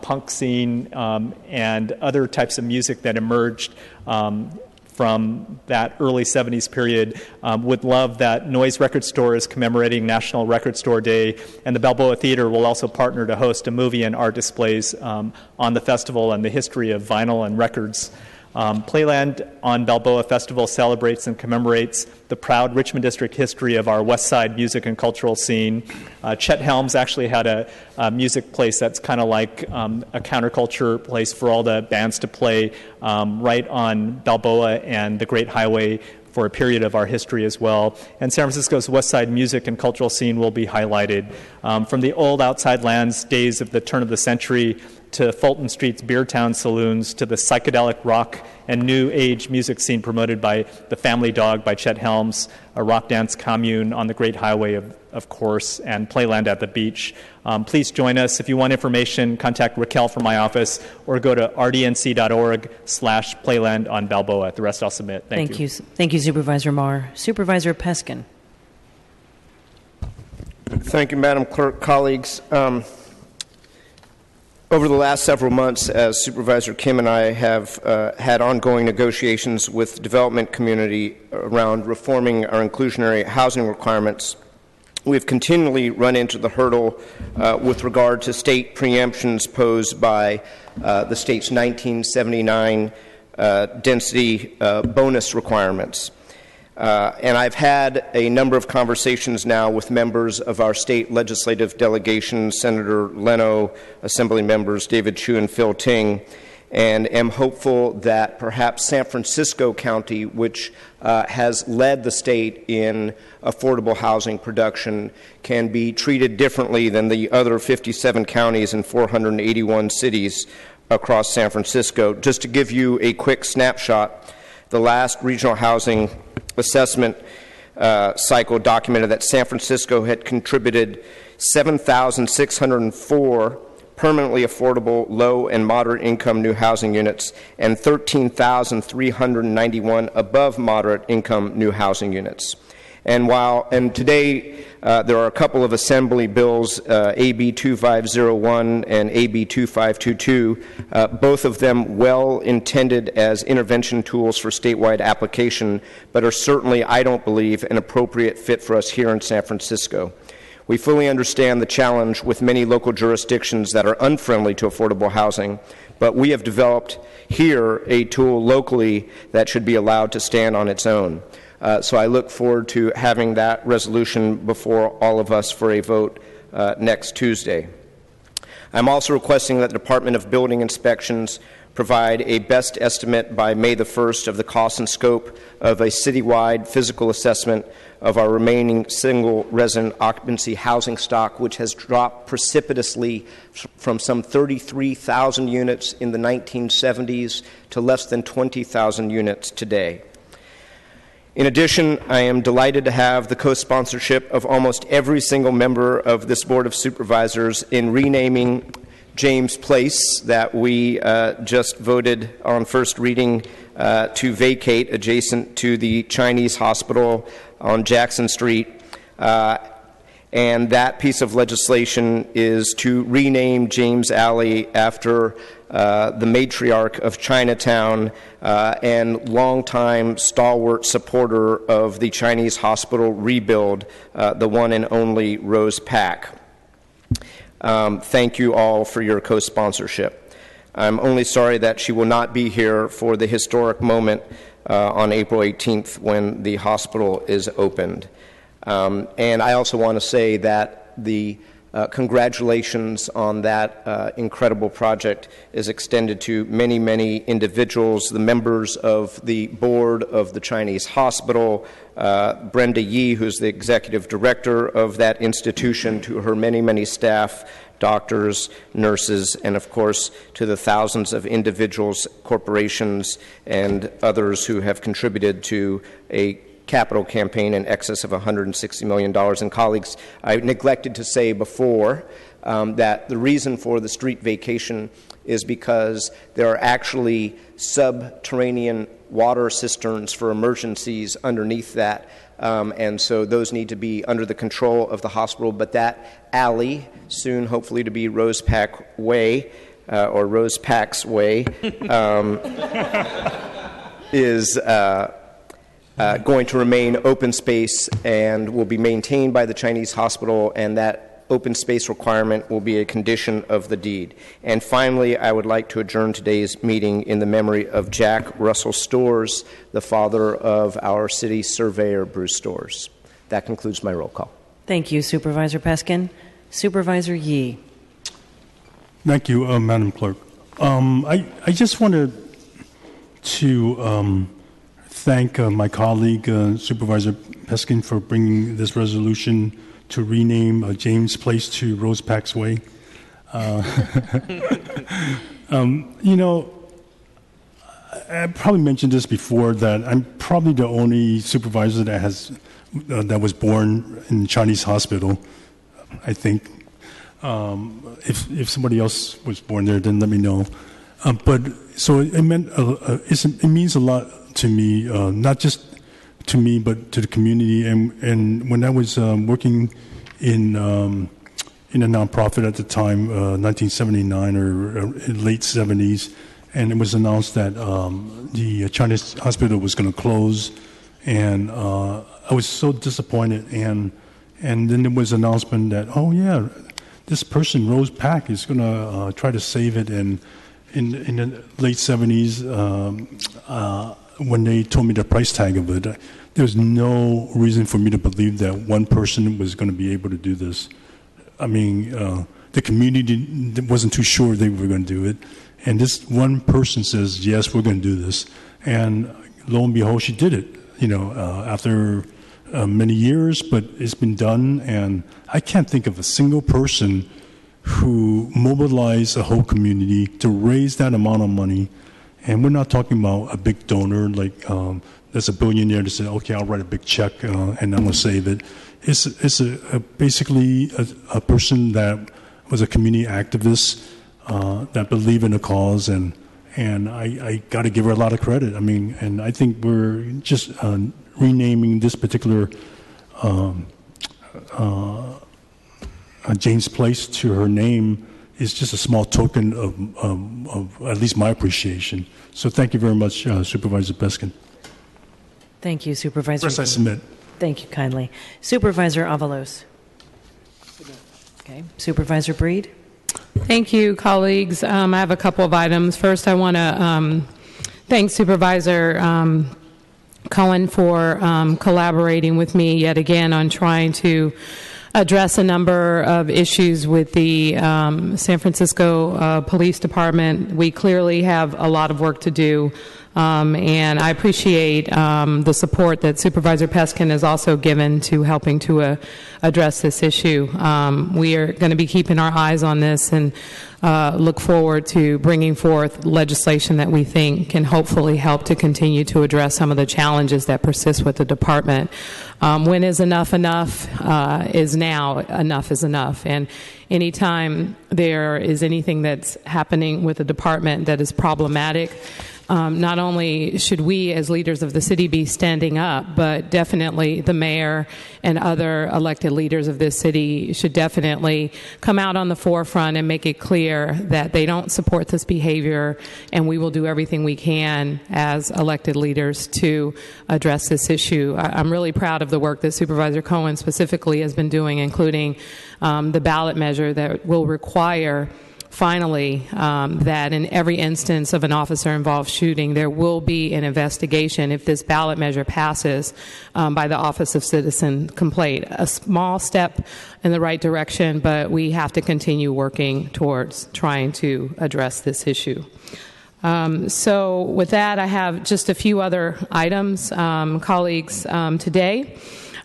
punk scene, and other types of music that emerged from that early 70s period. Would love that Noise Record Store is commemorating National Record Store Day, and the Balboa Theater will also partner to host a movie and art displays on the festival and the history of vinyl and records. Playland on Balboa Festival celebrates and commemorates the proud Richmond District history of our West Side music and cultural scene. Chet Helms actually had a music place that's kind of like a counterculture place for all the bands to play right on Balboa and the Great Highway for a period of our history as well. And San Francisco's West Side music and cultural scene will be highlighted. From the old outside lands days of the turn of the century to Fulton Street's Beer Town saloons, to the psychedelic rock and new age music scene promoted by The Family Dog by Chet Helms, a rock dance commune on the Great Highway, of course, and Playland at the beach. Please join us. If you want information, contact Raquel from my office or go to rdnc.org/Playland on Balboa. The rest I'll submit. Thank you. Thank you, Supervisor Marr. Supervisor Peskin. Thank you, Madam Clerk. Colleagues, over the last several months, as Supervisor Kim and I have had ongoing negotiations with the development community around reforming our inclusionary housing requirements, we've continually run into the hurdle with regard to state preemptions posed by the state's 1979 density bonus requirements. And I've had a number of conversations now with members of our state legislative delegation, Senator Leno, Assembly members David Chu and Phil Ting, and am hopeful that perhaps San Francisco County, which has led the state in affordable housing production, can be treated differently than the other 57 counties and 481 cities across San Francisco. Just to give you a quick snapshot, the last regional housing assessment cycle documented that San Francisco had contributed 7,604 permanently affordable low and moderate income new housing units and 13,391 above moderate income new housing units. And today there are a couple of assembly bills, AB 2501 and AB 2522, both of them well intended as intervention tools for statewide application, but are certainly, I don't believe, an appropriate fit for us here in San Francisco. We fully understand the challenge with many local jurisdictions that are unfriendly to affordable housing, but we have developed here a tool locally that should be allowed to stand on its own. So I look forward to having that resolution before all of us for a vote next Tuesday. I'm also requesting that the Department of Building Inspections provide a best estimate by May the 1st of the cost and scope of a citywide physical assessment of our remaining single resident occupancy housing stock, which has dropped precipitously from some 33,000 units in the 1970s to less than 20,000 units today. In addition, I am delighted to have the co-sponsorship of almost every single member of this Board of Supervisors in renaming James Place that we just voted on first reading to vacate adjacent to the Chinese hospital on Jackson Street. And that piece of legislation is to rename James Alley after the matriarch of Chinatown and longtime stalwart supporter of the Chinese hospital rebuild, the one and only Rose Pak. Thank you all for your co-sponsorship. I'm only sorry that she will not be here for the historic moment on April 18th when the hospital is opened. And I also want to say that the congratulations on that incredible project is extended to many, many individuals, the members of the board of the Chinese hospital, Brenda Yi, who's the executive director of that institution, to her many, many staff, doctors, nurses, and of course to the thousands of individuals, corporations, and others who have contributed to a capital campaign in excess of $160 million. And colleagues, I neglected to say before that the reason for the street vacation is because there are actually subterranean water cisterns for emergencies underneath that. And so those need to be under the control of the hospital. But that alley, soon hopefully to be Rosepack Way, or Rosepack's Way, is going to remain open space and will be maintained by the Chinese hospital, and that open space requirement will be a condition of the deed. And finally, I would like to adjourn today's meeting in the memory of Jack Russell Storrs, the father of our city surveyor, Bruce Storrs. That concludes my roll call. Thank you, Supervisor Peskin. Supervisor Yi. Thank you, Madam Clerk. I just wanted to thank my colleague, Supervisor Peskin, for bringing this resolution to rename James Place to Rosepack's Way. You know, I probably mentioned this before, that I'm probably the only supervisor that was born in Chinese hospital, I think. If somebody else was born there, then let me know. But so it means a lot to me, not just to me, but to the community. And when I was working in a nonprofit at the time, 1979 or late 70s, and it was announced that the Chinese hospital was going to close, and I was so disappointed. And then there was an announcement that, oh yeah, this person, Rose Pack, is going to try to save it. And in the late 70s, when they told me the price tag of it, there was no reason for me to believe that one person was going to be able to do this. I mean, the community wasn't too sure they were going to do it. And this one person says, yes, we're going to do this. And lo and behold, she did it, after many years, but it's been done. And I can't think of a single person who mobilized a whole community to raise that amount of money. And we're not talking about a big donor like there's a billionaire that said, okay, I'll write a big check and I'm going to save it. It's basically a person that was a community activist that believed in a cause, and I got to give her a lot of credit. I mean, and I think we're just renaming this particular James Place to her name is just a small token of at least my appreciation. So thank you very much, Supervisor Peskin. Thank you, Supervisor. First, I submit. Thank you kindly. Supervisor Avalos. Okay. Supervisor Breed. Thank you, colleagues. I have a couple of items. First, I want to thank Supervisor Cohen for collaborating with me yet again on trying to address a number of issues with the San Francisco Police Department. We clearly have a lot of work to do, and I appreciate the support that Supervisor Peskin has also given to helping to address this issue. We are going to be keeping our eyes on this and look forward to bringing forth legislation that we think can hopefully help to continue to address some of the challenges that persist with the department. When is enough is now. Enough is enough. And anytime there is anything that's happening with the department that is problematic, not only should we as leaders of the city be standing up, but definitely the mayor and other elected leaders of this city should definitely come out on the forefront and make it clear that they don't support this behavior, and we will do everything we can as elected leaders to address this issue. I'm really proud of the work that Supervisor Cohen specifically has been doing, including the ballot measure that will require finally, that in every instance of an officer-involved shooting, there will be an investigation if this ballot measure passes by the Office of Citizen Complaint. A small step in the right direction, but we have to continue working towards trying to address this issue. So with that, I have just a few other items, colleagues. Today,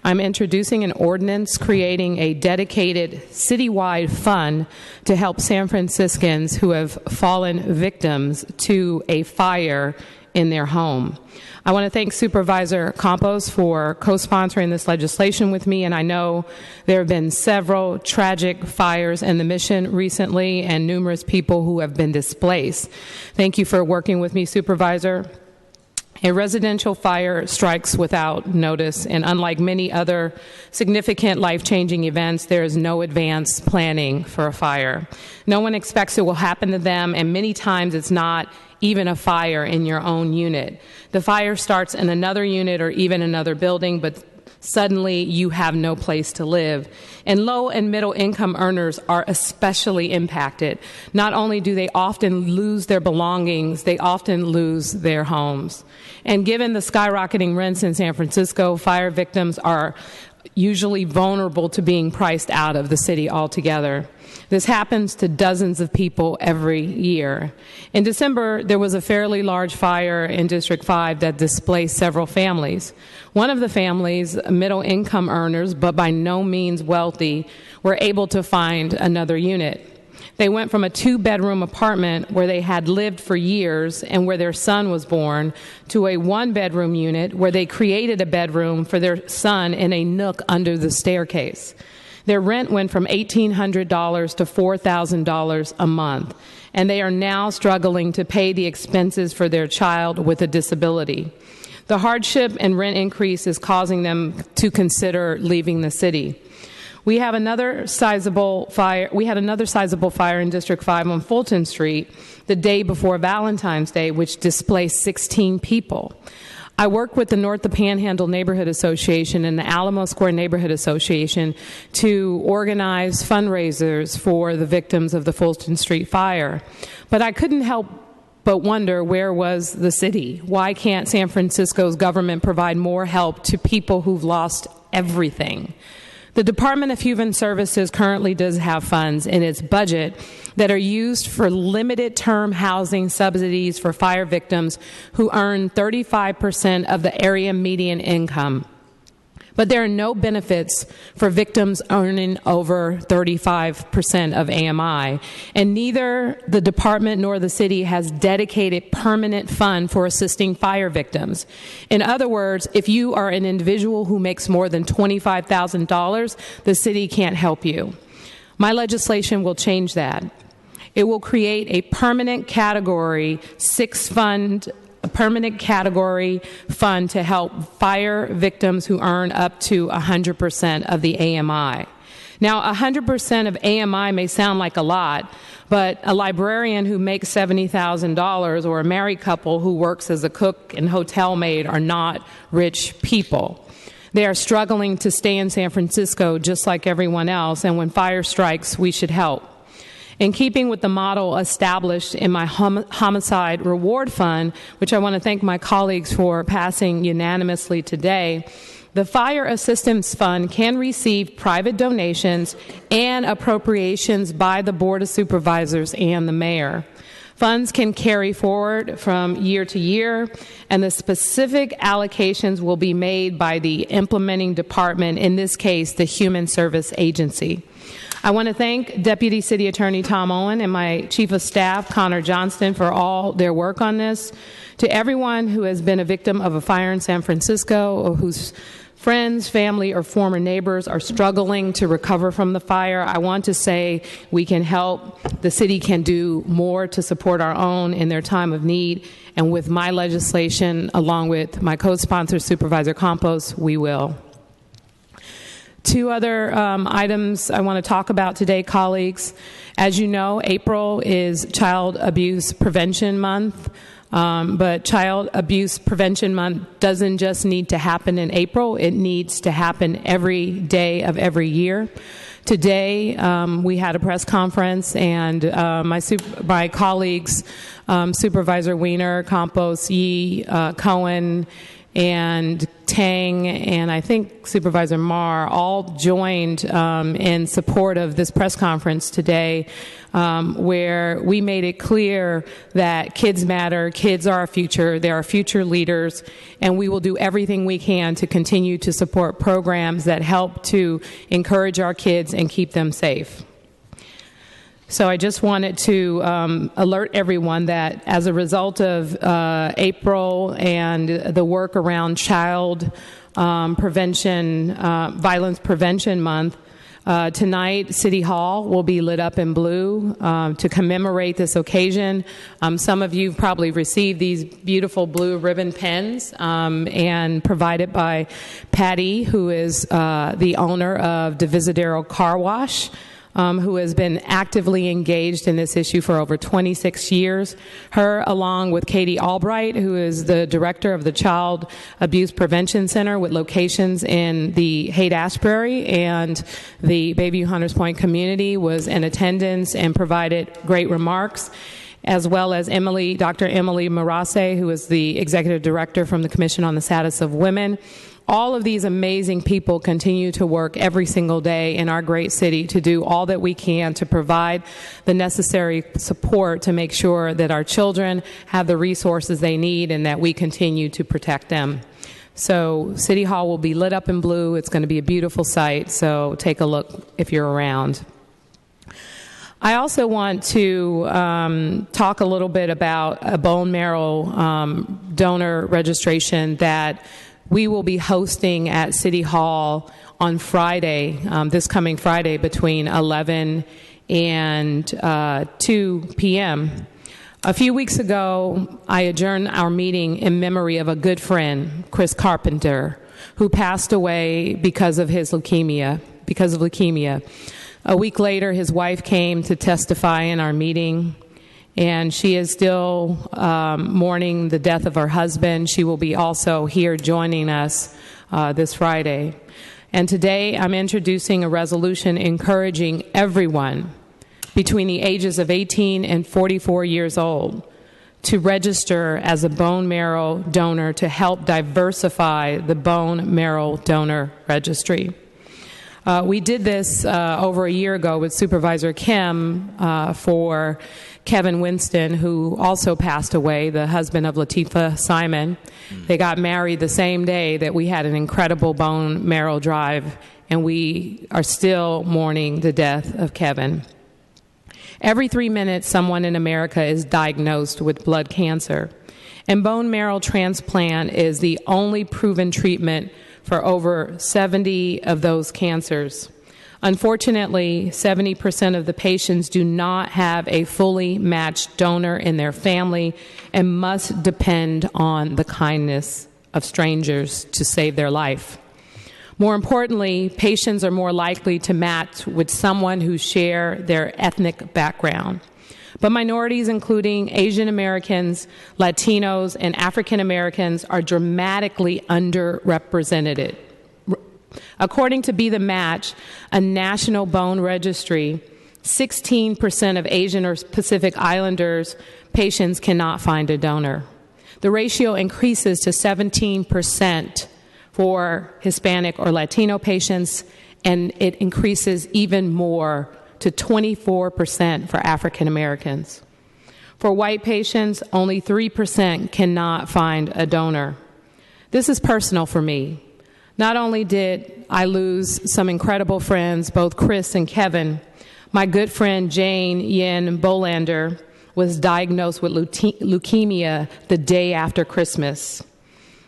I'm introducing an ordinance creating a dedicated citywide fund to help San Franciscans who have fallen victims to a fire in their home. I want to thank Supervisor Campos for co-sponsoring this legislation with me, and I know there have been several tragic fires in the Mission recently and numerous people who have been displaced. Thank you for working with me, Supervisor. A residential fire strikes without notice, and unlike many other significant life-changing events, there is no advance planning for a fire. No one expects it will happen to them, and many times it's not even a fire in your own unit. The fire starts in another unit or even another building, but suddenly you have no place to live. And low and middle income earners are especially impacted. Not only do they often lose their belongings, they often lose their homes. And given the skyrocketing rents in San Francisco, fire victims are usually vulnerable to being priced out of the city altogether. This happens to dozens of people every year. In December, there was a fairly large fire in District 5 that displaced several families. One of the families, middle-income earners, but by no means wealthy, were able to find another unit. They went from a 2-bedroom apartment where they had lived for years and where their son was born to a 1-bedroom unit where they created a bedroom for their son in a nook under the staircase. Their rent went from $1,800 to $4,000 a month, and they are now struggling to pay the expenses for their child with a disability. The hardship and rent increase is causing them to consider leaving the city. We had another sizable fire in District 5 on Fulton Street the day before Valentine's Day, which displaced 16 people. I work with the North the Panhandle Neighborhood Association and the Alamo Square Neighborhood Association to organize fundraisers for the victims of the Fulton Street fire. But I couldn't help but wonder, where was the city? Why can't San Francisco's government provide more help to people who've lost everything? The Department of Human Services currently does have funds in its budget that are used for limited-term housing subsidies for fire victims who earn 35% of the area median income. But there are no benefits for victims earning over 35% of AMI, and neither the department nor the city has dedicated permanent fund for assisting fire victims. In other words, if you are an individual who makes more than $25,000, the city can't help you. My legislation will change that. It will create a permanent category 6 fund, a permanent category fund to help fire victims who earn up to 100% of the AMI. Now, 100% of AMI may sound like a lot, but a librarian who makes $70,000 or a married couple who works as a cook and hotel maid are not rich people. They are struggling to stay in San Francisco just like everyone else, and when fire strikes, we should help. In keeping with the model established in my Homicide Reward Fund, which I want to thank my colleagues for passing unanimously today, the Fire Assistance Fund can receive private donations and appropriations by the Board of Supervisors and the mayor. Funds can carry forward from year to year, and the specific allocations will be made by the implementing department, in this case, the Human Service Agency. I want to thank Deputy City Attorney Tom Owen and my Chief of Staff, Connor Johnston, for all their work on this. To everyone who has been a victim of a fire in San Francisco or whose friends, family, or former neighbors are struggling to recover from the fire, I want to say we can help. The city can do more to support our own in their time of need. And with my legislation, along with my co-sponsor, Supervisor Campos, we will. 2 other items I want to talk about today, colleagues. As you know, April is Child Abuse Prevention Month, but Child Abuse Prevention Month doesn't just need to happen in April. It needs to happen every day of every year. Today, we had a press conference, and my colleagues, Supervisor Wiener, Campos, Yee, Cohen, and Tang, and I think Supervisor Marr all joined in support of this press conference today, where we made it clear that kids matter, kids are our future, they're our future leaders, and we will do everything we can to continue to support programs that help to encourage our kids and keep them safe. So I just wanted to alert everyone that as a result of April and the work around Child Prevention, Violence Prevention Month, tonight City Hall will be lit up in blue to commemorate this occasion. Some of you probably received these beautiful blue ribbon pens and provided by Patty, who is the owner of Divisadero Car Wash, who has been actively engaged in this issue for over 26 years. Her, along with Katie Albright, who is the director of the Child Abuse Prevention Center with locations in the Haight-Ashbury and the Bayview Hunters Point community, was in attendance and provided great remarks, as well as Dr. Emily Marase, who is the executive director from the Commission on the Status of Women. All of these amazing people continue to work every single day in our great city to do all that we can to provide the necessary support to make sure that our children have the resources they need and that we continue to protect them. So City Hall will be lit up in blue. It's going to be a beautiful sight, so take a look if you're around. I also want to talk a little bit about a bone marrow donor registration that we will be hosting at City Hall on Friday, this coming Friday, between 11 and 2 p.m. A few weeks ago, I adjourned our meeting in memory of a good friend, Chris Carpenter, who passed away because of leukemia. A week later, his wife came to testify in our meeting, and she is still mourning the death of her husband. She will be also here joining us this Friday. And today I'm introducing a resolution encouraging everyone between the ages of 18 and 44 years old to register as a bone marrow donor to help diversify the bone marrow donor registry. We did this over a year ago with Supervisor Kim for Kevin Winston, who also passed away, the husband of Latifah Simon. They got married the same day that we had an incredible bone marrow drive, and we are still mourning the death of Kevin. Every 3 minutes, someone in America is diagnosed with blood cancer, and bone marrow transplant is the only proven treatment for over 70 of those cancers. Unfortunately, 70% of the patients do not have a fully matched donor in their family and must depend on the kindness of strangers to save their life. More importantly, patients are more likely to match with someone who share their ethnic background. But minorities, including Asian Americans, Latinos, and African Americans, are dramatically underrepresented. According to Be the Match, a national bone registry, 16% of Asian or Pacific Islanders patients cannot find a donor. The ratio increases to 17% for Hispanic or Latino patients, and it increases even more to 24% for African Americans. For white patients, only 3% cannot find a donor. This is personal for me. Not only did I lose some incredible friends, both Chris and Kevin, my good friend Jane Yin Bolander was diagnosed with leukemia the day after Christmas.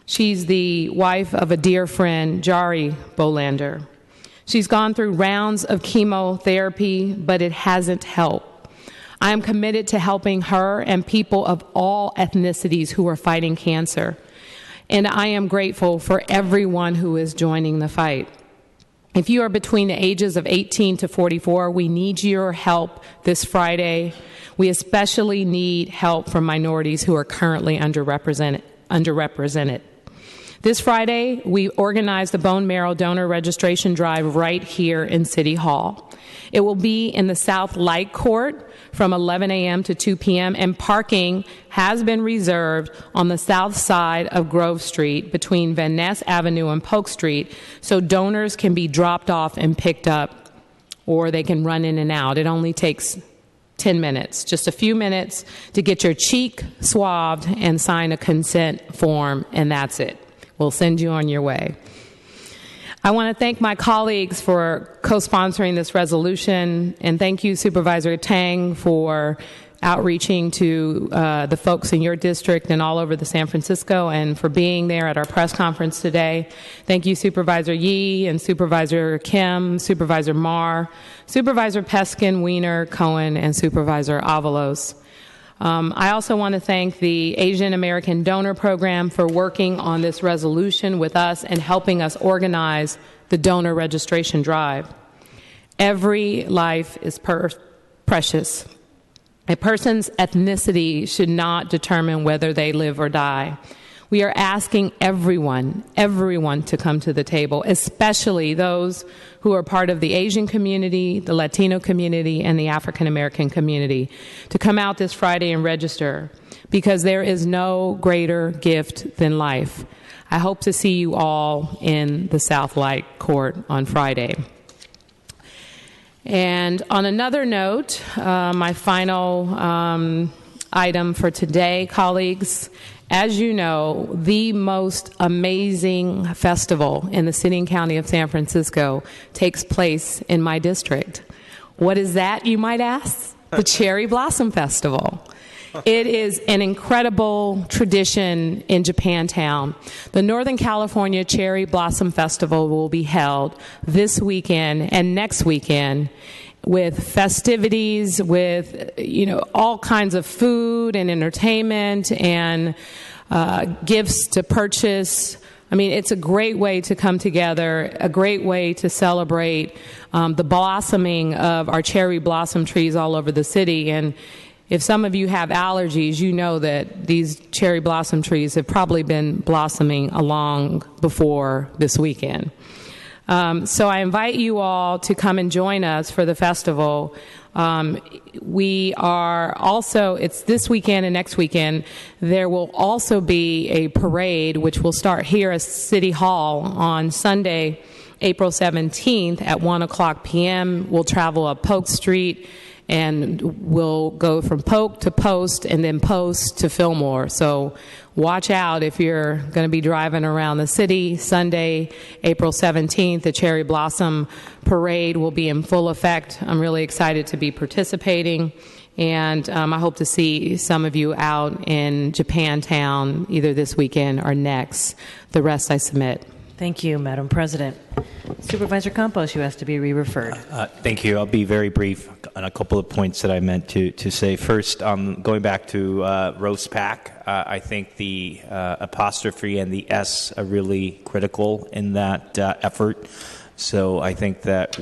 She's the wife of a dear friend, Jari Bolander. She's gone through rounds of chemotherapy, but it hasn't helped. I am committed to helping her and people of all ethnicities who are fighting cancer. And I am grateful for everyone who is joining the fight. If you are between the ages of 18 to 44, we need your help this Friday. We especially need help from minorities who are currently underrepresented. This Friday, we organized the bone marrow donor registration drive right here in City Hall. It will be in the South Light Court from 11 a.m. to 2 p.m., and parking has been reserved on the south side of Grove Street between Van Ness Avenue and Polk Street, so donors can be dropped off and picked up, or they can run in and out. It only takes 10 minutes, just a few minutes to get your cheek swabbed and sign a consent form, and that's it. We'll send you on your way. I want to thank my colleagues for co-sponsoring this resolution, and thank you, Supervisor Tang, for outreaching to the folks in your district and all over the San Francisco, and for being there at our press conference today. Thank you, Supervisor Yee and Supervisor Kim, Supervisor Marr, Supervisor Peskin, Weiner, Cohen, and Supervisor Avalos. I also want to thank the Asian American Donor Program for working on this resolution with us and helping us organize the donor registration drive. Every life is precious. A person's ethnicity should not determine whether they live or die. We are asking everyone to come to the table, especially those who are part of the Asian community, the Latino community, and the African American community, to come out this Friday and register, because there is no greater gift than life. I hope to see you all in the South Light Court on Friday. And on another note, my final item for today, colleagues, as you know, the most amazing festival in the city and county of San Francisco takes place in my district. What is that, you might ask? The Cherry Blossom Festival. It is an incredible tradition in Japantown. The Northern California Cherry Blossom Festival will be held this weekend and next weekend, with festivities, with all kinds of food and entertainment and gifts to purchase. I mean, it's a great way to come together, a great way to celebrate the blossoming of our cherry blossom trees all over the city. And if some of you have allergies, you know that these cherry blossom trees have probably been blossoming long before this weekend. So I invite you all to come and join us for the festival. We are also, it's this weekend and next weekend, there will also be a parade which will start here at City Hall on Sunday, April 17th at 1 o'clock p.m. We'll travel up Polk Street, and we'll go from Polk to Post and then Post to Fillmore. So watch out if you're going to be driving around the city. Sunday, April 17th, the Cherry Blossom Parade will be in full effect. I'm really excited to be participating, and I hope to see some of you out in Japantown either this weekend or next. The rest I submit. Thank you, Madam President. Supervisor Campos, you asked to be re-referred. Thank you. I'll be very brief on a couple of points that I meant to say. First, going back to roast pack, I think the apostrophe and the S are really critical in that effort. So I think that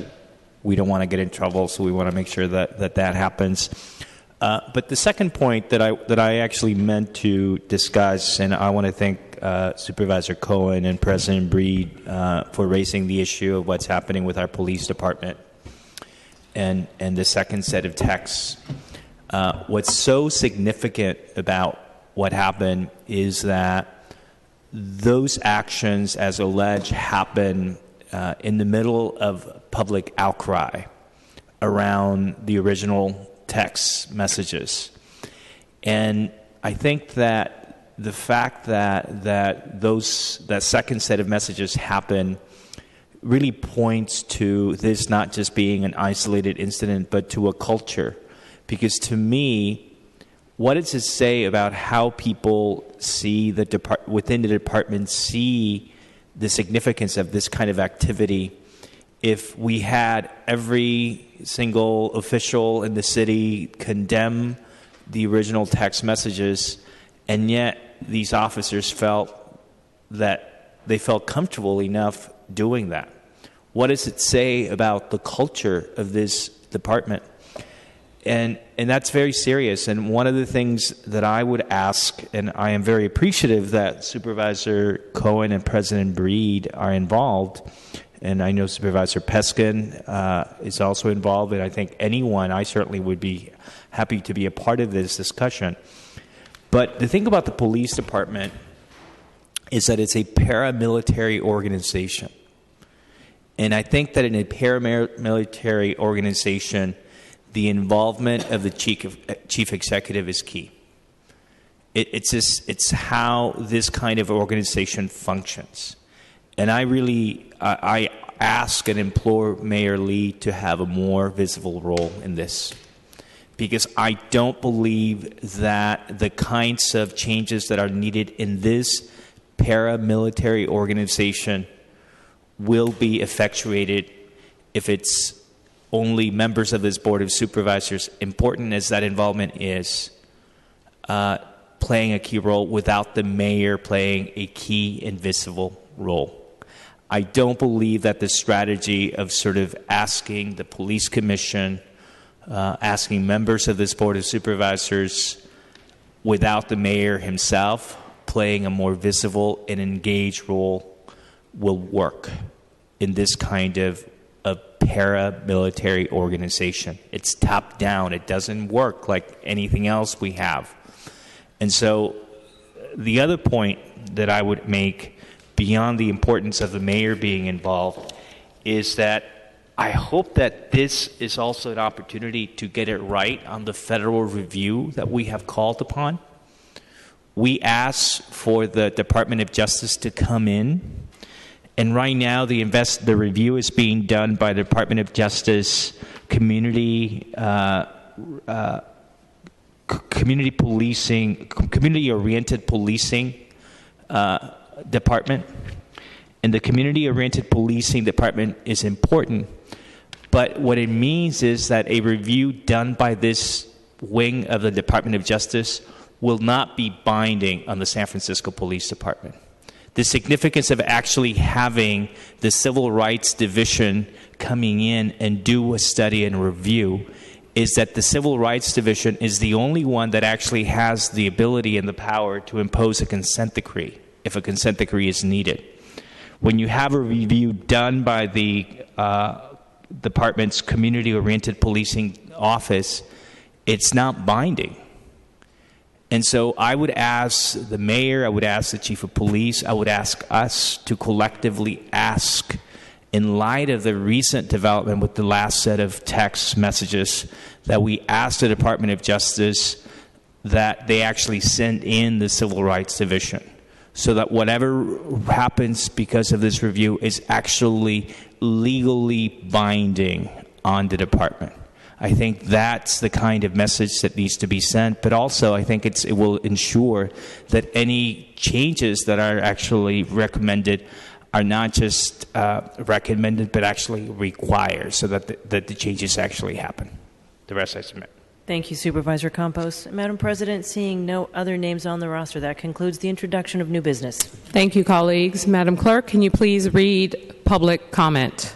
we don't want to get in trouble, so we want to make sure that happens. But the second point that I actually meant to discuss, and I want to thank Supervisor Cohen and President Breed for raising the issue of what's happening with our police department and the second set of texts. What's so significant about what happened is that those actions, as alleged, happen in the middle of public outcry around the original text messages. And I think that the fact that that second set of messages happen really points to this not just being an isolated incident, but to a culture. Because to me, what does it say about how people see within the department see the significance of this kind of activity if we had every single official in the city condemn the original text messages, and yet these officers felt that they felt comfortable enough doing that? What does it say about the culture of this department? And that's very serious. And one of the things that I would ask, and I am very appreciative that Supervisor Cohen and President Breed are involved, and I know Supervisor Peskin is also involved, and I think I certainly would be happy to be a part of this discussion. But the thing about the police department is that it's a paramilitary organization. And I think that in a paramilitary organization, the involvement of the chief executive is key. It's how this kind of organization functions. And I ask and implore Mayor Lee to have a more visible role in this, because I don't believe that the kinds of changes that are needed in this paramilitary organization will be effectuated if it's only members of this Board of Supervisors, important as that involvement is, playing a key role without the mayor playing a key and visible role. I don't believe that the strategy of sort of asking the police commission, asking members of this Board of Supervisors without the mayor himself playing a more visible and engaged role will work in this kind of paramilitary organization. It's top down. It doesn't work like anything else we have. And so the other point that I would make beyond the importance of the mayor being involved is that I hope that this is also an opportunity to get it right on the federal review that we have called upon. We asked for the Department of Justice to come in, and right now the review is being done by the Department of Justice community oriented policing department. And the community oriented policing department is important, but what it means is that a review done by this wing of the Department of Justice will not be binding on the San Francisco Police Department. The significance of actually having the Civil Rights Division coming in and do a study and review is that the Civil Rights Division is the only one that actually has the ability and the power to impose a consent decree if a consent decree is needed. When you have a review done by the department's community-oriented policing office, it's not binding. And so I would ask the mayor, I would ask the chief of police, I would ask us to collectively ask, in light of the recent development with the last set of text messages, that we ask the Department of Justice that they actually send in the Civil Rights Division, so that whatever happens because of this review is actually legally binding on the department. I think that's the kind of message that needs to be sent, but also I think it will ensure that any changes that are actually recommended are not just recommended, but actually required, so that the changes actually happen. The rest I submit. Thank you, Supervisor Campos. Madam President, seeing no other names on the roster, that concludes the introduction of new business. Thank you, colleagues. Madam Clerk, can you please read public comment?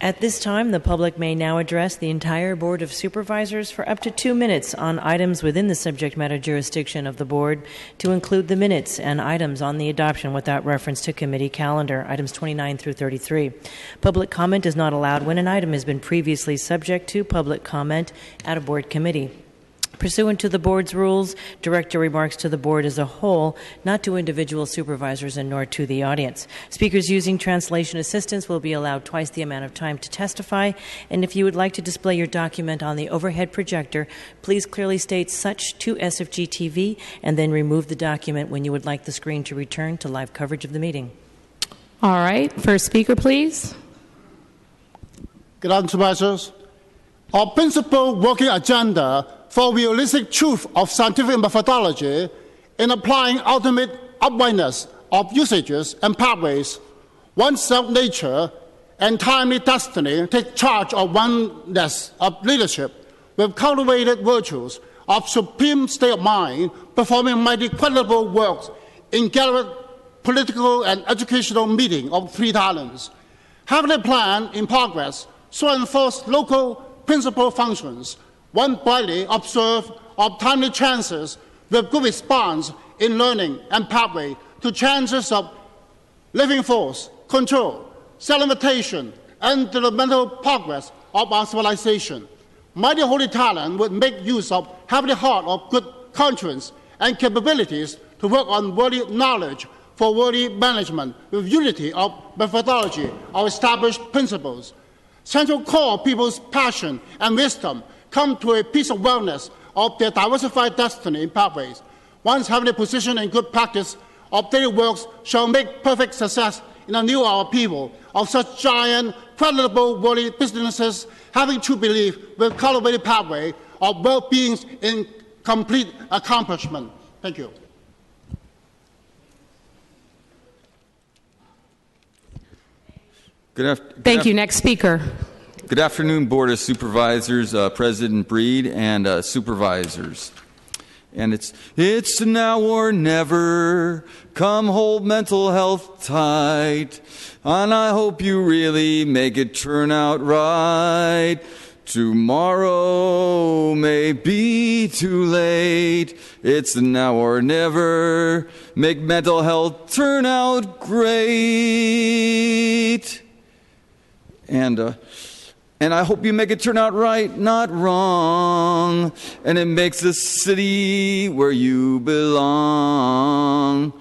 At this time, the public may now address the entire Board of Supervisors for up to 2 minutes on items within the subject matter jurisdiction of the Board, to include the minutes and items on the adoption without reference to committee calendar, items 29 through 33. Public comment is not allowed when an item has been previously subject to public comment at a Board committee. Pursuant to the Board's rules, direct your remarks to the Board as a whole, not to individual supervisors and nor to the audience. Speakers using translation assistance will be allowed twice the amount of time to testify, and if you would like to display your document on the overhead projector, please clearly state such to SFG TV and then remove the document when you would like the screen to return to live coverage of the meeting. All right. First speaker, please. Good afternoon, supervisors. Our principal working agenda for realistic truth of scientific methodology in applying ultimate uprightness of usages and pathways, oneself nature, and timely destiny take charge of oneness of leadership with cultivated virtues of supreme state of mind, performing mighty credible works in gathered political and educational meeting of three talents. Having a plan in progress so enforce local principal functions one widely observed of timely chances with good response in learning and pathway to chances of living force, control, self-limitation, and developmental progress of our civilization. Mighty holy talent would make use of heavenly heart of good conscience and capabilities to work on worthy knowledge for worthy management with unity of methodology of established principles. Central core of people's passion and wisdom come to a peace of wellness of their diversified destiny in pathways. One's heavenly position and good practice of daily works shall make perfect success in a new hour people of such giant, creditable, worthy businesses having true belief with cultivated pathway of well-being in complete accomplishment. Thank you. Thank you. Next speaker. Good afternoon, Board of Supervisors, President Breed, and supervisors. And it's now or never. Come hold mental health tight. And I hope you really make it turn out right. Tomorrow may be too late. It's now or never. Make mental health turn out great. And I hope you make it turn out right, not wrong. And it makes the city where you belong.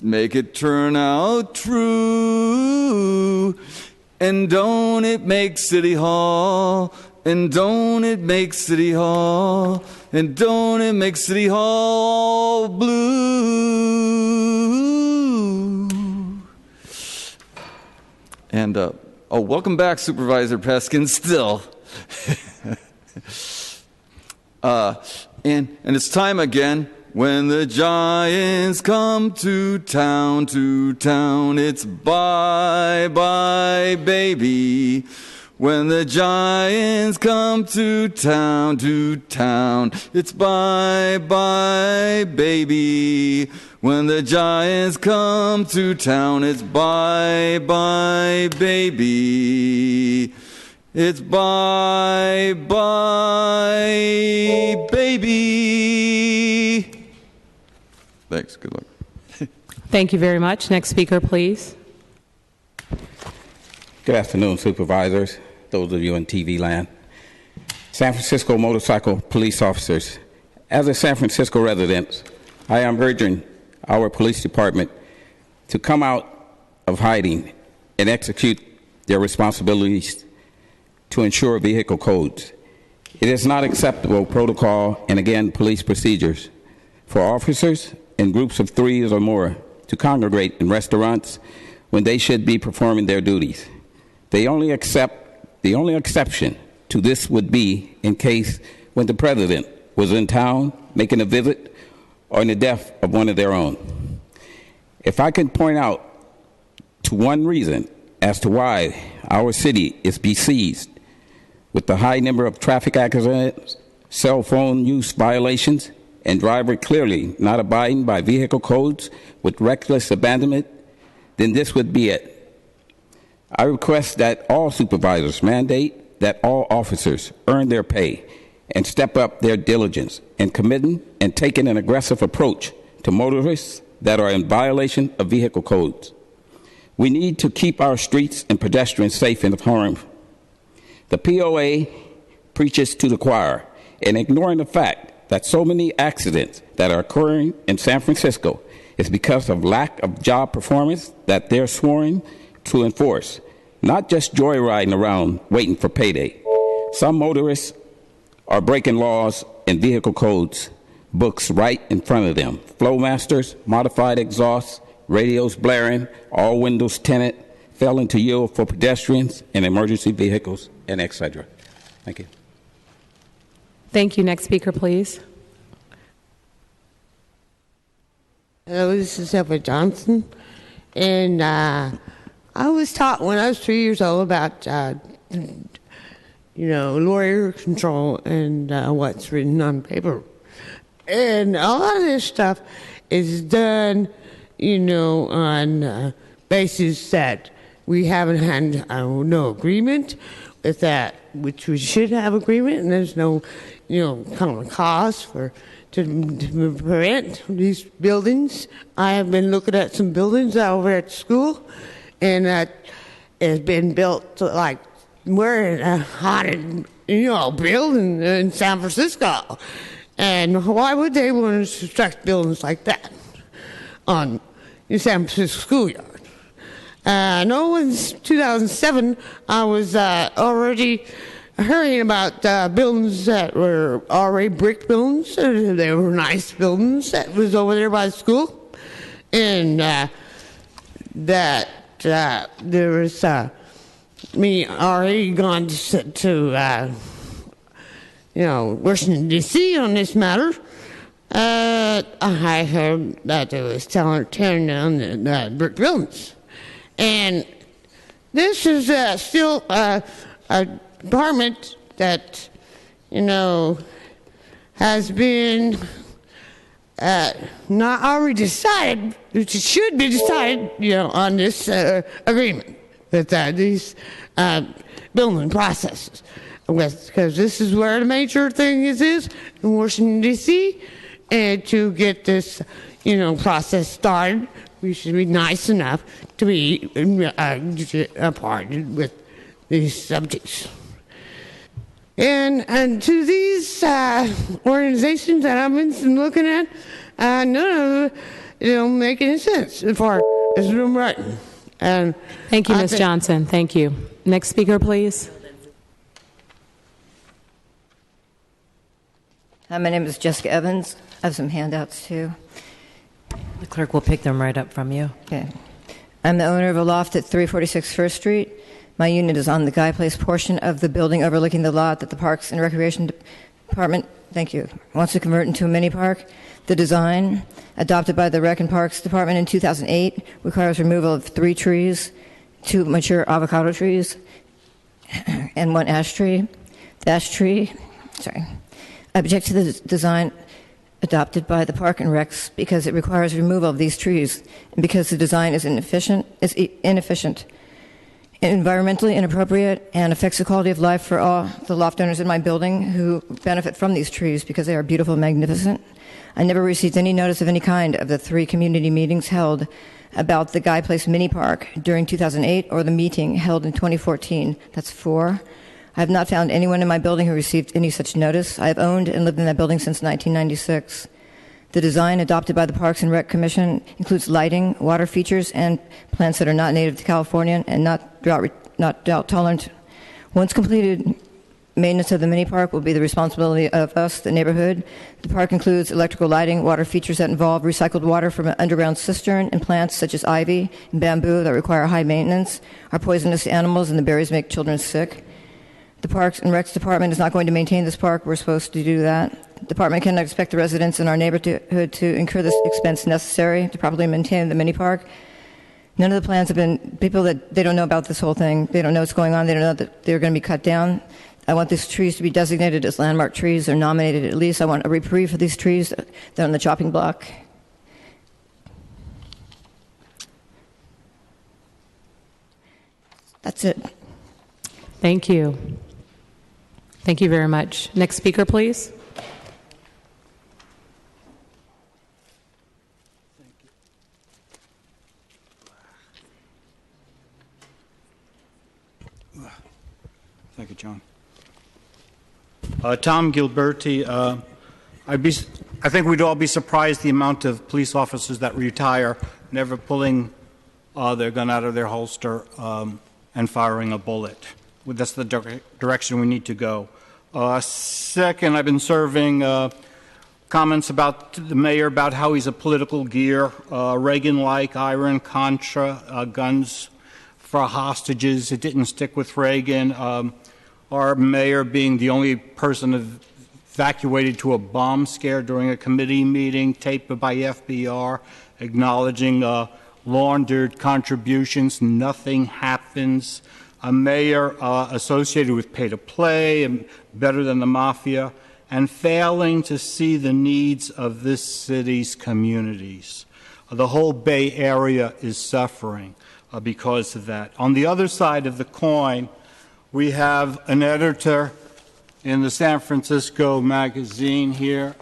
Make it turn out true. And don't it make City Hall. And don't it make City Hall. And don't it make City Hall blue. And, oh, welcome back, Supervisor Peskin, still. And it's time again. When the giants come to town, it's bye-bye, baby. When the giants come to town, it's bye-bye, baby. When the giants come to town, it's bye-bye, baby. It's bye-bye, baby. Thanks. Good luck. Thank you very much. Next speaker, please. Good afternoon, supervisors, those of you in TV land. San Francisco motorcycle police officers. As a San Francisco resident, I am urging our police department to come out of hiding and execute their responsibilities to ensure vehicle codes. It is not acceptable protocol and, again, police procedures for officers in groups of 3 or more to congregate in restaurants when they should be performing their duties. The only exception to this would be in case when the president was in town making a visit or in the death of one of their own. If I could point out to one reason as to why our city is besieged with the high number of traffic accidents, cell phone use violations, and driver clearly not abiding by vehicle codes with reckless abandonment, then this would be it. I request that all supervisors mandate that all officers earn their pay and step up their diligence in committing and taking an aggressive approach to motorists that are in violation of vehicle codes. We need to keep our streets and pedestrians safe and harm. The POA preaches to the choir in ignoring the fact that so many accidents that are occurring in San Francisco is because of lack of job performance that they're sworn to enforce, not just joyriding around waiting for payday. Some motorists are breaking laws and vehicle codes books right in front of them. Flowmasters, modified exhausts, radios blaring, all windows tinted, failing to yield for pedestrians and emergency vehicles, and etc. Thank you. Thank you. Next speaker, please. Hello, this is Edward Johnson. And I was taught when I was 3 years old about, lawyer control and what's written on paper. And a lot of this stuff is done, on basis that we haven't had no agreement with that, which we should have agreement, and there's no, common cause to prevent these buildings. I have been looking at some buildings over at school, and that has been built like we're in a haunted, building in San Francisco. And why would they want to construct buildings like that on the San Francisco schoolyard? I know in 2007 I was already hearing about buildings that were already brick buildings. They were nice buildings that was over there by the school. And that there was me already gone to Washington, D.C. on this matter. I heard that they was tearing down the brick buildings. And this is still a department that, has been not already decided, which it should be decided, on this agreement with these building processes. Because this is where the major thing is in Washington, D.C., and to get this, process started, we should be nice enough to be parted with these subjects. And to these organizations that I've been looking at, none of it don't make any sense as far as room writing. And thank you, Ms. Johnson. Thank you. Next speaker, please. Hi, my name is Jessica Evans. I have some handouts too. The clerk will pick them right up from you. Okay. I'm the owner of a loft at 346 First Street. My unit is on the Guy Place portion of the building overlooking the lot that the Parks and Recreation Department, thank you, wants to convert into a mini park. The design, adopted by the Rec and Parks Department in 2008, requires removal of 3 trees, 2 mature avocado trees, and 1 ash tree. The ash tree, I object to the design adopted by the Park and Recs because it requires removal of these trees and because the design is inefficient, environmentally inappropriate, and affects the quality of life for all the loft owners in my building who benefit from these trees because they are beautiful and magnificent. I never received any notice of any kind of the 3 community meetings held about the Guy Place Mini Park during 2008 or the meeting held in 2014. That's 4. I have not found anyone in my building who received any such notice. I have owned and lived in that building since 1996. The design adopted by the Parks and Rec Commission includes lighting, water features, and plants that are not native to California and not drought tolerant. Once completed, maintenance of the mini park will be the responsibility of us, the neighborhood. The park includes electrical lighting, water features that involve recycled water from an underground cistern, and plants such as ivy and bamboo that require high maintenance, are poisonous to animals, and the berries make children sick. The Parks and Recs Department is not going to maintain this park. We're supposed to do that. The department cannot expect the residents in our neighborhood to incur this expense necessary to properly maintain the mini park. None of the plans have been, people that they don't know about this whole thing, they don't know what's going on, they don't know that they're going to be cut down. I want these trees to be designated as landmark trees or nominated at least. I want a reprieve for these trees that are on the chopping block. That's it. Thank you. Thank you very much. Next speaker, please. Thank you, John. Tom Gilberti. I think we'd all be surprised the amount of police officers that retire, never pulling their gun out of their holster and firing a bullet. That's the direction we need to go. Second, I've been serving comments about the mayor about how he's a political gear, Reagan-like, Iran Contra, guns for hostages. It didn't stick with Reagan. Our mayor being the only person evacuated to a bomb scare during a committee meeting, taped by FBR, acknowledging laundered contributions. Nothing happens. A mayor associated with pay-to-play and better than the mafia, and failing to see the needs of this city's communities. The whole Bay Area is suffering. because of that. On the other side of the coin, we have an editor in the San Francisco magazine here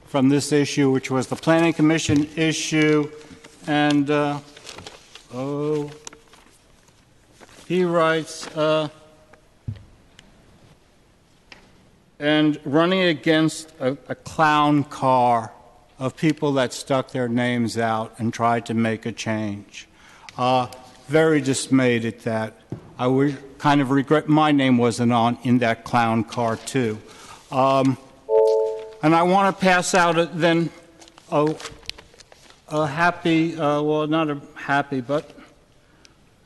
from this issue, which was the Planning Commission issue, and he writes, and running against a clown car of people that stuck their names out and tried to make a change. Very dismayed at that. I would kind of regret my name wasn't in that clown car too. And I want to pass out then a happy, well, not a happy, but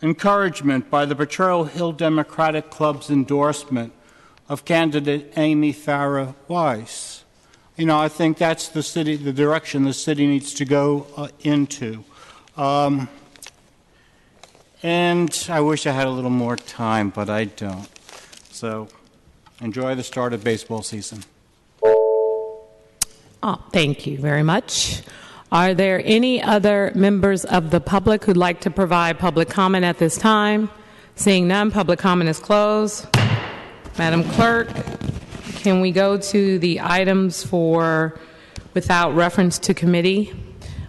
encouragement by the Potrero Hill Democratic Club's endorsement of candidate Amy Farah Weiss. You know, I think that's the direction the city needs to go into. And I wish I had a little more time, but I don't. So enjoy the start of baseball season. Oh, thank you very much. Are there any other members of the public who'd like to provide public comment at this time? Seeing none, public comment is closed. Madam Clerk, can we go to the items for without reference to committee?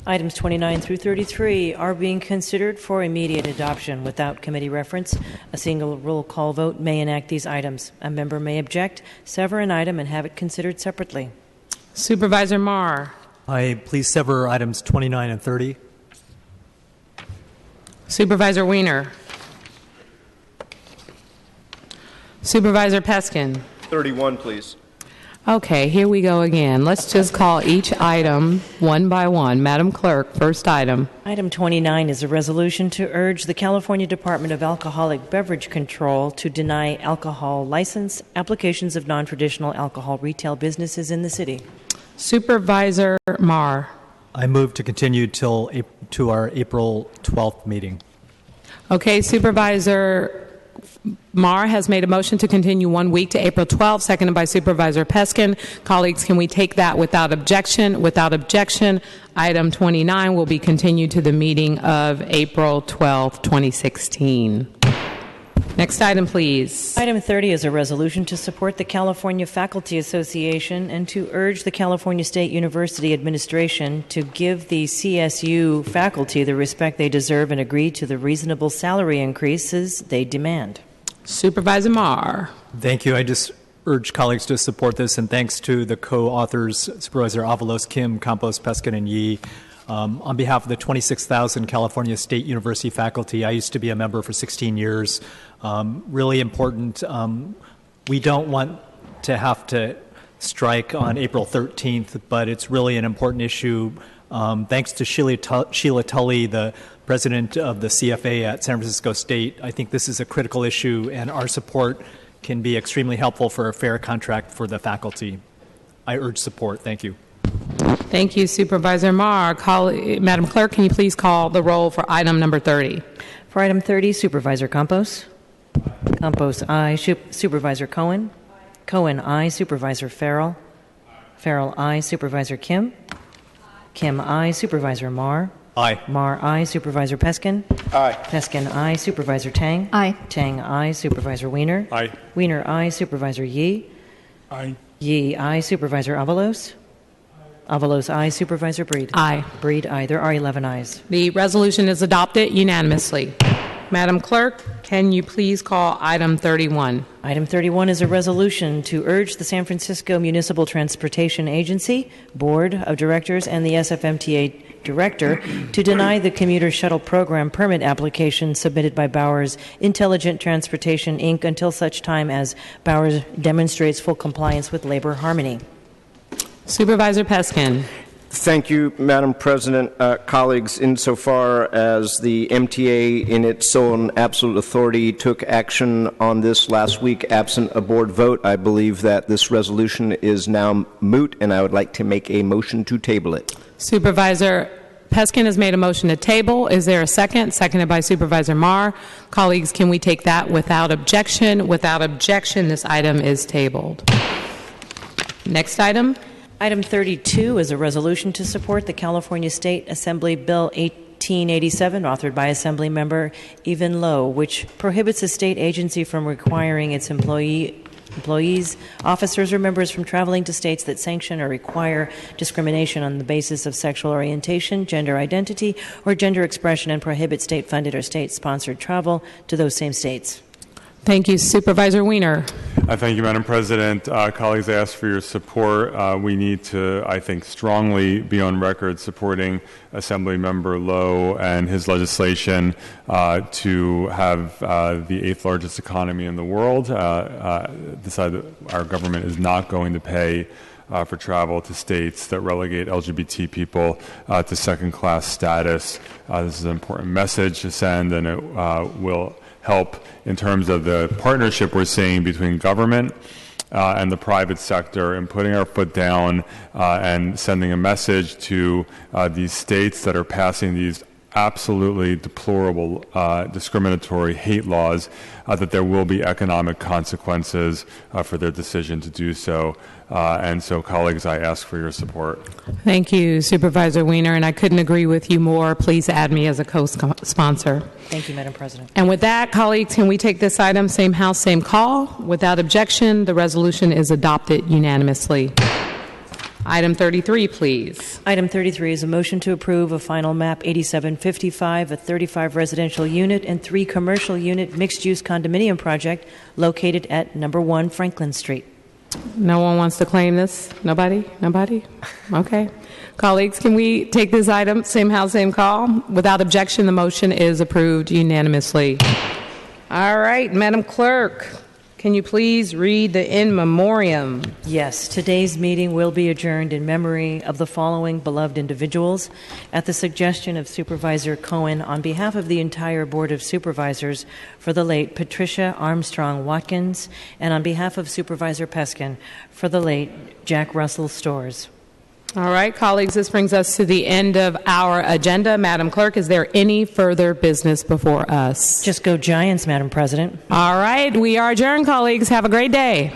Items 29 through 33 are being considered for immediate adoption without committee reference. A single roll call vote may enact these items. A member may object, sever an item, and have it considered separately. Supervisor Marr. I please sever items 29 and 30. Supervisor Weiner. Supervisor Peskin. 31, please. Okay, here we go again. Let's just call each item one by one. Madam Clerk, first item. Item 29 is a resolution to urge the California Department of Alcoholic Beverage Control to deny alcohol license applications of non-traditional alcohol retail businesses in the city. Supervisor Marr. I move to continue to our April 12th meeting. Okay, Supervisor Marr has made a motion to continue 1 week to April 12th, seconded by Supervisor Peskin. Colleagues, can we take that without objection? Without objection, item 29 will be continued to the meeting of April 12th, 2016. Next item, please. Item 30 is a resolution to support the California Faculty Association and to urge the California State University administration to give the CSU faculty the respect they deserve and agree to the reasonable salary increases they demand. Supervisor Marr. Thank you. I just urge colleagues to support this, and thanks to the co-authors, Supervisor Avalos, Kim, Campos, Peskin, and Yee. On behalf of the 26,000 California State University faculty, I used to be a member for 16 years. Really important. We don't want to have to strike on April 13th, but it's really an important issue. Thanks to Sheila Tully, the president of the CFA at San Francisco State, I think this is a critical issue, and our support can be extremely helpful for a fair contract for the faculty. I urge support. Thank you. Thank you, Supervisor Marr. Madam Clerk, can you please call the roll for item number 30? For item 30, Supervisor Campos. Campos, aye. Supervisor Cohen. Cohen, aye. Supervisor Farrell. Farrell, aye. Supervisor Kim. Kim, aye. Supervisor Marr. Aye. Marr, aye. Supervisor Peskin. Aye. Peskin, aye. Supervisor Tang. Aye. Tang, aye. Supervisor Weiner. Aye. Weiner, aye. Supervisor Yee. Aye. Yee, aye. Supervisor Avalos. Avalos, aye. Supervisor Breed. Aye. Breed, aye. There are 11 ayes. The resolution is adopted unanimously. Madam Clerk, can you please call item 31? Item 31 is a resolution to urge the San Francisco Municipal Transportation Agency, Board of Directors, and the SFMTA Director to deny the commuter shuttle program permit application submitted by Bowers Intelligent Transportation, Inc. until such time as Bowers demonstrates full compliance with labor harmony. Supervisor Peskin. Thank you, Madam President. Colleagues, insofar as the MTA, in its own absolute authority, took action on this last week absent a board vote, I believe that this resolution is now moot, and I would like to make a motion to table it. Supervisor Peskin has made a motion to table. Is there a second? Seconded by Supervisor Marr. Colleagues, can we take that without objection? Without objection, this item is tabled. Next item. Item 32 is a resolution to support the California State Assembly Bill 18 1687, authored by Assemblymember Even Lowe, which prohibits a state agency from requiring its employees, officers, or members from traveling to states that sanction or require discrimination on the basis of sexual orientation, gender identity, or gender expression, and prohibit state-funded or state-sponsored travel to those same states. Thank you. Supervisor Weiner. Thank you, Madam President. Colleagues, I ask for your support. We need to, I think, strongly be on record supporting Assemblymember Lowe and his legislation to have the 8th largest economy in the world decide that our government is not going to pay for travel to states that relegate LGBT people to second-class status. This is an important message to send, and it will help in terms of the partnership we're seeing between government and the private sector in putting our foot down and sending a message to these states that are passing these absolutely deplorable discriminatory hate laws that there will be economic consequences for their decision to do so. And so, colleagues, I ask for your support. Thank you, Supervisor Weiner, and I couldn't agree with you more. Please add me as a co-sponsor. Thank you, Madam President. And with that, colleagues, can we take this item, same house, same call? Without objection, the resolution is adopted unanimously. Item 33, please. Item 33 is a motion to approve a final map 8755, a 35 residential unit and 3 commercial unit mixed-use condominium project located at number 1 Franklin Street. No one wants to claim this? Nobody? Nobody? Okay. Colleagues, can we take this item, same house, same call? Without objection, the motion is approved unanimously. All right, Madam Clerk, can you please read the in memoriam? Yes, today's meeting will be adjourned in memory of the following beloved individuals. At the suggestion of Supervisor Cohen, on behalf of the entire Board of Supervisors, for the late Patricia Armstrong Watkins, and on behalf of Supervisor Peskin, for the late Jack Russell Storrs. All right, colleagues, this brings us to the end of our agenda. Madam Clerk, is there any further business before us? Just go Giants, Madam President. All right, we are adjourned, colleagues. Have a great day.